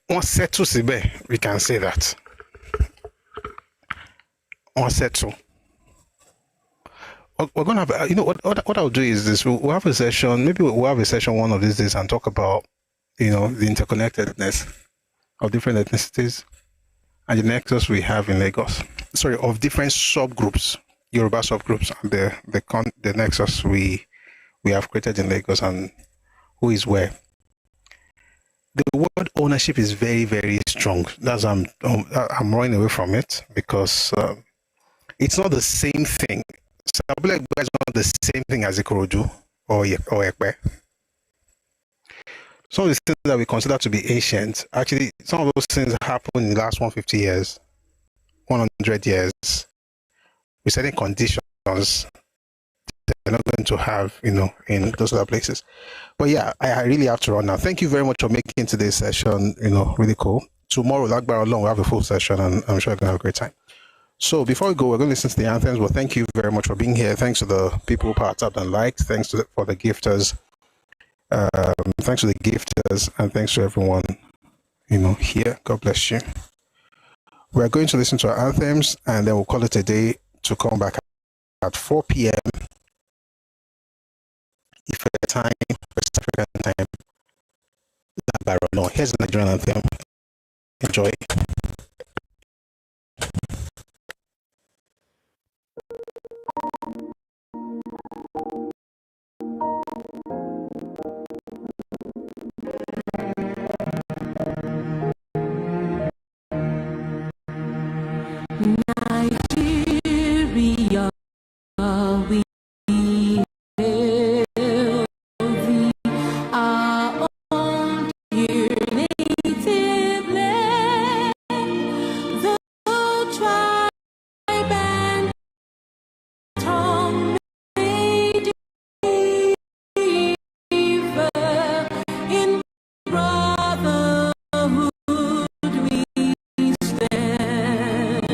On settle sibe, we can say that. On settle. We're going to have, what I'll do is this. We'll have a session, maybe we'll have a session one of these days and talk about the interconnectedness of different ethnicities and the nexus we have in Lagos. Sorry, of different subgroups, Yoruba subgroups, and the nexus we have created in Lagos and who is where. The word ownership is very, very strong. That's I'm running away from it because it's not the same thing. Sabule Egba is not the same thing as Ikorodu or Ekpe. Some of the things that we consider to be ancient, actually, some of those things happened in the last 150 years, 100 years, with certain conditions they're not going to have, in those other places. But yeah, I really have to run now. Thank you very much for making today's session, really cool. Tomorrow, Lagbara alone, we'll have a full session, and I'm sure you're going to have a great time. So before we go, we're going to listen to the anthems. Well, thank you very much for being here. Thanks to the people who powered up and liked. Thanks for the gifters. Thanks to the gifters, and thanks to everyone, here. God bless you. We're going to listen to our anthems, and then we'll call it a day to come back at 4 p.m. If time, West African time. No, here's the Nigerian anthem. Enjoy. Nigeria, we hail thee, our own dear native land, the tribe and tongue may differ, in brotherhood we stand.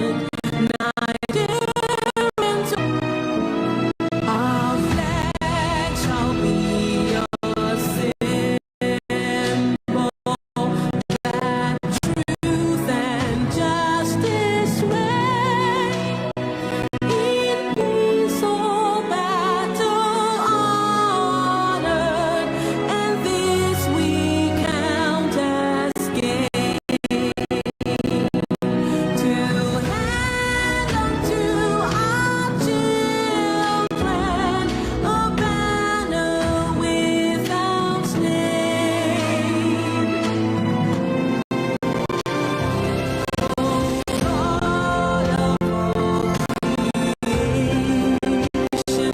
Our flag shall be a symbol that truth and justice reign, in peace or battle honored, and this we count as gain. To hand unto our children a banner without stain. O God of all creation,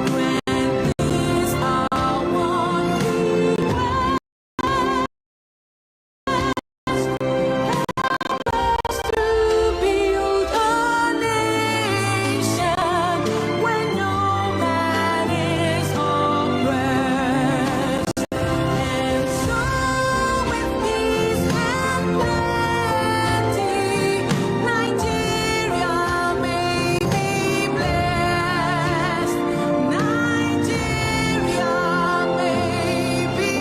grant this our one request. To build a nation where no man is oppressed, and so with peace and plenty, Nigeria may be blessed. Nigeria may be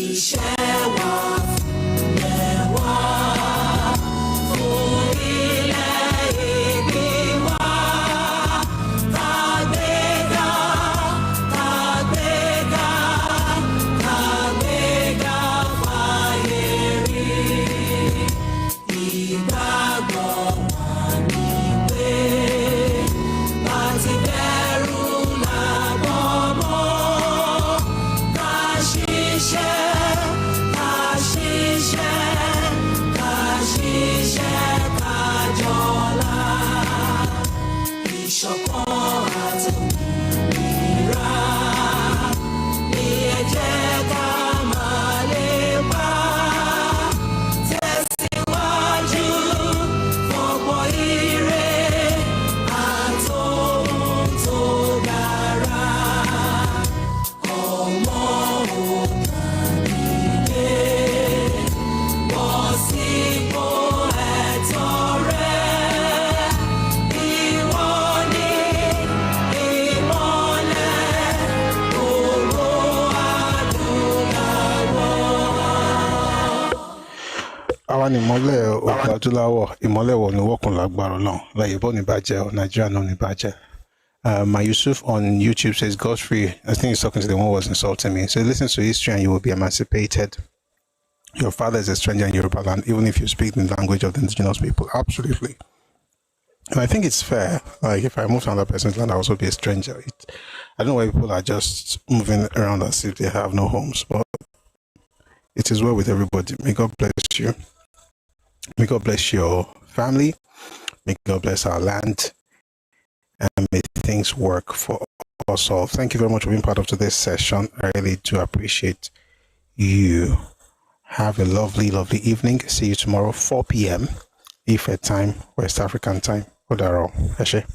iṣẹ́ wa fúnlẹ̀ wa, fún ilẹ̀-èdè wa. Tàgbéga, tàgbéga, tàgbéga fáyé rí. Ìgbàgbọ́ wa ni pé bá ti bẹ̀rù làbọ̀ mọ́. Ká ṣiṣẹ́, ká ṣiṣẹ́, ká ṣiṣẹ́, ká jọlá. Ìṣọ̀kan àti òmìnira ni ẹ jẹ́ ká máa lépa. Tẹ̀síwájú fọ̀pọ̀ ire àtohun tó dára. Ọmọ òkàdílé, bọ́ sípò ẹ̀tọ́ rẹ. Ìwọ ni ìmọ́lẹ̀ ògo adúláwọ̀. Àwa ni ìmọ́lẹ̀ òkè adúláwọ̀, ìmọ́lẹ̀ wọ̀ ní wọ́kùn lágbára Ọlọ́run. Láyébọ ní bàjẹ́, Nàìjíríà náà ní bàjẹ́. My Yusuf on YouTube says, Godfrey, I think he's talking to the one who was insulting me. So listen to history and you will be emancipated. Your father is a stranger in Yorubaland, even if you speak the language of the indigenous people. Absolutely. And I think it's fair. Like, if I move to another person's land, I'll also be a stranger. I don't know why people are just moving around as if they have no homes, but it is well with everybody. May God bless you. May God bless your family. May God bless our land. And may things work for us all. Thank you very much for being part of today's session. I really do appreciate you. Have a lovely, lovely evening. See you tomorrow, 4 p.m. Ife time, West African time. Odaro. Eshe.